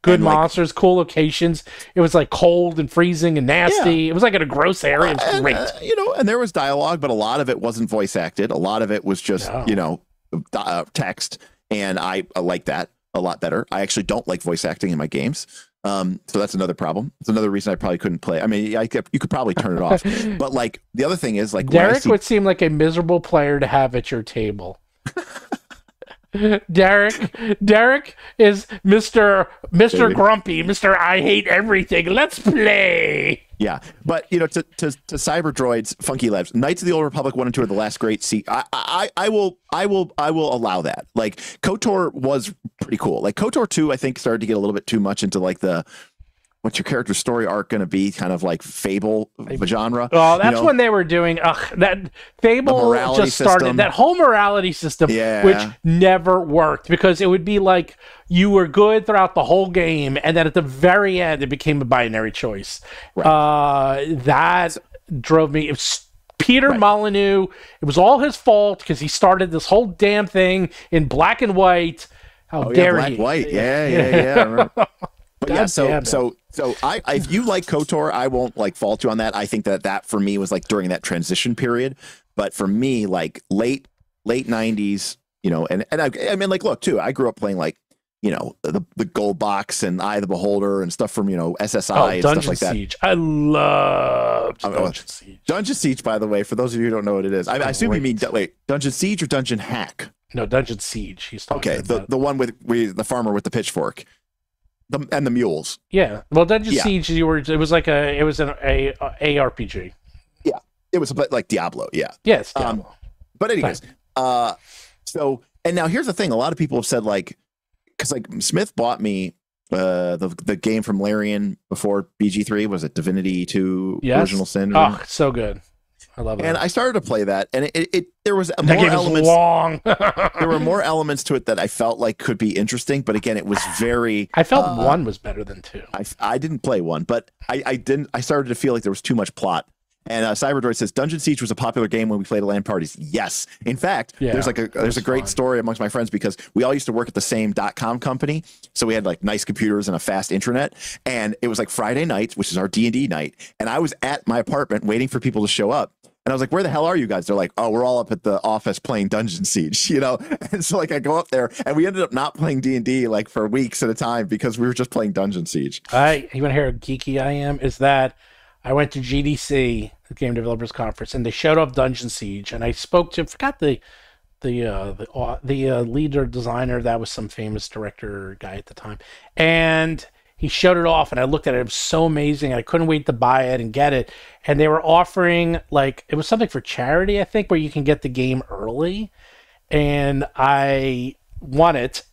good
and,
monsters, cool locations. It was like cold and freezing and nasty.
Yeah.
It was like in a gross area. It was great.
And there was dialogue, but a lot of it wasn't voice acted. A lot of it was just text, and I like that a lot better. I actually don't like voice acting in my games. So that's another problem. It's another reason I probably couldn't play. I mean, you could probably turn it off. But like the other thing is, like,
Derek would seem like a miserable player to have at your table. Derek is Mr. Grumpy, Mr. I hate everything. Let's play.
Yeah, but to Cyber Droids, Funky Labs, Knights of the Old Republic 1 and 2 are the last great I will allow that. Like KOTOR was pretty cool. Like KOTOR 2, I think, started to get a little bit too much into like the what's your character's story arc going to be, kind of like Fable genre.
Oh, that's when they were doing that Fable just started system. That whole morality system, which never worked because it would be like you were good throughout the whole game, and then at the very end it became a binary choice. Right. That drove me. It was Peter Molyneux. It was all his fault because he started this whole damn thing in black and white. How dare he?
Black white. Yeah. I remember. But yeah, so if you like KOTOR, I won't like fault you on that. I think that for me was like during that transition period. But for me, like late 90s, and I mean, like, look, too, I grew up playing like, the Gold Box and Eye of the Beholder and stuff from, SSI and
Dungeon
stuff like that.
Siege. I loved Dungeon Siege.
Dungeon Siege, by the way, for those of you who don't know what it is, I assume you mean, Dungeon Siege or Dungeon Hack?
No, Dungeon Siege. He's talking about.
The one with the farmer with the pitchfork. And the mules.
Yeah. Well, Dungeon Siege, it was an ARPG.
Yeah. It was a bit like Diablo. Yeah.
Yes. Diablo.
But anyways, and now here's the thing. A lot of people have said, like, because like Smith bought me the game from Larian before BG3. Was it Divinity 2 Original Sin?
Oh, so good. I love it.
And I started to play that, and there was more elements.
Long.
There were more elements to it that I felt like could be interesting, but again, it was very.
I felt 1 was better than 2.
I didn't play 1, but I didn't. I started to feel like there was too much plot, And Cyberdroid says Dungeon Siege was a popular game when we played at LAN parties. Yes, in fact, there's a great story amongst my friends because we all used to work at the same .com company, so we had like nice computers and a fast intranet. And it was like Friday night, which is our D&D night, and I was at my apartment waiting for people to show up. And I was like, "Where the hell are you guys?" They're like, "Oh, we're all up at the office playing Dungeon Siege," you know. And so like I go up there, and we ended up not playing D&D like for weeks at a time because we were just playing Dungeon Siege.
You want to hear how geeky I am? Is that I went to GDC, the Game Developers Conference, and they showed off Dungeon Siege, and I spoke to the leader designer. That was some famous director guy at the time, and he showed it off, and I looked at it. It was so amazing. I couldn't wait to buy it and get it. And they were offering, like, it was something for charity, I think, where you can get the game early, and I won it.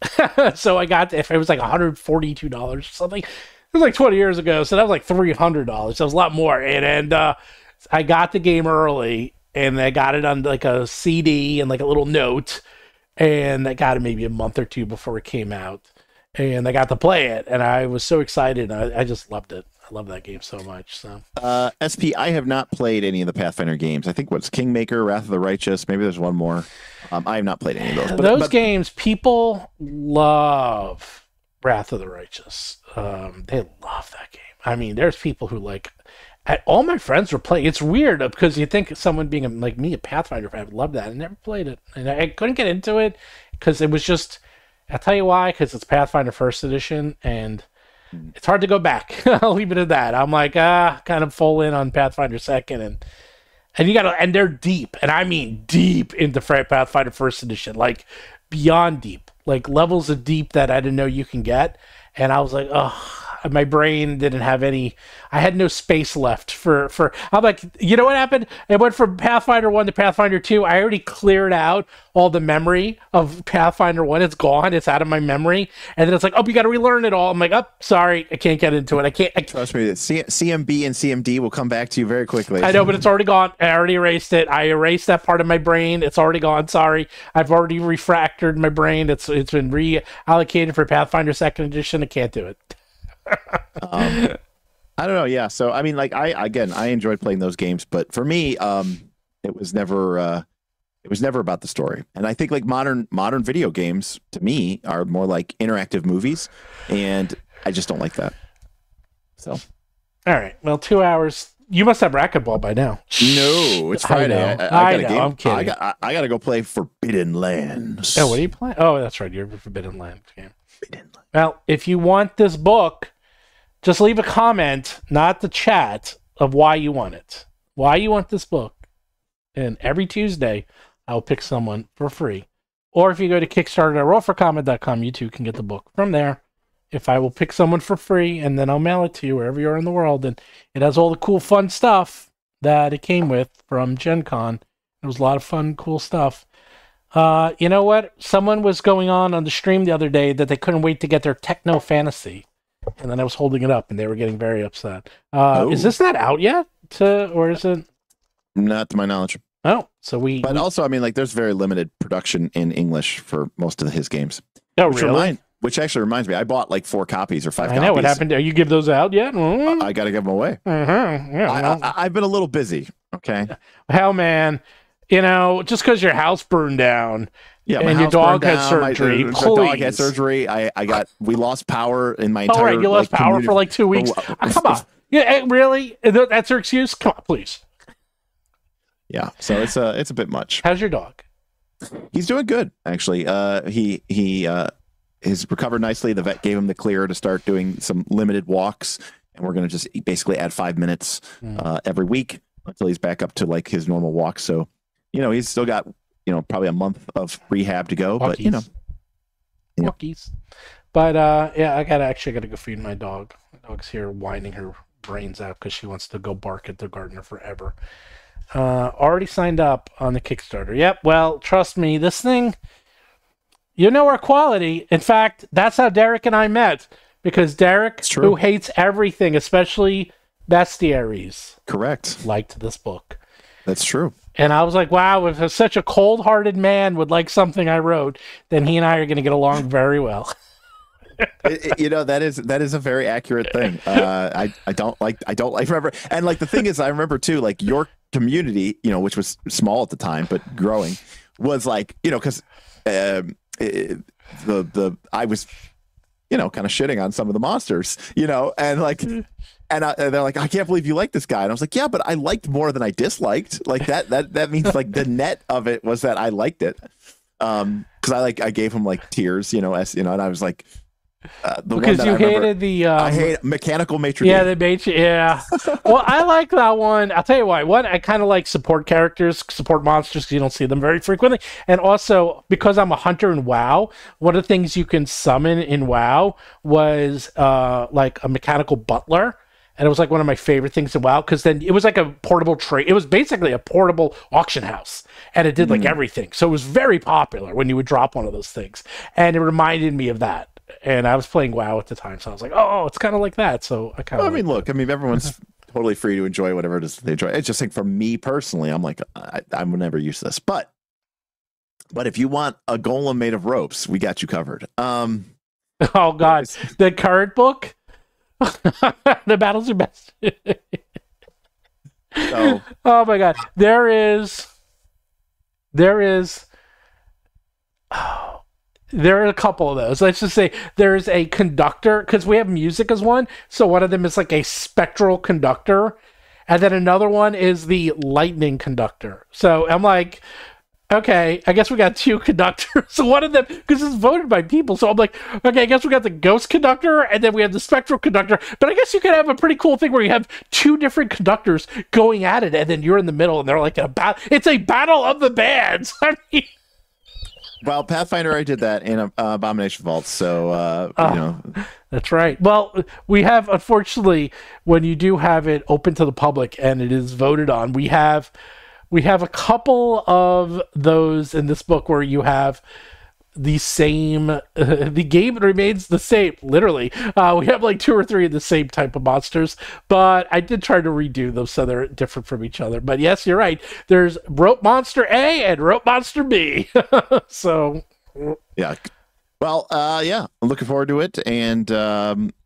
So I got, if it was like $142 or something. It was like 20 years ago, so that was like $300. That was a lot more. And I got the game early, and I got it on like a CD and like a little note, and I got it maybe a month or two before it came out, and I got to play it, and I was so excited. I just loved it. I love that game so much. So
SP, I have not played any of the Pathfinder games. I think what's Kingmaker, Wrath of the Righteous. Maybe there's one more. I have not played any of those. But
games, people love Wrath of the Righteous. They love that game. I mean, there's people who like. All my friends were playing. It's weird because you think someone being like me, a Pathfinder fan, would love that. I never played it, and I couldn't get into it because it was just. I'll tell you why. Because it's Pathfinder First Edition, and it's hard to go back. I'll leave it at that. I'm like kind of full in on Pathfinder Second, and you gotta, and they're deep, and I mean deep into Pathfinder First Edition, like beyond deep, like levels of deep that I didn't know you can get. And I was like, oh, my brain didn't have any, I had no space left for, I'm like, you know what happened? It went from Pathfinder 1 to Pathfinder 2. I already cleared out all the memory of Pathfinder 1. It's gone. It's out of my memory. And then it's like, oh, you got to relearn it all. I'm like, oh, sorry. I can't get into it. I can't.
Trust me, CMB and CMD will come back to you very quickly.
I know, but it's already gone. I already erased it. I erased that part of my brain. It's already gone. Sorry. I've already refractored my brain. It's been reallocated for Pathfinder 2nd Edition. I can't do it.
I don't know. Yeah. So, I mean, like I enjoyed playing those games, but for me, it was never about the story. And I think like modern video games to me are more like interactive movies, and I just don't like that. So,
all right. Well, 2 hours. You must have racquetball by now.
No, it's Friday. I got a game.
I'm kidding.
I got to go play Forbidden Lands.
Oh, what are you playing? Oh, that's right. You're a Forbidden Lands game. Well, if you want this book, just leave a comment, not the chat, of why you want it. Why you want this book. And every Tuesday, I'll pick someone for free. Or if you go to Kickstarter.rollforcomment.com, you too can get the book from there. If I will pick someone for free, and then I'll mail it to you wherever you are in the world. And it has all the cool, fun stuff that it came with from Gen Con. It was a lot of fun, cool stuff. You know what? Someone was going on the stream the other day that they couldn't wait to get their Techno Fantasy. And then I was holding it up, and they were getting very upset. Is this not out yet? Or is it?
Not to my knowledge.
Oh, so
But also, I mean, like, there's very limited production in English for most of his games.
Oh, really?
Which actually reminds me, I bought like 4 copies or 5 copies.
I know what happened. You give those out yet?
I got to give them away.
Yeah,
I've been a little busy. Okay.
Hell, man. You know, just because your house burned down, and your dog had surgery.
The dog had surgery. We lost power in my entire.
Oh, right, you lost power for like 2 weeks. Come on, yeah, really? That's your excuse? Come on, please.
Yeah, so it's a bit much.
How's your dog?
He's doing good, actually. He has recovered nicely. The vet gave him the clear to start doing some limited walks, and we're going to just basically add 5 minutes every week until he's back up to like his normal walk. So, you know, he's still got, you know, probably a month of rehab to go, but you know,
walkies. But yeah, I gotta go feed my dog. My dog's here whining her brains out because she wants to go bark at the gardener forever. Already signed up on the Kickstarter. Yep. Well, trust me, this thing, you know, our quality. In fact, that's how Derek and I met, because Derek, who hates everything, especially bestiaries,
correct,
liked this book.
That's true.
And I was like, wow, if such a cold-hearted man would like something I wrote, then he and I are going to get along very well.
You know, that is a very accurate thing. I don't remember, and like the thing is, I remember too, like your community, you know, which was small at the time but growing, was like, you know, because I was, you know, kind of shitting on some of the monsters, you know, and like, and they're like, I can't believe you like this guy, and I was like, yeah, but I liked more than I disliked. Like that means like the net of it was that I liked it, because I gave him like tears, you know, and I was like.
Because you hated the
I hate mechanical maitre d'.
Yeah, the maitre. Yeah. Well, I like that one. I'll tell you why. One, I kind of like support characters, support monsters, because you don't see them very frequently, and also because I'm a hunter in WoW. One of the things you can summon in WoW was like a mechanical butler. And it was like one of my favorite things in WoW, because then it was like a portable trade. It was basically a portable auction house, and it did like everything. So it was very popular when you would drop one of those things, and it reminded me of that. And I was playing WoW at the time, so I was like, "Oh, it's kind of like that." So I kind of.
I mean, look. I mean, everyone's totally free to enjoy whatever it is they enjoy. It's just like for me personally, I'm like, I will never use this. But if you want a golem made of ropes, we got you covered.
Oh God, the card book, the Battlezoo Bestiary.
So,
oh my God, there is. There are a couple of those. Let's just say there's a conductor, because we have music as one. So one of them is like a spectral conductor. And then another one is the lightning conductor. So I'm like, okay, I guess we got two conductors. So one of them, because it's voted by people. So I'm like, okay, I guess we got the ghost conductor, and then we have the spectral conductor. But I guess you could have a pretty cool thing where you have two different conductors going at it, and then you're in the middle, and they're like it's a battle of the bands. I mean...
Well, Pathfinder, I did that in Abomination Vault, so you know.
That's right. Well, we have, unfortunately, when you do have it open to the public and it is voted on, we have a couple of those in this book where you have the same, the game remains the same, literally. We have like 2 or 3 of the same type of monsters, but I did try to redo them so they're different from each other. But yes, you're right. There's Rope Monster A and Rope Monster B. So,
yeah. Well, yeah, I'm looking forward to it. And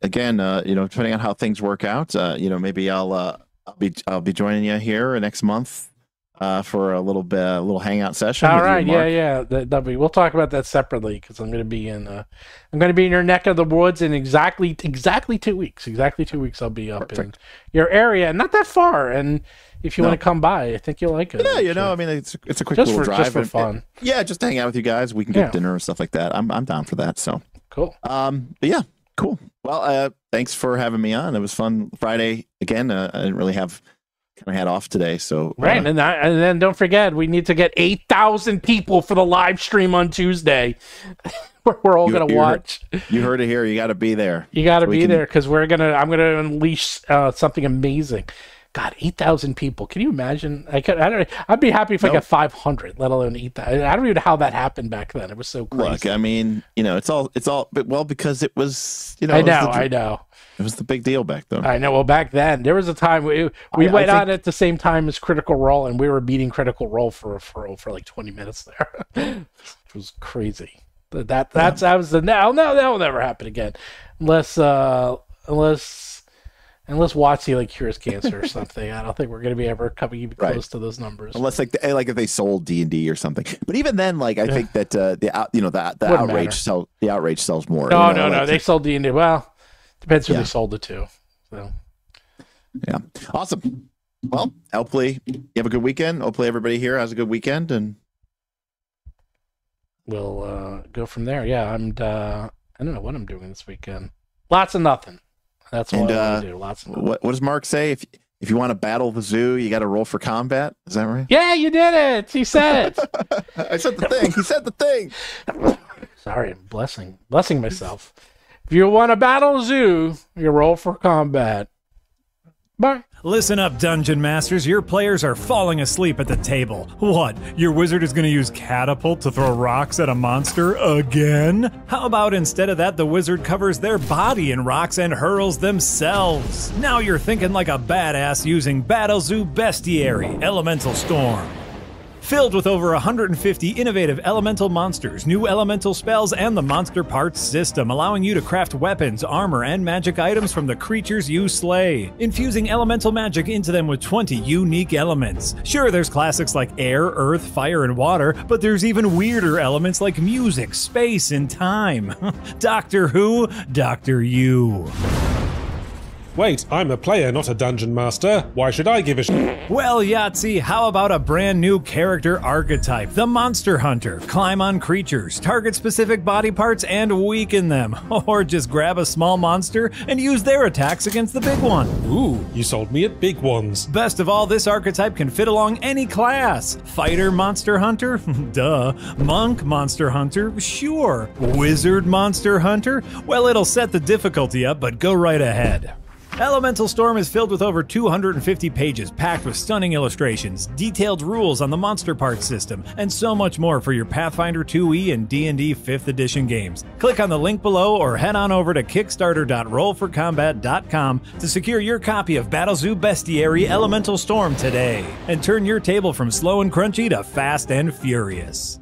again, you know, depending on how things work out, you know, maybe I'll be joining you here next month. For a little hangout session.
All right, yeah. We'll talk about that separately, because I'm going to be in your neck of the woods in exactly 2 weeks. Exactly 2 weeks, I'll be up in your area, not that far. And if you want to come by, I think you'll like it.
Yeah, you know, I mean, it's a quick little drive,
just for fun.
Yeah, just to hang out with you guys. We can get dinner and stuff like that. I'm down for that. So
cool.
But yeah, cool. Well, thanks for having me on. It was fun. Friday again. I didn't really have. Kind of had off today, so
right, and then don't forget, we need to get 8,000 people for the live stream on Tuesday. We're all gonna watch.
You heard it here. You got to be there.
You got to be there, because I'm gonna unleash something amazing. God, 8,000 people. Can you imagine? I'd be happy if I got 500, let alone 8,000. I don't even know how that happened back then. It was so crazy.
Look, I mean, you know, it's all, but well, because it was, you know,
I know.
It was the big deal back then.
I know. Well, back then, there was a time we went on at the same time as Critical Role, and we were beating Critical Role for like 20 minutes there. It was crazy. That will never happen again, unless WoTC like cures cancer or something. I don't think we're going to be ever coming even close to those numbers.
Unless like if they sold D&D or something. But even then, like I think that the outrage sells more.
No. They sold D&D. Well, depends who they sold it to. So
yeah, awesome. Well, hopefully you have a good weekend. Hopefully everybody here has a good weekend, and
we'll go from there. Yeah, I don't know what I'm doing this weekend. Lots of nothing. That's what I do. Lots of nothing.
What does Mark say? If you want to battle the zoo, you got to roll for combat. Is that right?
Yeah, you did it. He said it.
I said the thing. He said the thing.
Sorry, I'm blessing myself. If you want to battle zoo, you roll for combat. Bye.
Listen up, Dungeon Masters. Your players are falling asleep at the table. What? Your wizard is going to use catapult to throw rocks at a monster again? How about instead of that, the wizard covers their body in rocks and hurls themselves? Now you're thinking like a badass using Battlezoo Bestiary, Elemental Storm. Filled with over 150 innovative elemental monsters, new elemental spells, and the monster parts system, allowing you to craft weapons, armor, and magic items from the creatures you slay. Infusing elemental magic into them with 20 unique elements. Sure, there's classics like air, earth, fire, and water, but there's even weirder elements like music, space, and time. Doctor Who, Doctor You.
Wait, I'm a player, not a dungeon master. Why should I give a sh**?
Well, Yahtzee, how about a brand new character archetype, the Monster Hunter? Climb on creatures, target specific body parts, and weaken them. Or just grab a small monster and use their attacks against the big one.
Ooh, you sold me at big ones.
Best of all, this archetype can fit along any class. Fighter Monster Hunter? Duh. Monk Monster Hunter? Sure. Wizard Monster Hunter? Well, it'll set the difficulty up, but go right ahead. Elemental Storm is filled with over 250 pages packed with stunning illustrations, detailed rules on the monster parts system, and so much more for your Pathfinder 2e and D&D 5th edition games. Click on the link below or head on over to kickstarter.rollforcombat.com to secure your copy of Battlezoo Bestiary Elemental Storm today, and turn your table from slow and crunchy to fast and furious.